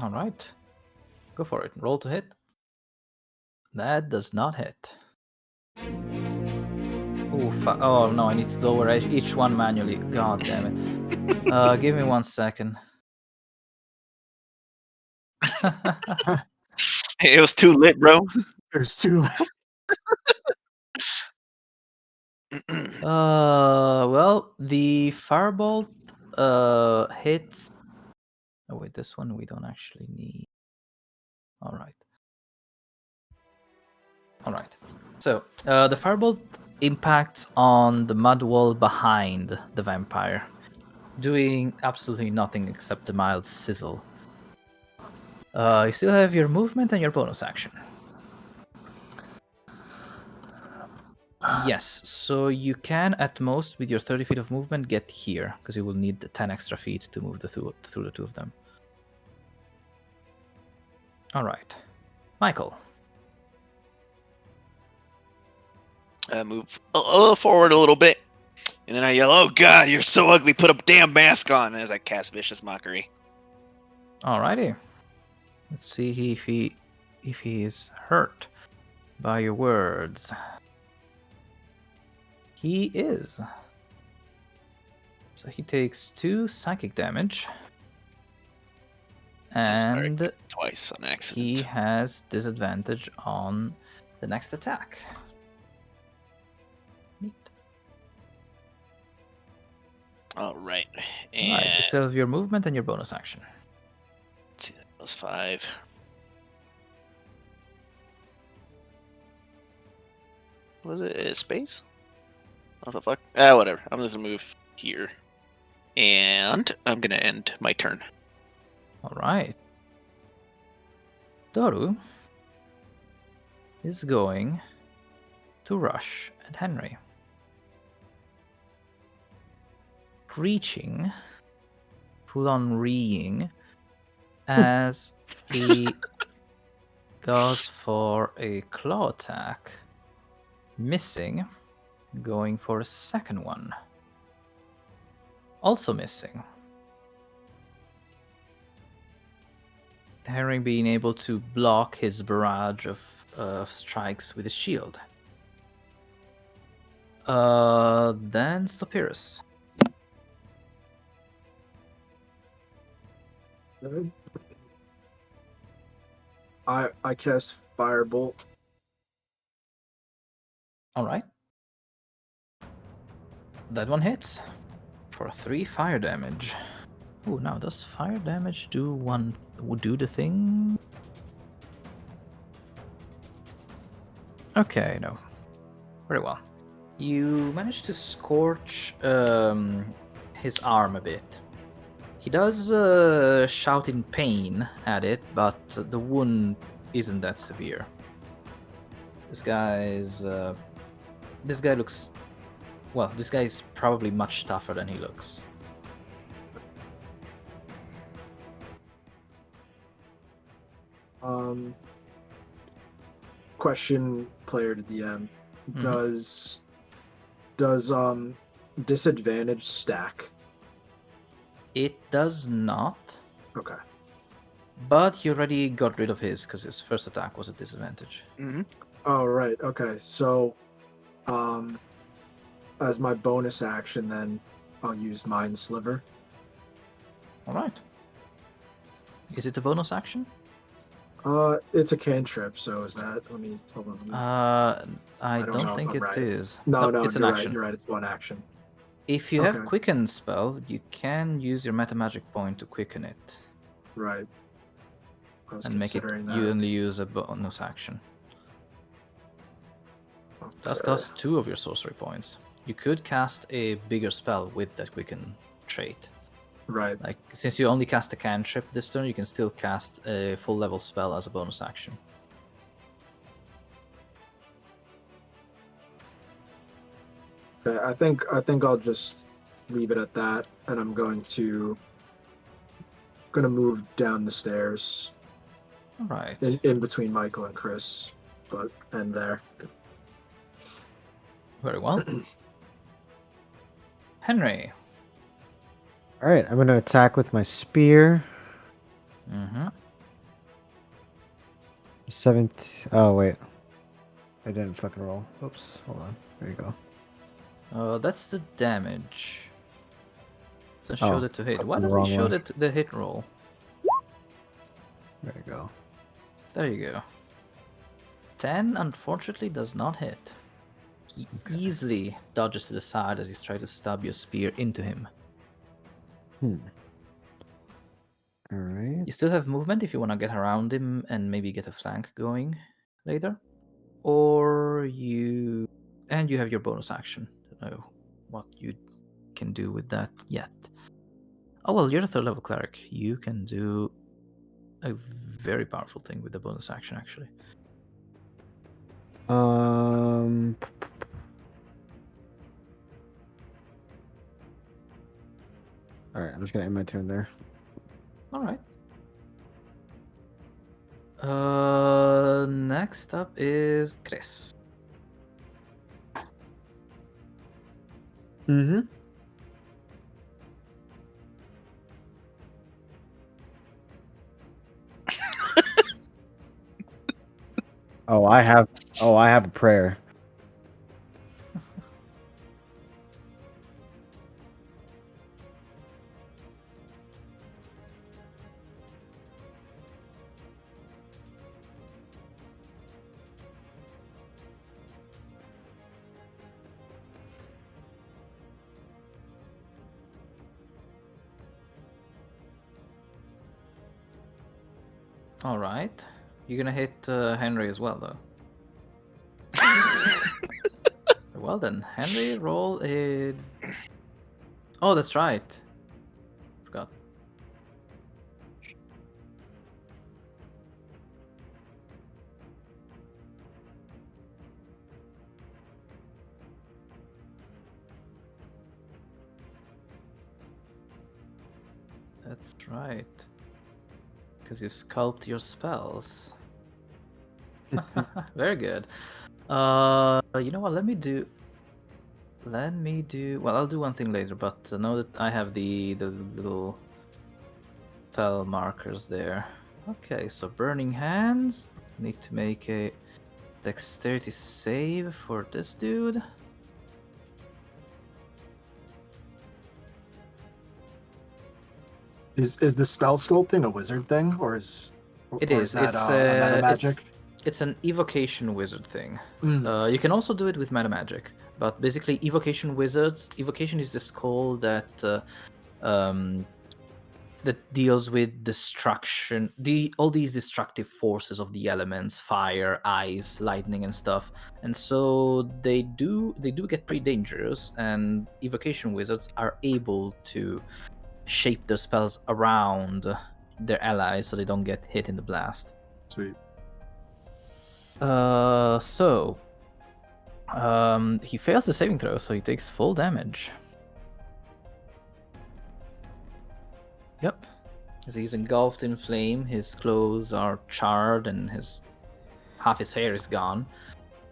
A: All right. Go for it. Roll to hit. That does not hit. Oh no, I need to lower each one manually. God damn it. Give me 1 second.
C: It was too lit, bro.
B: There's two.
A: Well, the firebolt hits. Oh wait, this one we don't actually need. All right. All right. So the firebolt impacts on the mud wall behind the vampire, doing absolutely nothing except a mild sizzle. You still have your movement and your bonus action. Yes, so you can at most with your 30 feet of movement get here, because you will need the 10 extra feet to move through the two of them. All right. Michael.
C: Move forward a little bit, and then I yell, "Oh God, you're so ugly! Put a damn mask on!" As I cast Vicious Mockery.
A: Alrighty. Let's see if he is hurt by your words. He is. So he takes 2 psychic damage. And
C: twice on accident.
A: he has disadvantage on the next attack. Neat.
C: All right. And
A: Alright, you still have your movement and your bonus action.
C: let's see, that was 5. Was it a space? What the fuck? Whatever. I'm just gonna move here. And I'm gonna end my turn.
A: Alright. Doru is going to rush at Henry. Reaching, full on reeing, as he goes for a claw attack, missing, going for a second one, also missing. Henry being able to block his barrage of strikes with his shield. Then Slopyrious.
B: I cast Firebolt.
A: Alright. That one hits for 3 fire damage. Oh, now does fire damage do the thing? Okay, no. Very well. You manage to scorch his arm a bit. He does shout in pain at it, but the wound isn't that severe. This guy looks... Well, this guy is probably much tougher than he looks.
B: Question, player to DM. Does disadvantage stack?
A: It does not.
B: Okay.
A: But you already got rid of his because his first attack was a disadvantage.
C: Mm-hmm.
B: Oh, right. Okay. So, as my bonus action, then I'll use Mind Sliver.
A: All right. Is it a bonus action?
B: It's a cantrip. So is that? Let me hold on.
A: I don't think it is.
B: No,
A: it's an
B: you're
A: action.
B: Right. You're right. It's one action.
A: If you have Quicken spell, you can use your Metamagic point to quicken it.
B: Right. I was
A: and make it
B: considering
A: you only use a bonus action.
B: Okay.
A: Does cost 2 of your sorcery points. You could cast a bigger spell with that Quicken trait.
B: Right.
A: Like, since you only cast a cantrip this turn, you can still cast a full level spell as a bonus action.
B: Okay, I think I'll just leave it at that, and I'm gonna move down the stairs.
A: All right.
B: In between Michael and Criss, but end there.
A: Very well. Henry.
D: All right, I'm going to attack with my spear.
A: Mm-hmm.
D: 17. Oh, wait. I didn't fucking roll. Oops. Hold on. There you go.
A: That's the damage. Doesn't show it to hit. Why does it show the hit roll?
D: There you go.
A: There you go. 10 unfortunately does not hit. He easily dodges to the side as you try to stab your spear into him.
D: All right.
A: You still have movement if you want to get around him and maybe get a flank going later. Or you... And you have your bonus action. Don't know what you can do with that yet. Oh, well, you're a 3rd level cleric. You can do a very powerful thing with the bonus action, actually.
D: All right, I'm just gonna end my turn there.
A: All right. Next up is Criss.
D: Mm-hmm. I have a prayer.
A: All right. You're gonna hit Henry as well, though. Well then, Henry, roll a... Oh, that's right. Forgot. That's right. Because you sculpt your spells. Very good. You know what? Let me do. Well, I'll do one thing later, but know that I have the little spell markers there. Okay, so Burning Hands. Need to make a dexterity save for this dude.
B: Is the spell sculpting a wizard thing, or is
A: It
B: or
A: is.
B: that
A: It's
B: a meta magic?
A: It's an evocation wizard thing.
B: Mm.
A: You can also do it with meta magic, but basically, evocation wizards. Evocation is this call that that deals with destruction, all these destructive forces of the elements, fire, ice, lightning, and stuff. And so they do get pretty dangerous. And evocation wizards are able to shape their spells around their allies so they don't get hit in the blast.
B: Sweet.
A: He fails the saving throw, so he takes full damage. Yep. As he's engulfed in flame, his clothes are charred and half his hair is gone.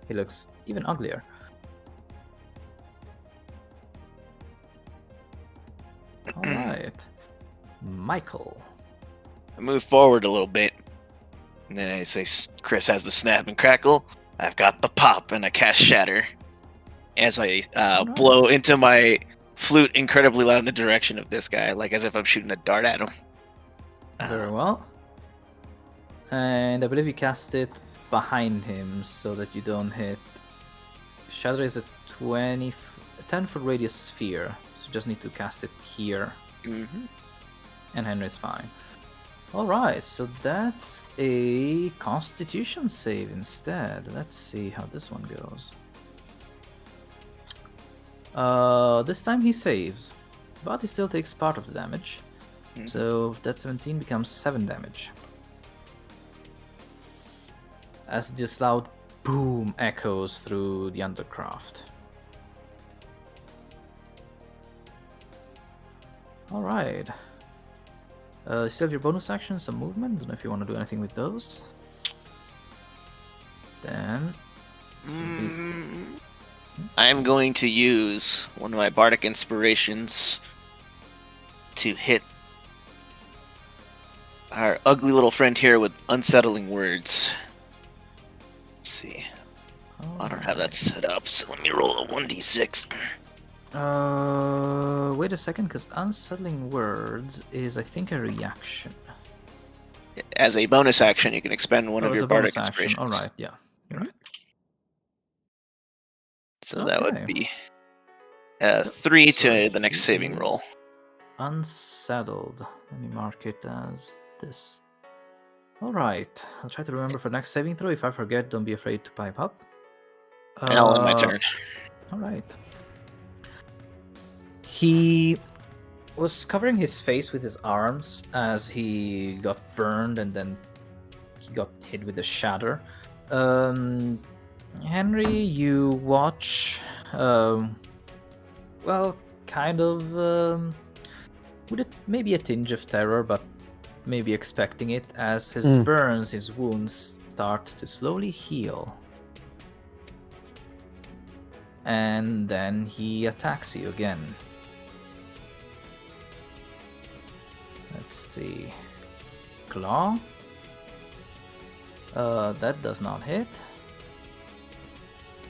A: He looks even uglier. Alright. Michael.
C: I move forward a little bit, and then I say, Criss has the snap and crackle. I've got the pop, and I cast Shatter as I blow into my flute incredibly loud in the direction of this guy, like as if I'm shooting a dart at him.
A: Very well. And I believe you cast it behind him so that you don't hit. Shatter is a 10-foot radius sphere, so you just need to cast it here.
C: Mm-hmm.
A: And Henry's fine. Alright, so that's a Constitution save instead. Let's see how this one goes. This time he saves, but he still takes part of the damage. Mm-hmm. So that 17 becomes 7 damage. As this loud boom echoes through the Undercraft. Alright. You still have your bonus actions, some movement. Don't know if you want to do anything with those. Then...
C: I'm going to use one of my bardic inspirations to hit our ugly little friend here with unsettling words. Let's see. I don't have that set up, so let me roll a 1d6.
A: Wait a second, because unsettling words is, I think, a reaction.
C: As a bonus action, you can expend one of your bardic inspirations.
A: All right, yeah, you're
C: So that would
A: Okay.
C: be 3
A: So
C: to the next
A: he
C: saving roll.
A: is Unsettled. Let me mark it as this. Alright. I'll try to remember for next saving throw. If I forget, don't be afraid to pipe up.
C: And I'll end my turn.
A: Alright. He was covering his face with his arms as he got burned and then he got hit with a shatter. Henry, you watch, well, kind of, with maybe a tinge of terror, but maybe expecting it as his burns, his wounds start to slowly heal. And then he attacks you again. Let's see. Claw. That does not hit.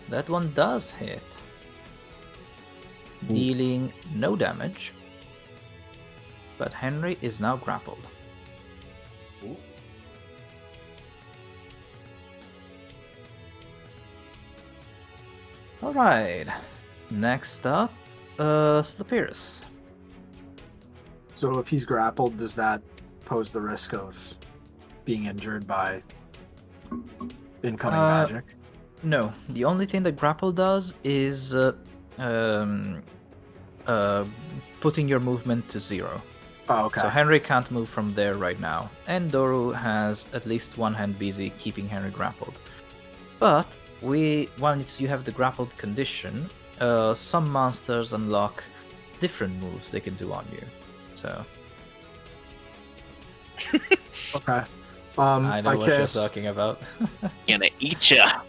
A: That one does hit. Dealing no damage. But Henry is now grappled. Alright. Next up, Slopyrious.
B: So if he's grappled, does that pose the risk of being injured by incoming magic?
A: No. The only thing that grapple does is putting your movement to 0.
B: Oh, okay.
A: So Henry can't move from there right now. And Doru has at least one hand busy keeping Henry grappled. But once you have the grappled condition, some monsters unlock different moves they can do on you. So
B: Okay.
A: I know what
B: cast,
A: you're talking about.
C: Gonna eat ya.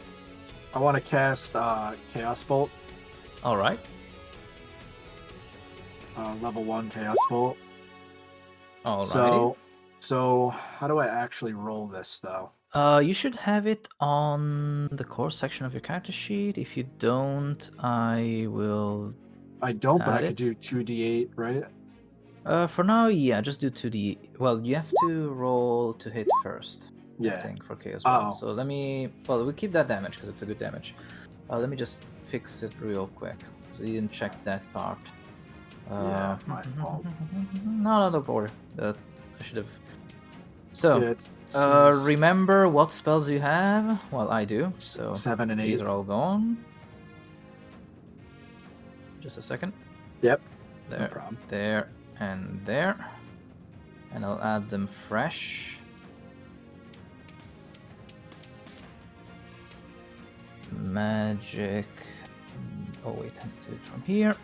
B: I want to cast Chaos Bolt,
A: Alright.
B: level 1 Chaos Bolt.
A: Alrighty.
B: So how do I actually roll this though?
A: You should have it on the core section of your character sheet. If you don't, I will.
B: I don't, but I
A: Add
B: could do 2d8, right?
A: For now, yeah, just do 2d. Well, you have to roll to hit first. I
B: Yeah.
A: think for chaos.
B: Oh.
A: So let me. Well, we'll keep that damage because it's a good damage. Let me just fix it real quick. So you didn't check that part.
B: Yeah, my fault.
A: No, don't worry. That I should have. So,
B: Yeah, it's
A: remember what spells you have? Well, I do. So
B: 7 and 8.
A: these are all gone. Just a second.
B: Yep.
A: There,
B: No problem.
A: there, and there. And I'll add them fresh. Magic. Oh wait, I have to do it from here.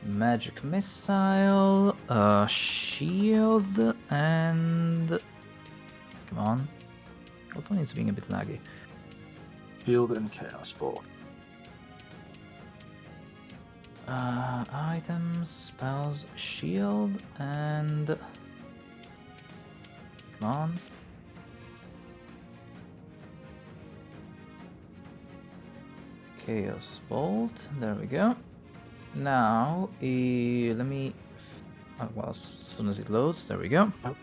A: Magic missile, shield, and come on. What one is being a bit laggy?
B: Shield and Chaos Bolt.
A: Items, spells, shield, and come on. Chaos Bolt. There we go. Now, let me. Well, as soon as it loads, there we go.
B: Oh.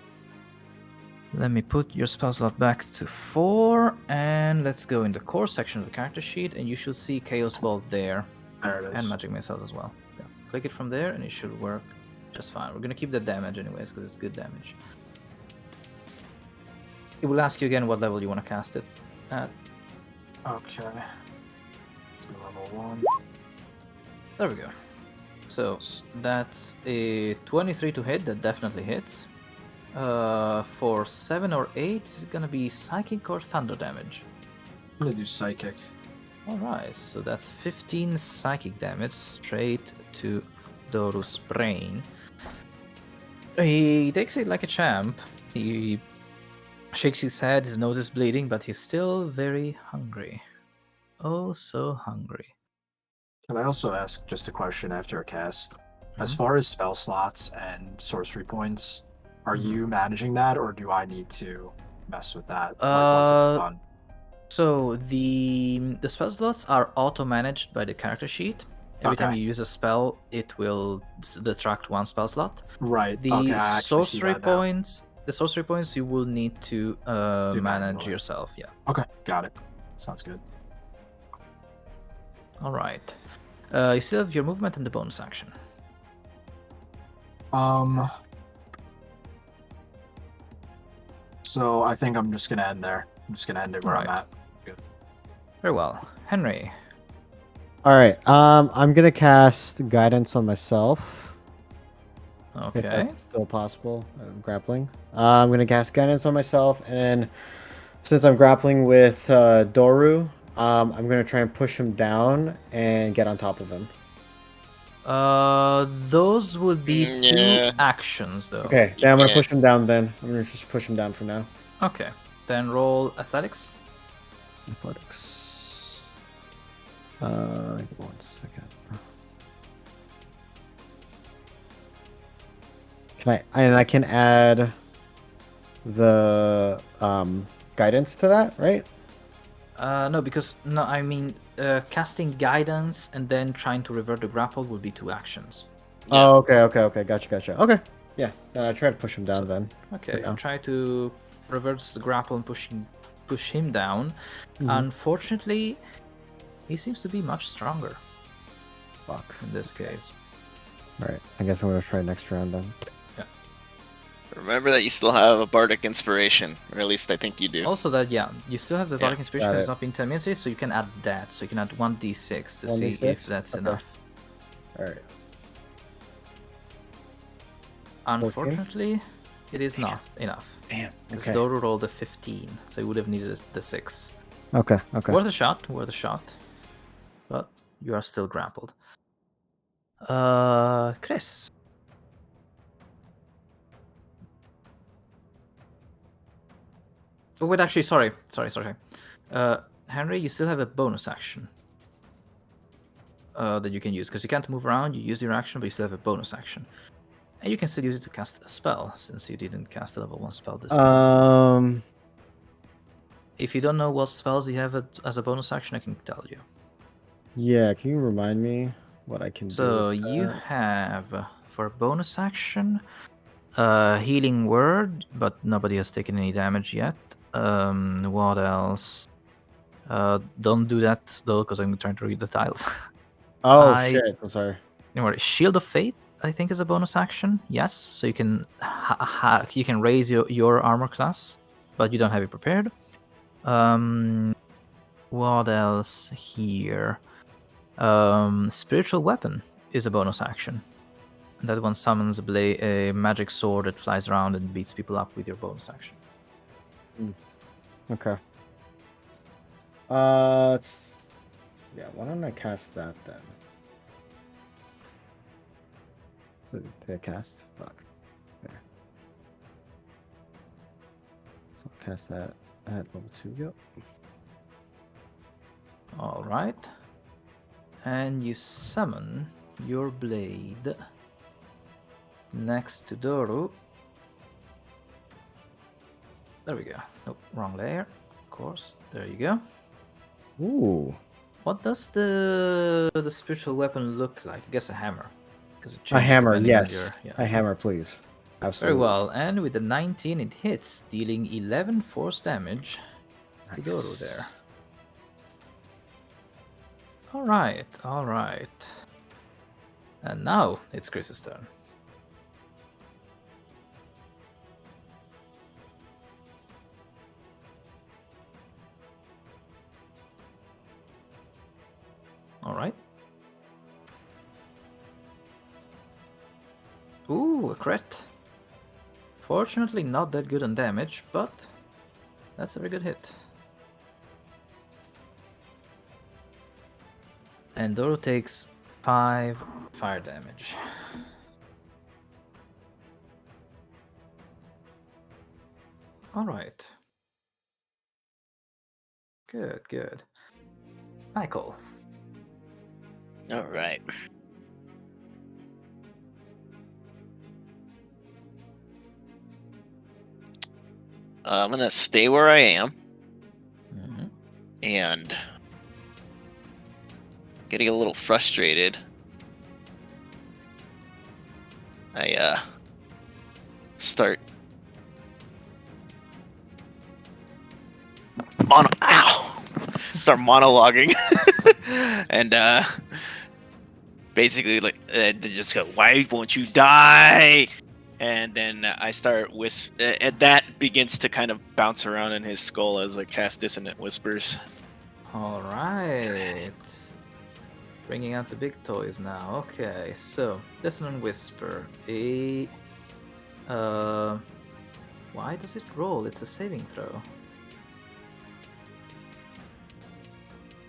A: Let me put your spell slot back to 4, and let's go in the core section of the character sheet, and you should see Chaos Bolt there,
B: There it is.
A: and Magic Missiles as well. Yeah. Click it from there, and it should work just fine. We're gonna keep the damage anyways, because it's good damage. It will ask you again what level you want to cast it at.
B: Okay. Let's go level 1.
A: There we go. So that's a 23 to hit. That definitely hits. For 7 or 8, is it gonna be psychic or thunder damage?
B: I'm gonna do Psychic.
A: Alright, so that's 15 psychic damage straight to Doru's brain. He takes it like a champ. He shakes his head, his nose is bleeding, but he's still very hungry. Oh, so hungry.
B: Can I also ask just a question after a cast? As far as spell slots and sorcery points, are you managing that, or do I need to mess with that once it's done?
A: So the spell slots are auto-managed by the character sheet. Every time you use a spell, it will detract one spell slot.
B: Right.
A: The
B: okay, I actually see
A: sorcery
B: that now.
A: points, you will need to manage
B: manually.
A: yourself. Yeah.
B: Okay, got it. Sounds good.
A: All right. You still have your movement and the bonus action.
B: So I think I'm just gonna end there. I'm just gonna end it where I'm
A: Alright.
B: at. Good.
A: Very well. Henry.
D: All right. I'm gonna cast guidance on myself. If
A: Okay.
D: that's still possible, grappling. I'm gonna cast guidance on myself, and since I'm grappling with Doru, I'm gonna try and push him down and get on top of him.
A: Those would be
C: Yeah.
A: 2 actions, though.
D: Okay, then I'm gonna
C: Yeah.
D: push him down. Then I'm gonna just push him down for now.
A: Okay. Then roll athletics.
D: Athletics. 1 second. I can add the guidance to that, right?
A: No, because no, I mean casting guidance and then trying to revert the grapple would be 2 actions.
C: Yeah.
D: Oh, okay. Gotcha. Okay, yeah. Then I try to push him down then.
A: Okay,
D: now.
A: try to reverse the grapple and push him down.
D: Mhm.
A: Unfortunately, he seems to be much stronger
D: Fuck.
A: in this case.
D: All right. I guess I'm gonna try next round then.
C: Remember that you still have a bardic inspiration, or at least I think you do.
A: Also, that you still have the
C: Yeah,
A: bardic inspiration
D: got
A: because it's
D: it.
A: not been 10 minutes yet, so you can add that. So you can add 1d6 to see
D: 1d6?
A: if that's
D: Okay.
A: enough.
D: All right.
A: Unfortunately, it is not enough.
C: Damn.
A: Because
D: Okay.
A: Doru rolled a 15, so you would have needed the 6.
D: Okay.
A: Worth a shot, but you are still grappled. Criss. Oh wait, actually, sorry. Henry, you still have a bonus action that you can use because you can't move around. You use your action, but you still have a bonus action, and you can still use it to cast a spell since you didn't cast a level 1 spell this time. If you don't know what spells you have as a bonus action, I can tell you.
D: Yeah. Can you remind me what I can do?
A: So
D: with
A: you
D: that?
A: have for bonus action, healing word, but nobody has taken any damage yet. What else? Don't do that though, because I'm trying to read the tiles.
D: Oh shit! I'm sorry.
A: Don't worry. Shield of Faith, I think, is a bonus action. Yes, so you can you can raise your armor class, but you don't have it prepared. What else here? Spiritual Weapon is a bonus action. That one summons a magic sword that flies around and beats people up with your bonus action.
D: Okay. Yeah. Why don't I cast that then? So did I cast? Fuck. There. So I'll cast that at level 2. Yep.
A: All right. And you summon your blade next to Doru. There we go. Nope, wrong layer. Of course. There you go.
D: Ooh.
A: What does the spiritual weapon look like? I guess a hammer. Because it
D: A
A: changes
D: hammer,
A: depending on
D: yes.
A: your.
D: A hammer, please.
A: Very
D: Absolutely.
A: well. And with the 19, it hits, dealing 11 force damage to Doru
D: Nice.
A: there. All right. And now it's Chris's turn. All right. Ooh, a crit. Fortunately, not that good on damage, but that's a very good hit. And Doru takes 5 fire damage. All right. Good. Michael.
C: All right. I'm gonna stay where I am, and getting a little frustrated. I start start monologuing, and basically like they just go, "Why won't you die?" And then I start and that begins to kind of bounce around in his skull as I cast Dissonant Whispers.
A: All right. Bringing out the big toys now. Okay, so Dissonant Whisper. Why does it roll? It's a saving throw.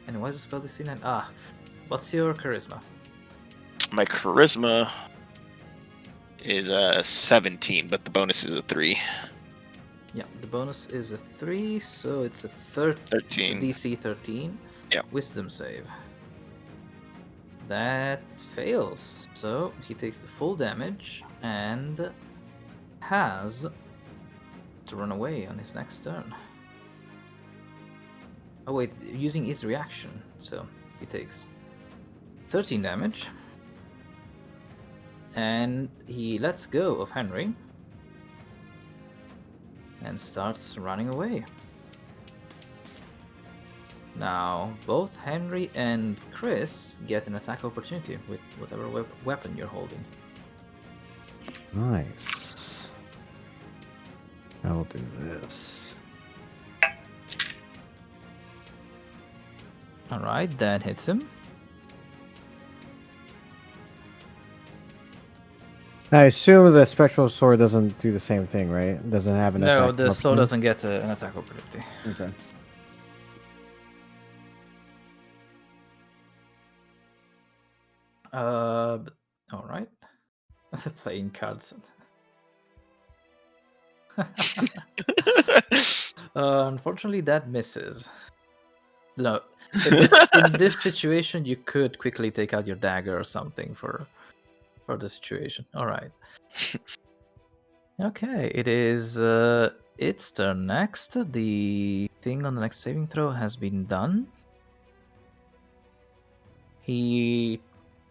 A: And why is the spell DC 9? Ah, what's your charisma?
C: My charisma is a 17, but the bonus is a 3.
A: Yeah, the bonus is a 3, so it's a 13. It's a
C: 13.
A: DC 13.
C: Yeah.
A: Wisdom save. That fails. So he takes the full damage and has to run away on his next turn. Oh wait, using his reaction. So he takes 13 damage. And he lets go of Henry and starts running away. Now, both Henry and Criss get an attack opportunity with whatever weapon you're holding.
D: Nice. I will do this.
A: Alright, that hits him.
D: I assume the spectral sword doesn't do the same thing, right? It doesn't have an attack.
A: No, the sword
D: opportunity?
A: doesn't get an attack opportunity.
D: Okay.
A: But, alright. Playing cards. Unfortunately, that misses. No, in this situation, you could quickly take out your dagger or something for the situation. All right. Okay, it is its turn next. The thing on the next saving throw has been done. He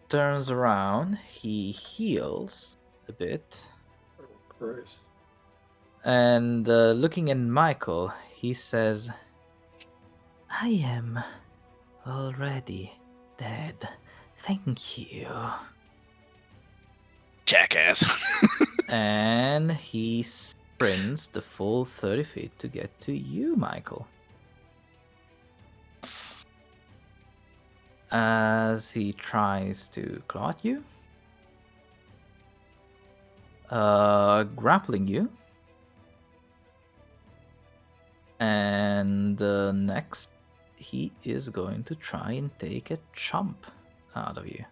A: turns around. He heals a bit.
B: Oh, Christ.
A: And looking at Michael, he says, I am already dead. Thank you.
C: Jackass.
A: And he sprints the full 30 feet to get to you, Michael. As he tries to claw at you. Grappling you. And next, he is going to try and take a chomp out of you.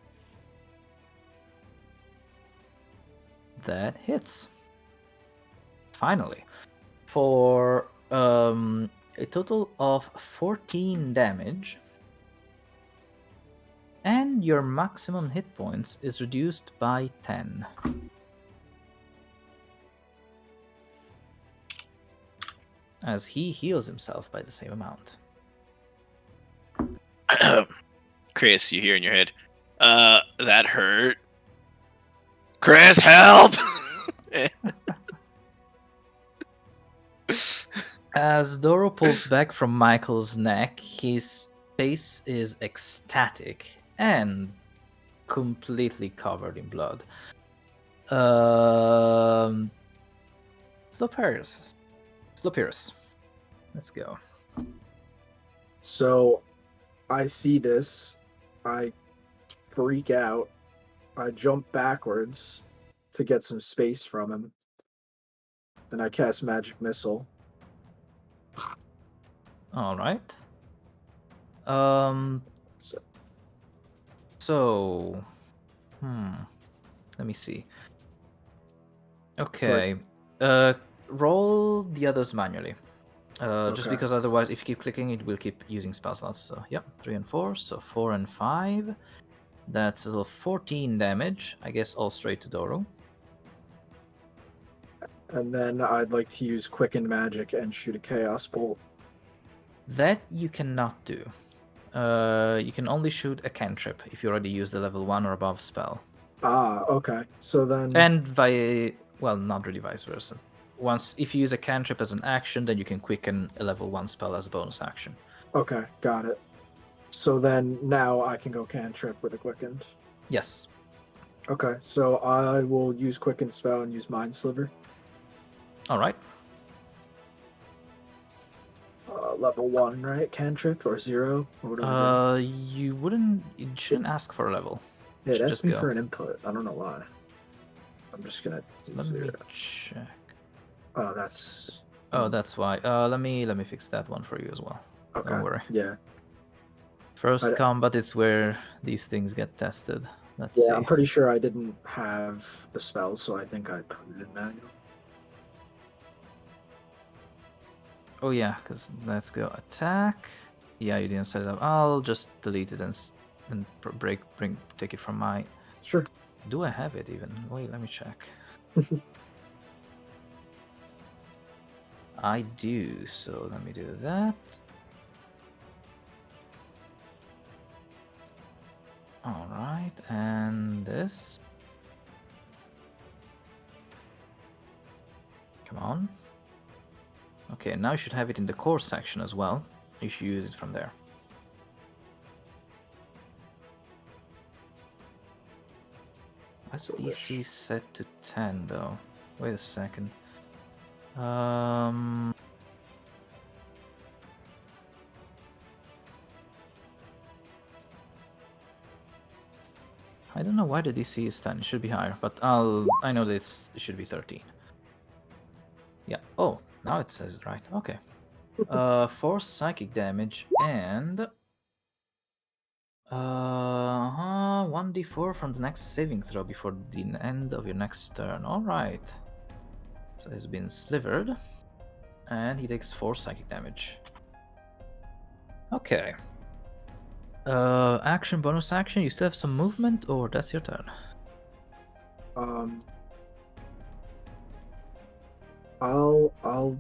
A: That hits. Finally. For a total of 14 damage. And your maximum hit points is reduced by 10. As he heals himself by the same amount.
C: Chris, you hear in your head, that hurt. Chris, help!
A: As Doro pulls back from Michael's neck, his face is ecstatic and completely covered in blood. Slopyrious. Let's go.
B: So I see this. I freak out. I jump backwards to get some space from him. Then I cast Magic Missile.
A: All right. So, let me see. Okay. Roll the others manually. Just
B: Okay.
A: because otherwise, if you keep clicking, it will keep using spell slots. So, yep, 3 and 4. So 4 and 5. That's a little 14 damage. I guess all straight to Doro.
B: And then I'd like to use Quicken Magic and shoot a Chaos Bolt.
A: That you cannot do. You can only shoot a cantrip if you already used a level 1 or above spell.
B: Ah, okay. So then...
A: And well, not really vice versa. If you use a cantrip as an action, then you can quicken a level 1 spell as a bonus action.
B: Okay, got it. So then now I can go cantrip with a quickened.
A: Yes.
B: Okay, so I will use Quicken Spell and use Mind Sliver.
A: All right.
B: Level 1, right? Cantrip or 0? Or what do I
A: You shouldn't ask for a level.
B: do? It
A: should
B: asked
A: just
B: me
A: go.
B: for an input. I don't know why. I'm just gonna do
A: Let
B: 0.
A: me check.
B: Oh, that's...
A: Oh, that's why. Let me fix that one for you as well.
B: Okay.
A: Don't worry.
B: Yeah.
A: First combat is where these things get tested. Let's
B: Yeah,
A: see.
B: I'm pretty sure I didn't have the spell, so I think I put it in manual.
A: Oh yeah, because let's go attack. Yeah, you didn't set it up. I'll just delete it and take it from my.
B: Sure.
A: Do I have it even? Wait, let me check. I do. So let me do that. All right, and this. Come on. Okay, now you should have it in the core section as well. You should use it from there. Why's DC set to 10 though? Wait a second. I don't know why the DC is 10. It should be higher, but I know that it should be 13. Yeah. Oh, now it says it right. Okay. 4 psychic damage and 1d4 from the next saving throw before the end of your next turn. All right. So he's been slivered, and he takes 4 psychic damage. Okay. Action, bonus action. You still have some movement, or that's your turn?
B: I'll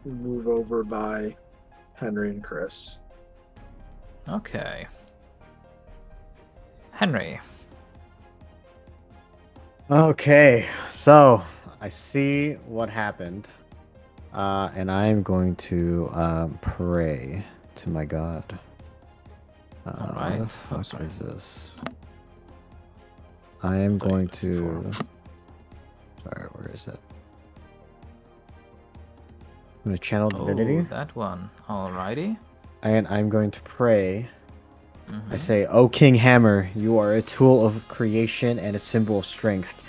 B: move over by Henry and Criss.
A: Okay. Henry.
D: Okay, so I see what happened, and I am going to pray to my god.
A: All right.
D: Where the fuck is this? I am going to. Sorry, where is it? I'm going to channel divinity.
A: Oh, that one. Alrighty.
D: And I'm going to pray.
A: Mm-hmm.
D: I say, O King Hammer, you are a tool of creation and a symbol of strength.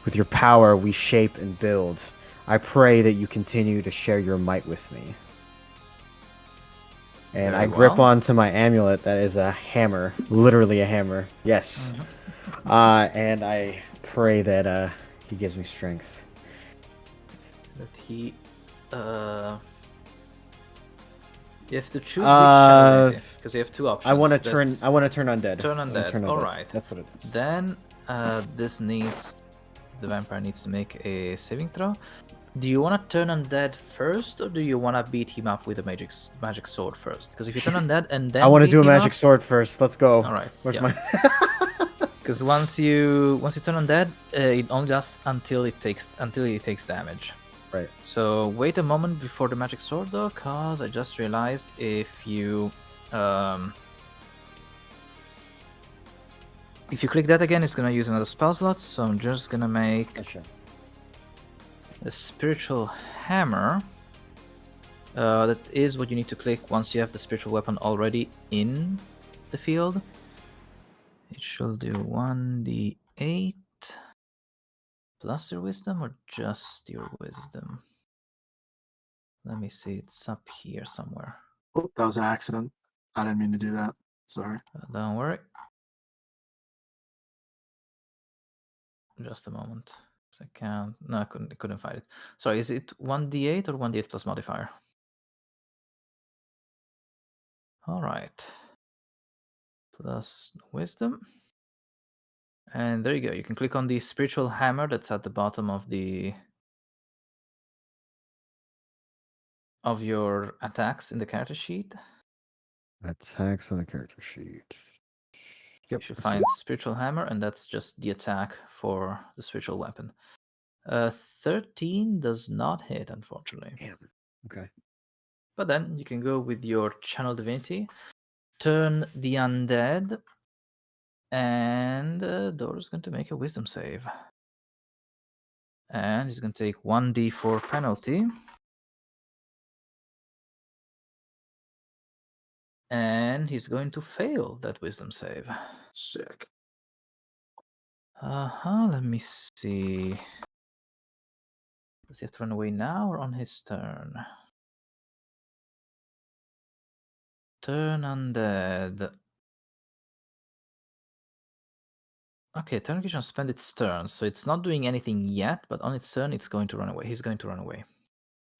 D: With your power, we shape and build. I pray that you continue to share your might with me. And
A: Very
D: I grip
A: well.
D: onto my amulet that is a hammer. Literally a hammer. Yes.
A: Mm-hmm.
D: And I pray that he gives me strength.
A: That he... You have to choose which channel because you have 2 options.
D: I want to turn undead.
A: Turn undead. All right.
D: That's what it is.
A: Then the vampire needs to make a saving throw. Do you want to turn undead first, or do you want to beat him up with a magic sword first? Because if you turn undead and then
D: I want to
A: beat
D: do a
A: him
D: magic
A: up,
D: sword first. Let's go.
A: all right.
D: Where's
A: Yeah.
D: my?
A: Because once you turn undead, it only lasts until he takes damage.
D: Right.
A: So wait a moment before the magic sword though, cause I just realized if you click that again, it's gonna use another spell slot. So I'm just gonna make a spiritual hammer. That is what you need to click once you have the spiritual weapon already in the field. It shall do 1d8 plus your wisdom, or just your wisdom. Let me see, it's up here somewhere.
B: Oh, that was an accident. I didn't mean to do that. Sorry.
A: Don't worry. Just a moment. I can't. No, I couldn't find it. Sorry, is it 1d8 or 1d8 plus modifier? All right. Plus wisdom. And there you go. You can click on the spiritual hammer that's at the bottom of your attacks in the character sheet.
D: Attacks on the character sheet.
A: You should find spiritual hammer, and that's just the attack for the spiritual weapon. 13 does not hit, unfortunately.
D: Damn. Okay.
A: But then you can go with your channel divinity turn the undead, and Doro's going to make a wisdom save. And he's going to take 1d4 penalty. And he's going to fail that wisdom save.
B: Sick.
A: Let me see. Does he have to run away now or on his turn? Turn undead. Okay, turn can spend its turn, so it's not doing anything yet, but on its turn, it's going to run away. He's going to run away.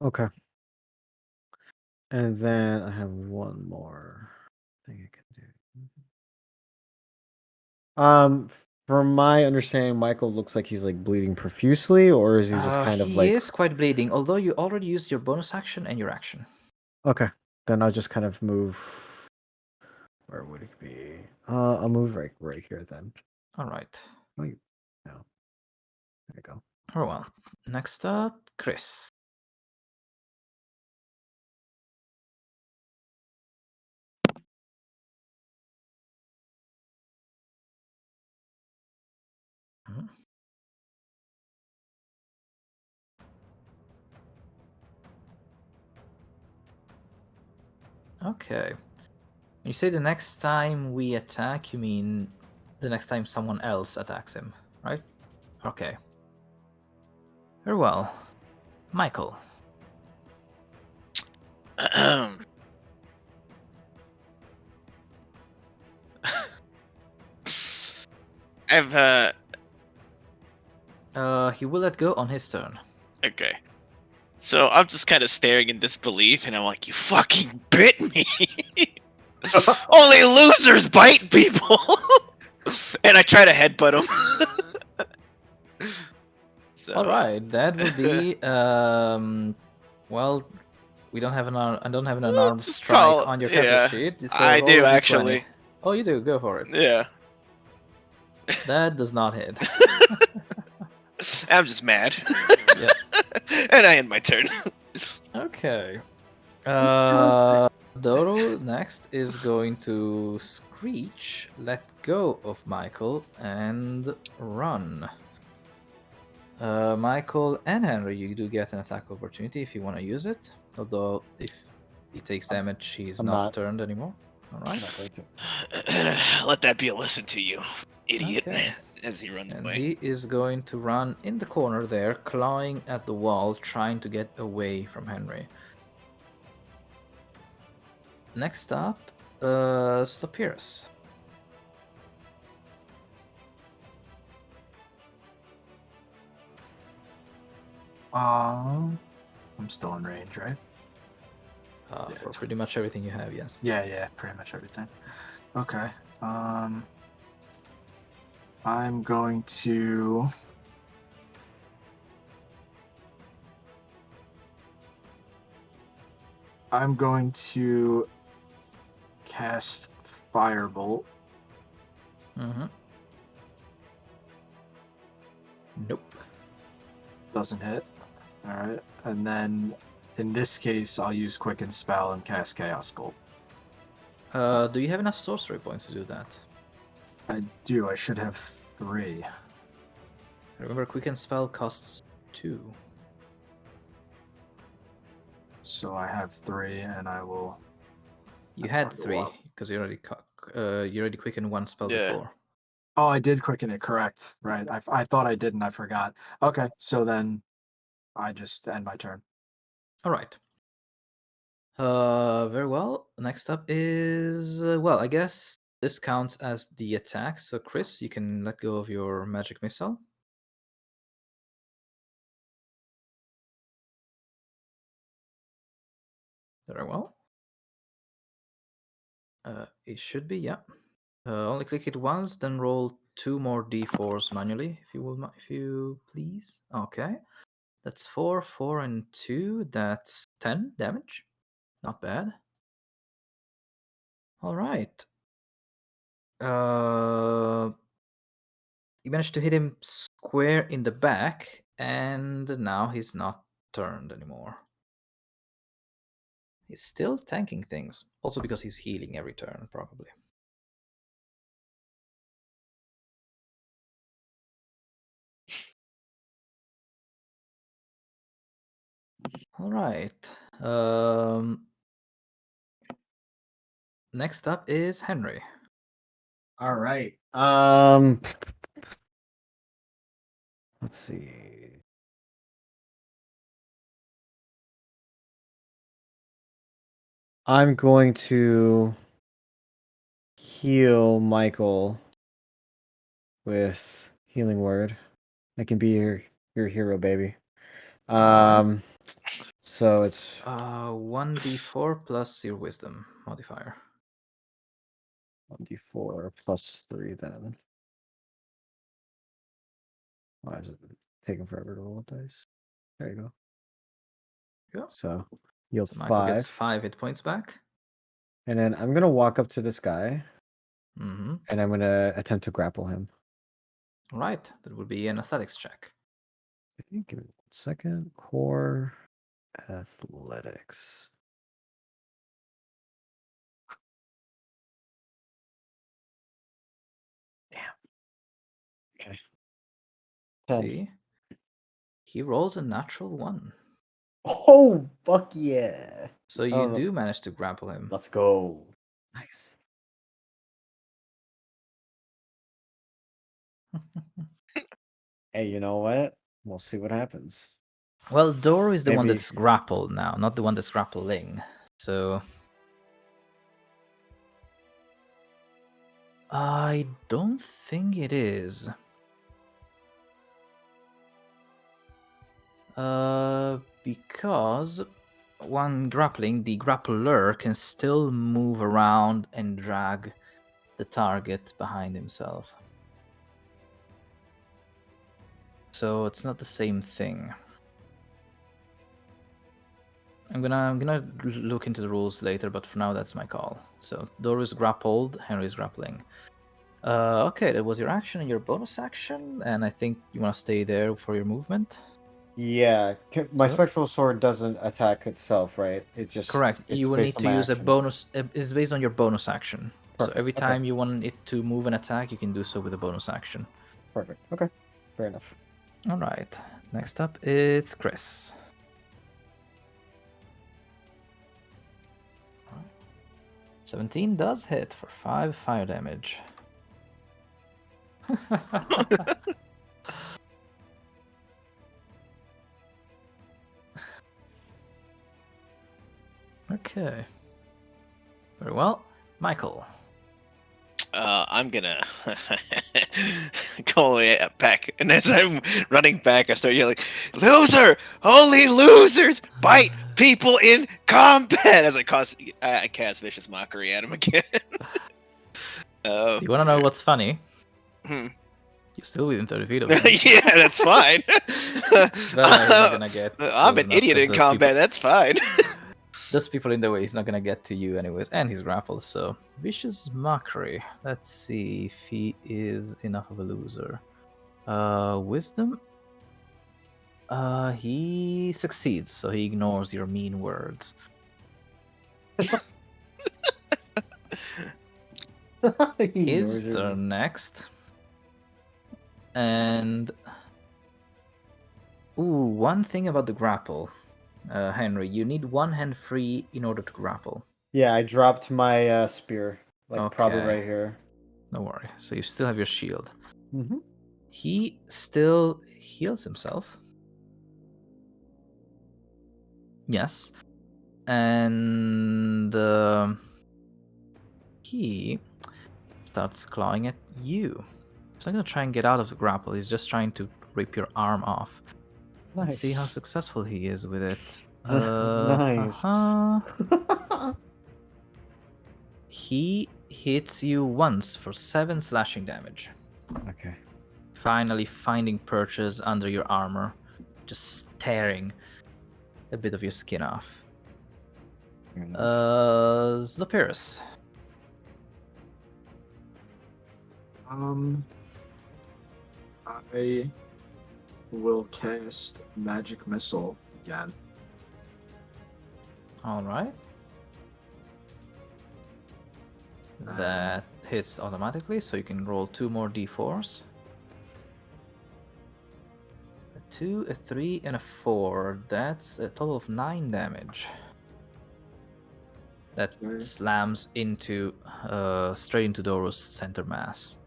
D: Okay. And then I have one more thing I can do. From my understanding, Michael looks like he's like bleeding profusely, or is he just kind of
A: He
D: like?
A: is quite bleeding, although you already used your bonus action and your action.
D: Okay, then I'll just kind of move. Where would it be? I'll move right here then.
A: All right.
D: Oh, no. There you go.
A: Oh well. Next up, Criss. Mhm. Okay. You say the next time we attack, you mean the next time someone else attacks him, right? Okay. Very well. Michael.
C: I've
A: He will let go on his turn.
C: okay. So I'm just kind of staring in disbelief, and I'm like, "You fucking bit me! Only losers bite people!" And I try to headbutt him. So,
A: All right, that will be well, we don't have I don't have an unarmed
C: just
A: strike
C: call-
A: on your character
C: yeah,
A: sheet. So
C: I
A: roll
C: do
A: a d20.
C: actually.
A: Oh, you do. Go for it.
C: Yeah,
A: That does not hit.
C: I'm just mad.
A: Yep.
C: And I end my turn.
A: Okay. Doro next is going to screech, let go of Michael, and run. Michael and Henry, you do get an attack opportunity if you want to use it. Although if he takes damage, he's
D: I'm
A: not
D: not.
A: turned anymore. All right.
D: Not going to.
C: Let that be a lesson to you, idiot.
A: Okay.
C: As he runs
A: And
C: away.
A: he is going to run in the corner there, clawing at the wall, trying to get away from Henry. Next up, Slopyrious.
B: I'm still in range, right? Yeah,
A: For
B: it's-
A: pretty much everything you have, yes.
B: Yeah, pretty much everything. Okay. I'm going to cast Firebolt.
A: Mm-hmm. Nope.
B: Doesn't hit. Alright. And then in this case I'll use Quicken Spell and cast Chaos Bolt.
A: Do you have enough sorcery points to do that?
B: I do. I should have 3.
A: Remember, Quicken Spell costs 2.
B: So I have 3 and I will
A: You
B: That's
A: had
B: on the
A: 3
B: wall.
A: because you already quickened one spell
C: Yeah.
A: before.
B: Oh, I did quicken it, correct. Right. I thought I did and I forgot. Okay, so then I just end my turn.
A: All right. Very well. Next up is well, I guess this counts as the attack. So Criss, you can let go of your magic missile. Very well. It should be, yeah. Only click it once, then roll 2 more d4s manually, if you will, if you please. Okay, that's 4, 4, and 2. That's 10 damage. Not bad. All right. You managed to hit him square in the back, and now he's not turned anymore. He's still tanking things. Also because he's healing every turn, probably. All right. Next up is Henry.
D: All right. Let's see. I'm going to heal Michael with Healing Word. I can be your hero, baby.
A: Alright.
D: So it's
A: 1d4 plus your wisdom modifier.
D: 1d4 plus 3 then. Why is it taking forever to roll dice? There you go.
A: Yeah.
D: So yield
A: So Michael
D: 5.
A: gets 5 hit points back.
D: And then I'm gonna walk up to this guy
A: Mm-hmm.
D: and I'm gonna attempt to grapple him.
A: Right. That would be an athletics check.
D: I think give me 1 second. Core athletics. Damn. Okay. 10.
A: See? He rolls a natural 1.
D: Oh, fuck yeah.
A: So you do manage to grapple him.
D: Let's go. Nice. Hey, you know what? We'll see what happens.
A: Well, Doro is the one
D: Maybe-
A: that's grappled now, not the one that's grappling. So I don't think it is. Because when grappling, the grappler can still move around and drag the target behind himself. So it's not the same thing. I'm gonna look into the rules later, but for now that's my call. So Doro is grappled, Henry is grappling. Okay, that was your action and your bonus action, and I think you want to stay there for your movement.
D: Yeah, my
A: So-
D: spectral sword doesn't attack itself, right? It just
A: Correct.
D: It's
A: You will
D: based
A: need
D: on
A: to
D: my
A: use a
D: action.
A: bonus. It's based on your bonus action.
D: Perfect,
A: So every
D: okay.
A: time you want it to move and attack, you can do so with a bonus action.
D: Perfect. Okay, fair enough.
A: All right. Next up, it's Criss. 17 does hit for 5 fire damage. Okay. Very well. Michael.
C: I'm gonna go all the way back, and as I'm running back, I start yelling, "Loser! Only losers bite people in combat!" As I cast vicious mockery at him again.
A: Do you want to know what's funny?
C: Hmm.
A: You're still within 30 feet of him.
C: Yeah, that's fine.
A: But no, he's not gonna get
C: I'm
A: close
C: an
A: enough,
C: idiot
A: 'cause
C: in
A: those
C: combat.
A: people-
C: That's fine.
A: Those people in the way, he's not gonna get to you anyways, and he's grappled. So vicious mockery. Let's see if he is enough of a loser. Wisdom. He succeeds, so he ignores your mean words. His turn next. And one thing about the grapple, Henry, you need one hand free in order to grapple.
D: Yeah, I dropped my spear, like probably
A: Okay.
D: right here.
A: Don't worry. So you still have your shield.
D: Mm-hmm.
A: He still heals himself. Yes. And he starts clawing at you. So I'm gonna try and get out of the grapple. He's just trying to rip your arm off. Let's see how
D: Nice.
A: successful he is with it.
D: Nice.
A: He hits you once for 7 slashing damage.
D: Okay.
A: Finally finding purchase under your armor, just tearing a bit of your skin off.
D: Fair enough.
A: Slopyrious.
B: I will cast Magic Missile again.
A: All right. That hits automatically, so you can roll 2 more d4s. A 2, a 3, and a 4. That's a total of 9 damage. That
B: Okay.
A: slams into straight into Doros' center mass.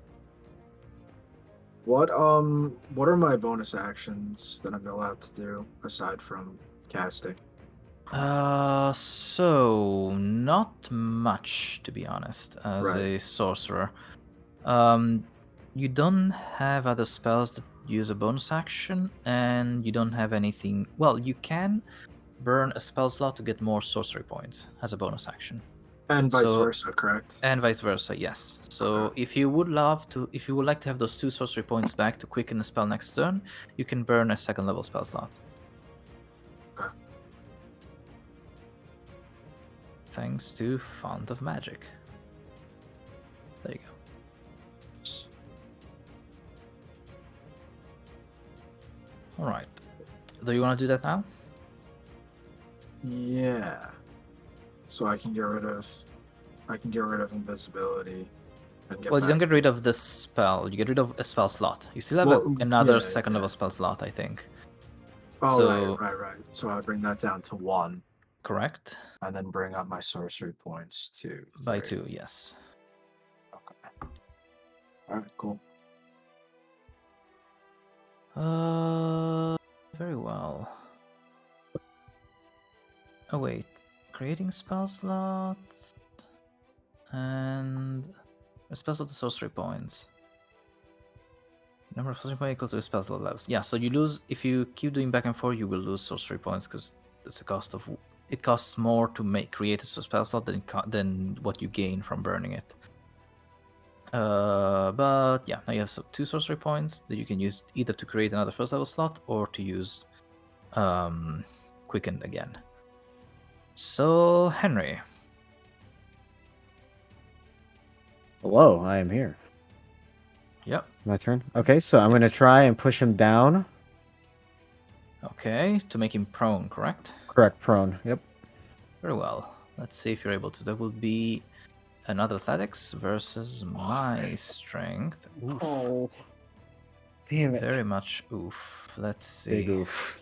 B: What are my bonus actions that I'm allowed to do aside from casting?
A: So not much, to be honest, as
B: Right.
A: a sorcerer. You don't have other spells that use a bonus action, and you don't have anything. Well, you can burn a spell slot to get more sorcery points as a bonus action.
B: And vice
A: So-
B: versa, correct?
A: And vice versa, yes. So
B: Okay.
A: if you would like to have those 2 sorcery points back to quicken the spell next turn, you can burn a 2nd level spell slot.
B: Okay.
A: Thanks to Font of Magic. There you go. All right. Do you want to do that now?
B: Yeah. So I can get rid of invisibility and get
A: Well, you don't
B: back.
A: get rid of the spell. You get rid of a spell slot. You still have
B: Well,
A: another
B: yeah,
A: 2nd level
B: yeah.
A: spell slot, I think.
B: Oh,
A: so-
B: right. So I would bring that down to 1
A: Correct?
B: and then bring up my sorcery points to 3.
A: By 2, yes.
B: Okay. All right, cool.
A: Very well. Oh wait, creating spell slots and a spell slot to sorcery points. Number of sorcery points equal to spell slot levels. Yeah, so you lose if you keep doing back and forth. You will lose sorcery points because it's a cost of. It costs more to create a spell slot than what you gain from burning it. But yeah, now you have 2 sorcery points that you can use either to create another 1st level slot or to use Quickened again. So, Henry.
D: Hello, I am here.
A: Yep.
D: My turn. Okay, so I'm gonna try and push him down.
A: Okay, to make him prone, correct?
D: Correct, prone. Yep.
A: Very well. Let's see if you're able to. That will be another athletics versus my strength. Oof.
D: Oh, damn it!
A: Very much oof. Let's see.
D: Big oof.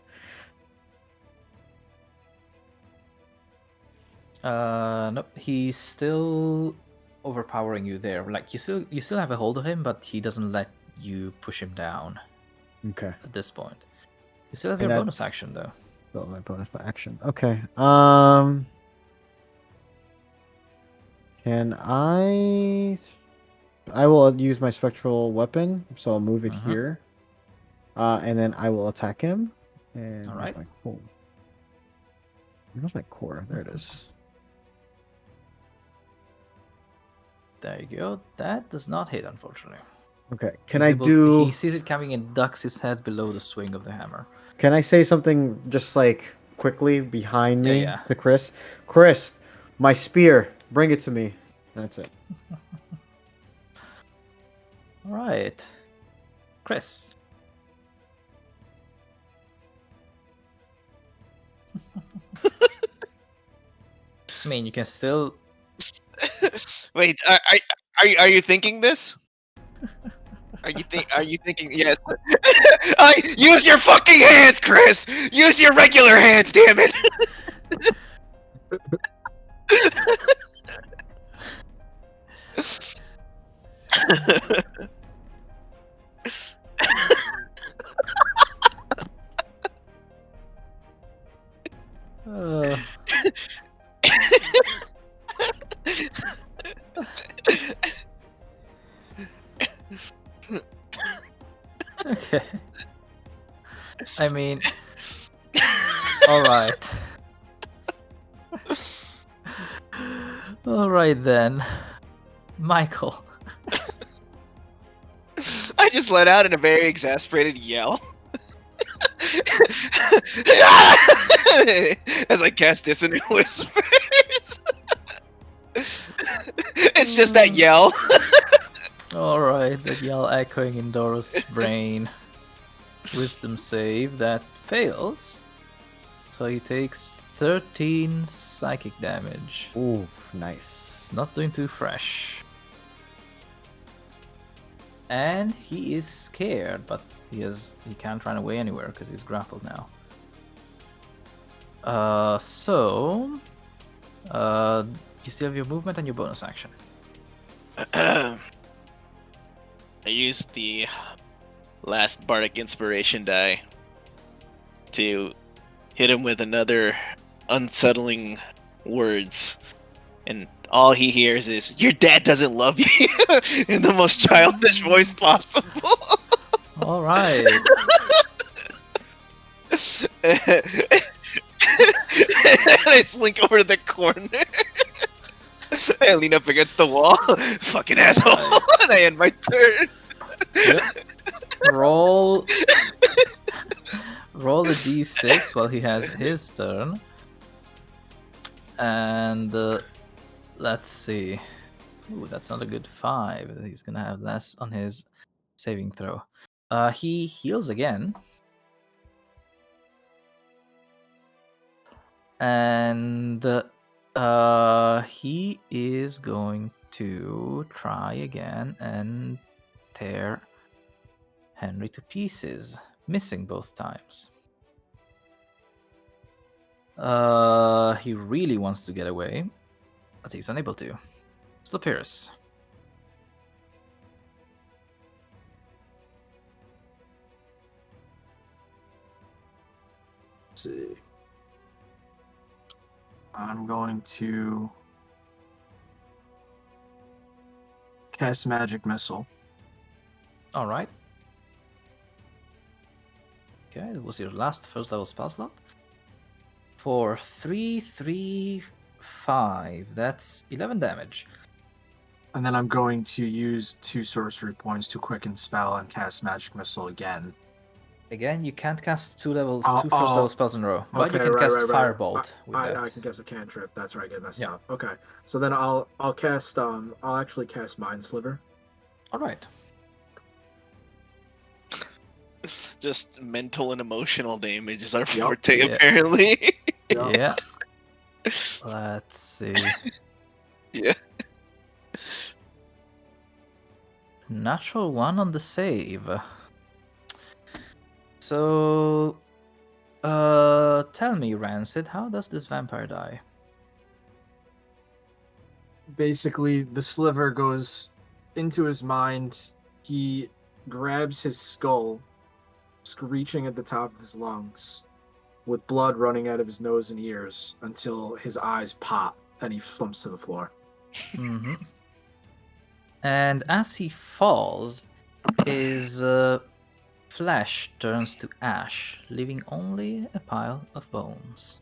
A: Nope. He's still overpowering you there. Like you still have a hold of him, but he doesn't let you push him down
D: Okay.
A: at this point. You still have
D: And
A: your bonus
D: that's-
A: action though.
D: Oh, my bonus action. Okay. Can I? I will use my spectral weapon, so I'll move it
A: Mhm.
D: here. And then I will attack him. And
A: All
D: where's
A: right.
D: my core? Where's my core? There it is.
A: There you go. That does not hit, unfortunately.
D: Okay. Can
A: He's
D: I
A: able
D: do?
A: He sees it coming and ducks his head below the swing of the hammer.
D: Can I say something just like quickly behind me
A: Yeah.
D: to Criss? Criss, my spear. Bring it to me. That's it.
A: All right, Criss. I mean, you can still.
C: Wait, are you thinking this? Are you thinking yes? Use your fucking hands, Criss! Use your regular hands, damn it!
A: Uh, okay. I mean, all right. All right then, Michael.
C: I just let out in a very exasperated yell. As I cast Dissonant Whispers. It's just that yell.
A: All right, that yell echoing in Doros' brain. Wisdom save that fails. So he takes 13 psychic damage.
D: Ooh, nice.
A: It's not doing too fresh. and he is scared, but he can't run away anywhere because he's grappled now. You still have your movement and your bonus action.
C: I used the last Bardic Inspiration die to hit him with another unsettling words, and all he hears is, "Your dad doesn't love you," in the most childish voice possible.
A: All right.
C: And I slink over to the corner. I lean up against the wall. Fucking asshole. And I end my turn.
A: Yep. Roll a d6 while he has his turn. And let's see. Ooh, that's not a good 5. He's gonna have less on his saving throw. He heals again. And he is going to try again and tear Henry to pieces, missing both times. He really wants to get away, but he's unable to. Slopyrious.
B: Let's see. I'm going to cast Magic Missile.
A: All right. Okay, that was your last first level spell slot. For 3, 3, 5. That's 11 damage.
B: And then I'm going to use 2 sorcery points to quicken spell and cast Magic Missile again.
A: Again, you can't cast two first
B: Oh,
A: level spells in a row, but you
B: okay,
A: can cast
B: right.
A: Firebolt with that.
B: I can cast a cantrip. That's right. I get messed
A: Yeah.
B: up. Okay, so then I'll cast I'll actually cast Mind Sliver.
A: All right.
C: Just mental and emotional damage is our
B: Yup.
C: forte,
A: Yeah.
C: apparently.
B: Yup.
A: Yeah. Let's see.
C: Yeah.
A: Natural 1 on the save. So, tell me, Rancid, how does this vampire die?
B: Basically, the sliver goes into his mind. He grabs his skull, screeching at the top of his lungs, with blood running out of his nose and ears until his eyes pop and he flumps to the floor.
A: Mm-hmm. And as he falls, his flesh turns to ash, leaving only a pile of bones.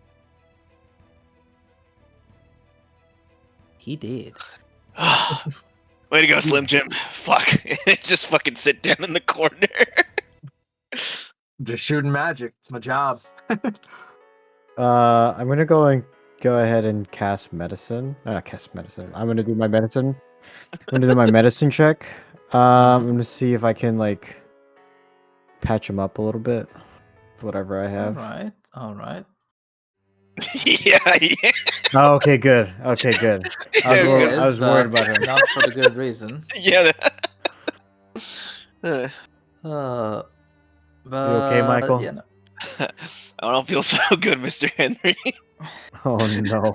A: He did.
C: Way to go, Slim Jim. Fuck. Just fucking sit down in the corner.
B: Just shooting magic. It's my job.
D: I'm gonna go ahead and cast medicine. Cast medicine. I'm gonna do my medicine. I'm gonna do my medicine check. I'm gonna see if I can like patch him up a little bit with whatever I have.
A: All right.
C: Yeah.
D: Oh, okay, good. Okay, good. I was worried about him.
A: Not for the good reason.
C: Yeah.
A: But
D: You okay, Michael?
A: Yeah, no.
C: I don't feel so good, Mr. Henry.
D: Oh no.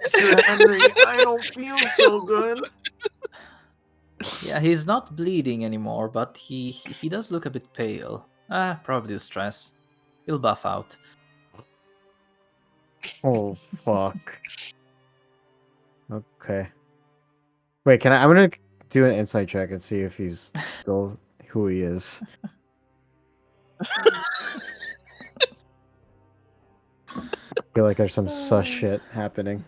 B: Mr. Henry, I don't feel so good.
A: Yeah, he's not bleeding anymore, but he does look a bit pale. Probably the stress. He'll buff out.
D: Oh fuck. Okay. Wait, I'm gonna do an insight check and see if he's still who he is. I feel like there's some sus shit happening.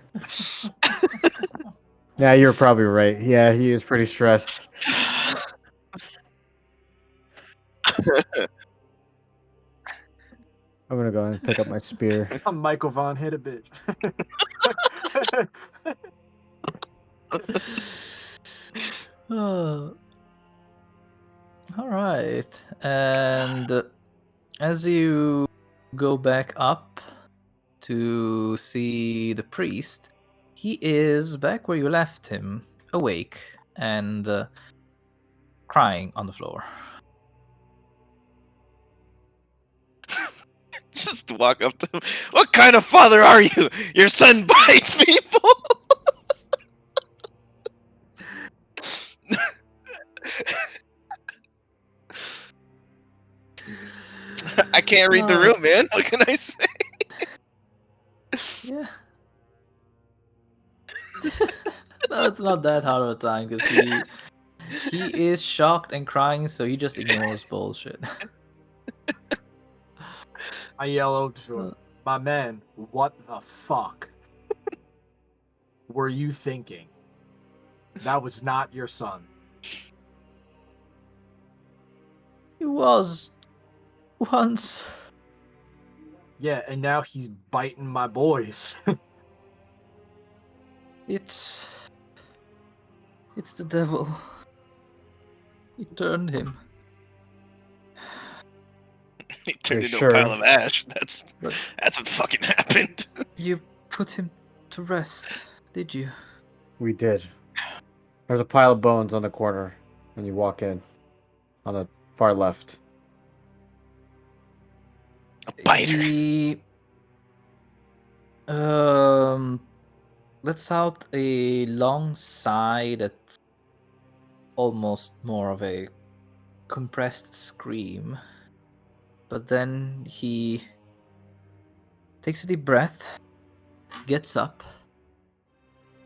D: Yeah, you're probably right. Yeah, he is pretty stressed. I'm gonna go and pick up my spear.
B: I'm Michael Von Hit a bitch.
A: All right. And as you go back up to see the priest, he is back where you left him, awake, and crying on the floor.
C: Just walk up to him. What kind of father are you? Your son bites people. I can't read the room, man. What can I say?
A: Yeah. No, it's not that hard of a time because he is shocked and crying, so he just ignores bullshit.
B: I yell out to him, my man, what the fuck were you thinking? That was not your son.
A: He was once.
B: Yeah, and now he's biting my boys.
A: It's the devil. He turned him.
C: He turned
D: Are you
C: into
D: sure?
C: a pile of ash. That's
A: But
C: what fucking happened.
A: you put him to rest, did you?
D: We did. There's a pile of bones on the corner when you walk in, on the far left.
C: A biter.
A: He lets out a long sigh that's almost more of a compressed scream. But then he takes a deep breath, gets up,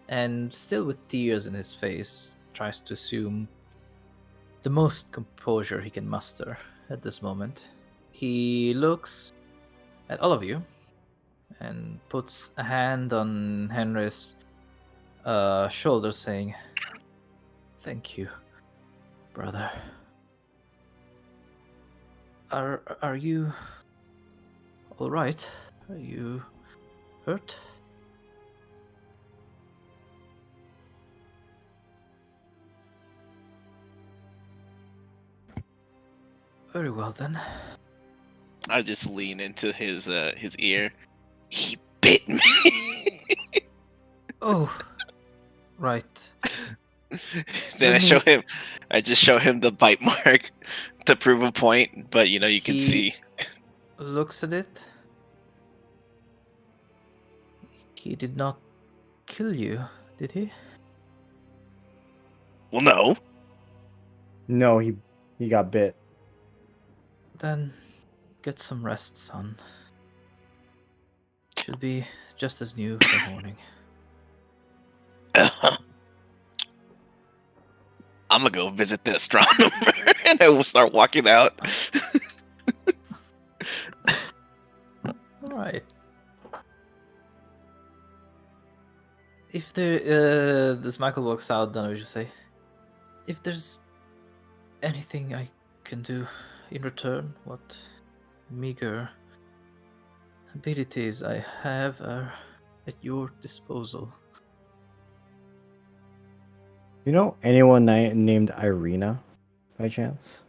A: and still with tears in his face, tries to assume the most composure he can muster at this moment. He looks at all of you and puts a hand on Henry's shoulder, saying, "Thank you, brother. Are you all right? Are you hurt?" Very well then.
C: I just lean into his ear. He bit me.
A: Oh, right.
C: Then
A: Let me-
C: I just show him the bite mark to prove a point, but you can
A: He-
C: see.
A: Looks at it. He did not kill you, did he?
C: Well, no.
D: No, he got bit.
A: Then get some rest, son. Should be just as new by morning.
C: I'm gonna go visit the astronomer, and I will start walking out.
A: All right. If there, this Michael walks out, then I would just say, if there's anything I can do in return, what meager abilities I have are at your disposal.
D: You know anyone named Irina, by chance?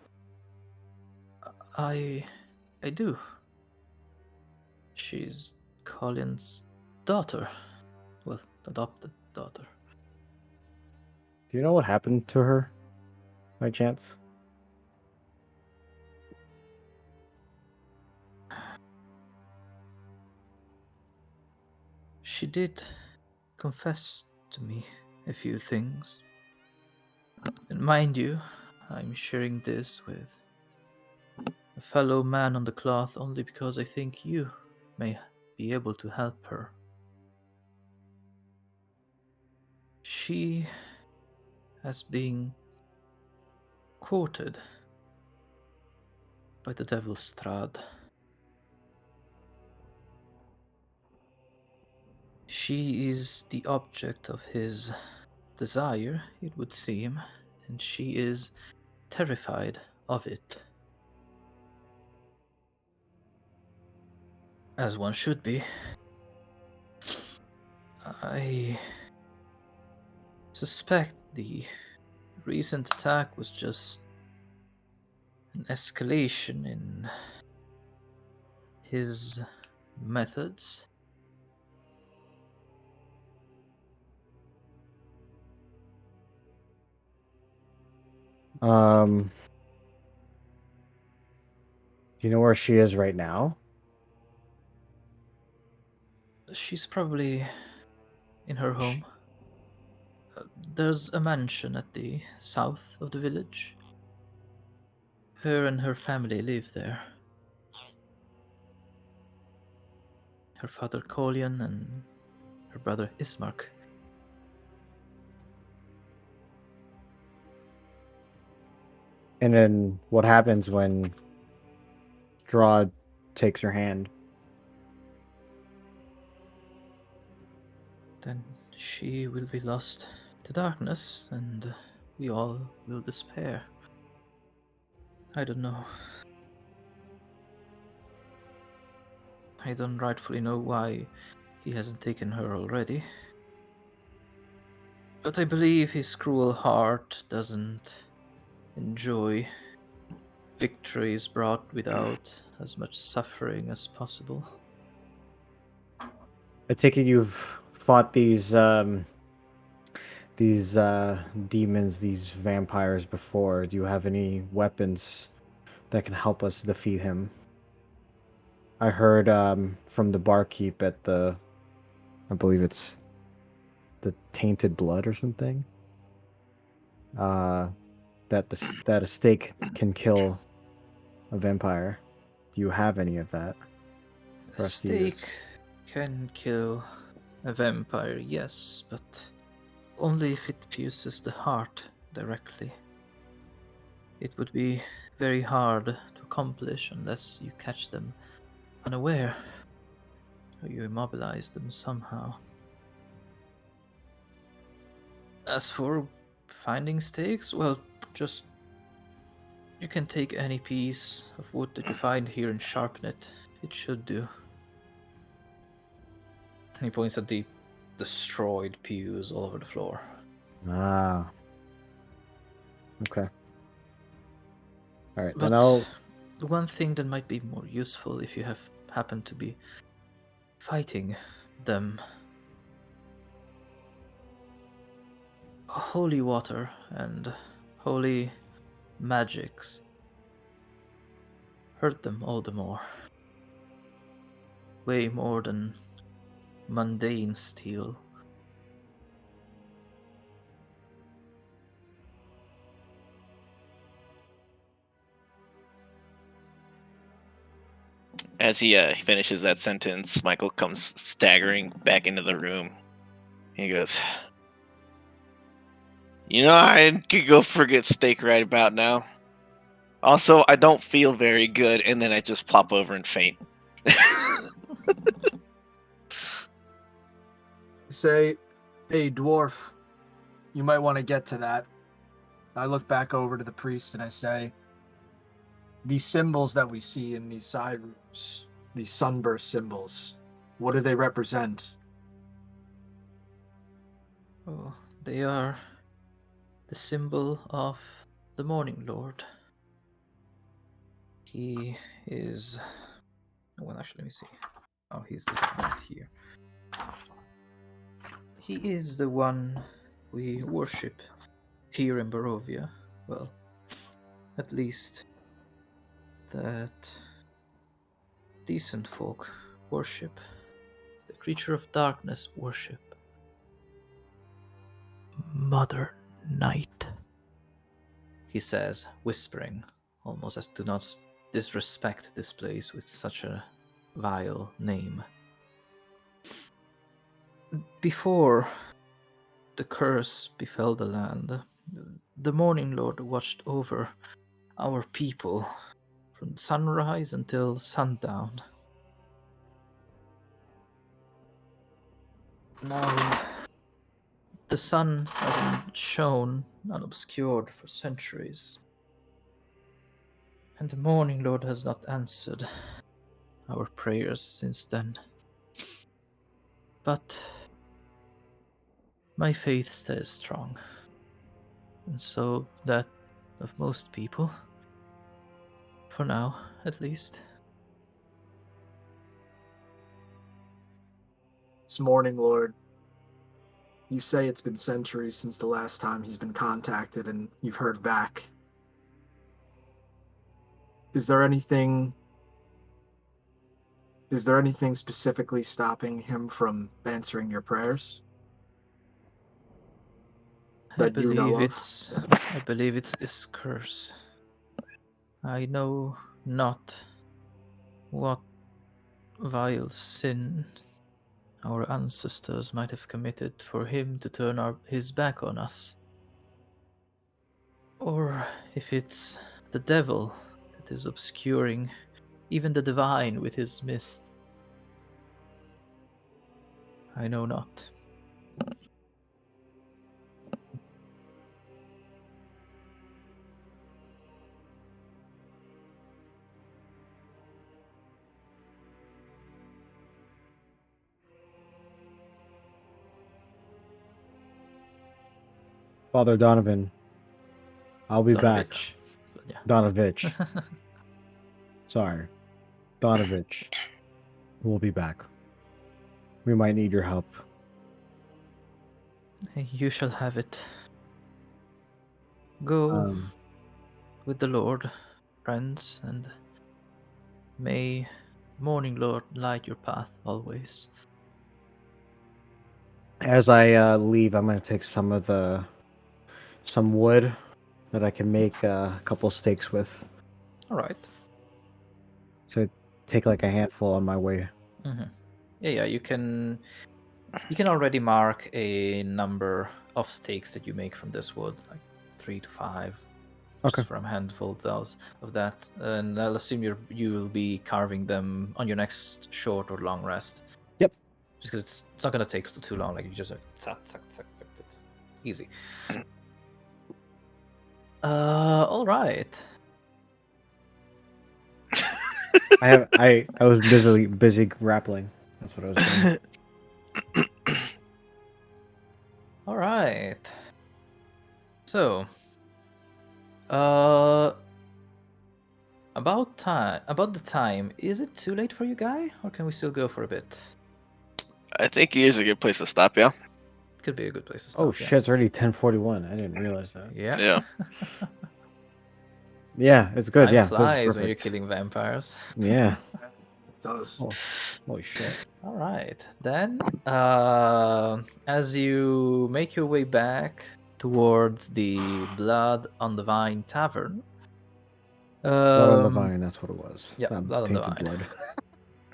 A: I do. She's Colin's daughter. Well, adopted daughter.
D: Do you know what happened to her, by chance?
A: She did confess to me a few things. And mind you, I'm sharing this with a fellow man on the cloth only because I think you may be able to help her. She has been quoted by the devil Strahd. She is the object of his desire, it would seem, and she is terrified of it. As one should be. I suspect the recent attack was just an escalation in his methods.
D: Do you know where she is right now?
A: She's probably in her home. There's a mansion at the south of the village. Her and her family live there. Her father Kolian and her brother Ismark.
D: And then what happens when Strahd takes her hand?
A: Then she will be lost to darkness, and we all will despair. I don't know. I don't rightfully know why he hasn't taken her already. But I believe his cruel heart doesn't enjoy victories brought without as much suffering as possible.
D: I take it you've fought these demons, these vampires before. Do you have any weapons that can help us defeat him? I heard from the barkeep at the, I believe it's the Tainted Blood or something. That a steak can kill a vampire. Do you have any of that
A: A
D: for us to use?
A: steak can kill a vampire, yes, but only if it pierces the heart directly. It would be very hard to accomplish unless you catch them unaware, or you immobilize them somehow. As for finding steaks, well, just you can take any piece of wood that you find here and sharpen it. It should do. He points at the destroyed pews all over the floor.
D: Ah. Okay. All right,
A: But
D: then I'll.
A: one thing that might be more useful if you have happened to be fighting them. Holy water and holy magics hurt them all the more. Way more than mundane steel.
C: As he finishes that sentence, Michael comes staggering back into the room. He goes, I could go forget steak right about now. Also, I don't feel very good, and then I just plop over and faint.
B: Say, hey, dwarf, you might want to get to that. I look back over to the priest and I say, these symbols that we see in these side rooms, these sunburst symbols, what do they represent?
A: Oh, they are the symbol of the Morning Lord. He is. Well, actually, let me see. Oh, he's this one right here. He is the one we worship here in Barovia. Well, at least that decent folk worship. The creature of darkness worship. Mother Night, he says, whispering, almost as to not disrespect this place with such a vile name. Before the curse befell the land, the Morning Lord watched over our people from sunrise until sundown. Now, the sun hasn't shone unobscured for centuries, and the Morning Lord has not answered our prayers since then. But my faith stays strong, and so that of most people, for now at least.
B: This morning, Lord, you say it's been centuries since the last time he's been contacted and you've heard back. Is there anything specifically stopping him from answering your prayers?
A: I
B: That you know
A: believe
B: of?
A: it's this curse. I know not what vile sin our ancestors might have committed for him to turn his back on us. Or if it's the devil that is obscuring even the divine with his mist. I know not.
D: Father Donovan, I'll be back.
A: Donovich. But yeah.
D: Donovich. Sorry. Donovich. We'll be back. We might need your help.
A: You shall have it. Go with the Lord, friends, and may Morning Lord light your path always.
D: As I leave, I'm gonna take some wood that I can make a couple steaks with.
A: All right.
D: So take like a handful on my way.
A: Mm-hmm. Yeah. You can already mark a number of steaks that you make from this wood, like 3 to 5.
D: Okay.
A: Just from a handful of that, and I'll assume you'll be carving them on your next short or long rest.
D: Yep.
A: Just because it's not gonna take too long. Like you just zack, it's easy. All right.
D: I was busy grappling. That's what I was doing.
A: All right. So, about the time. Is it too late for you, guy, or can we still go for a bit?
C: I think here's a good place to stop, yeah?
A: Could be a good place to stop.
D: Oh shit! It's already 10:41. I didn't realize that.
A: Yeah.
C: Yeah.
D: Yeah, it's good.
A: Time
D: Yeah,
A: flies when you're
D: perfect.
A: killing vampires.
D: Yeah.
B: It does.
D: Oh, holy shit.
A: All right, then. As you make your way back towards the Blood on the Vine Tavern.
D: Blood on the vine. That's what it was.
A: Yeah, blood on the
D: tainted
A: vine.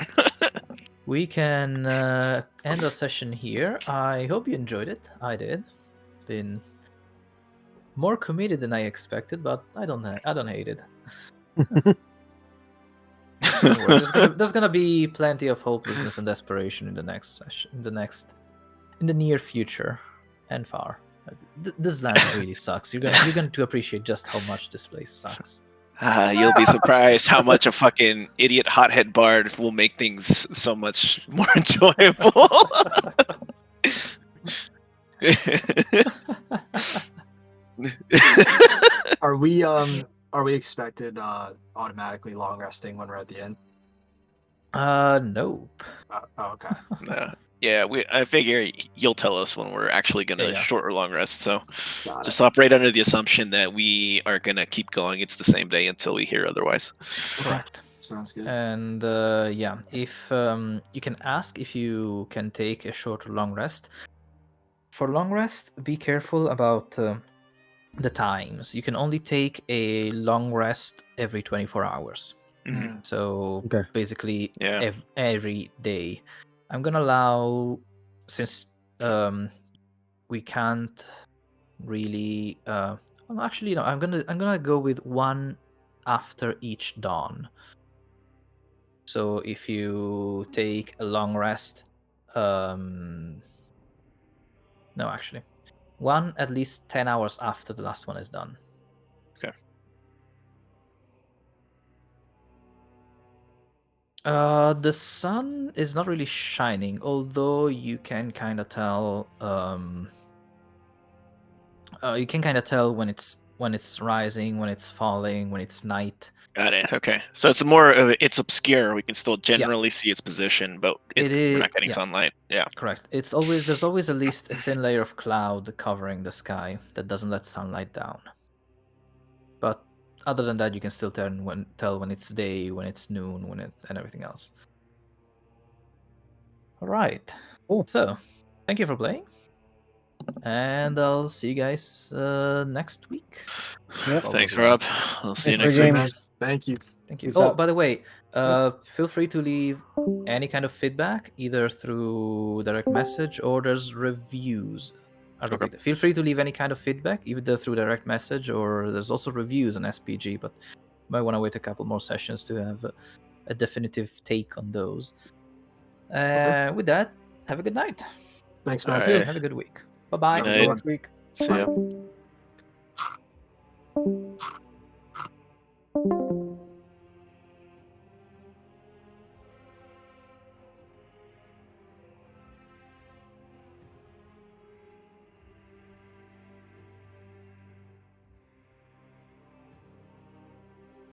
D: blood.
A: We can end our session here. I hope you enjoyed it. I did. Been more committed than I expected, but I don't hate it. Don't worry, there's gonna be plenty of hopelessness and desperation in the next session, in the near future and far. This land really sucks. You're going to appreciate just how much this place sucks.
C: You'll be surprised how much a fucking idiot hothead bard will make things so much more enjoyable.
B: Are we expected automatically long resting when we're at the inn?
A: Nope.
B: Okay.
C: No. Yeah, I figure you'll tell us when we're actually gonna
A: Yeah.
C: short or long rest. So
B: Got
C: just
B: it.
C: operate under the assumption that we are gonna keep going. It's the same day until we hear otherwise.
A: Correct.
B: Sounds good.
A: And yeah, if you can ask if you can take a short or long rest. For long rest, be careful about the times. You can only take a long rest every 24 hours.
C: Mhm.
A: So
D: Okay.
A: basically,
C: Yeah.
A: every day. I'm gonna allow, since we can't really. Well, actually, no. I'm gonna go with one after each dawn. So if you take a long rest, no, actually, one at least 10 hours after the last one is done.
C: Okay.
A: The sun is not really shining, although you can kind of tell. You can kind of tell when it's rising, when it's falling, when it's night.
C: Got it. Okay. So it's more of it's obscure. We can still generally see its position, but we're not getting sunlight. Yeah.
A: Correct. There's always at least a thin layer of cloud covering the sky that doesn't let sunlight down. But other than that, you can still tell when it's day, when it's noon, and everything else. All right.
D: Cool.
A: So, thank you for playing, and I'll see you guys next week.
D: Yep.
C: Thanks,
B: Well,
C: Rob. I'll see you
D: Thanks
C: next
D: for the
C: week.
D: game.
B: man. Thank you.
A: Thank you.
D: Peace
A: Oh,
D: out.
A: by the way, feel free to leave any kind of feedback either through direct message or there's reviews. I
C: Okay.
A: repeat, feel free to leave any kind of feedback either through direct message or there's also reviews on SPG, but you might want to wait a couple more sessions to have a definitive take on those. With that, have a good night.
B: Thanks,
C: All
B: man.
C: right.
A: Have a good week. Bye-bye.
B: Have a
C: Good
B: good
C: night.
B: one.
D: Next week.
C: See ya.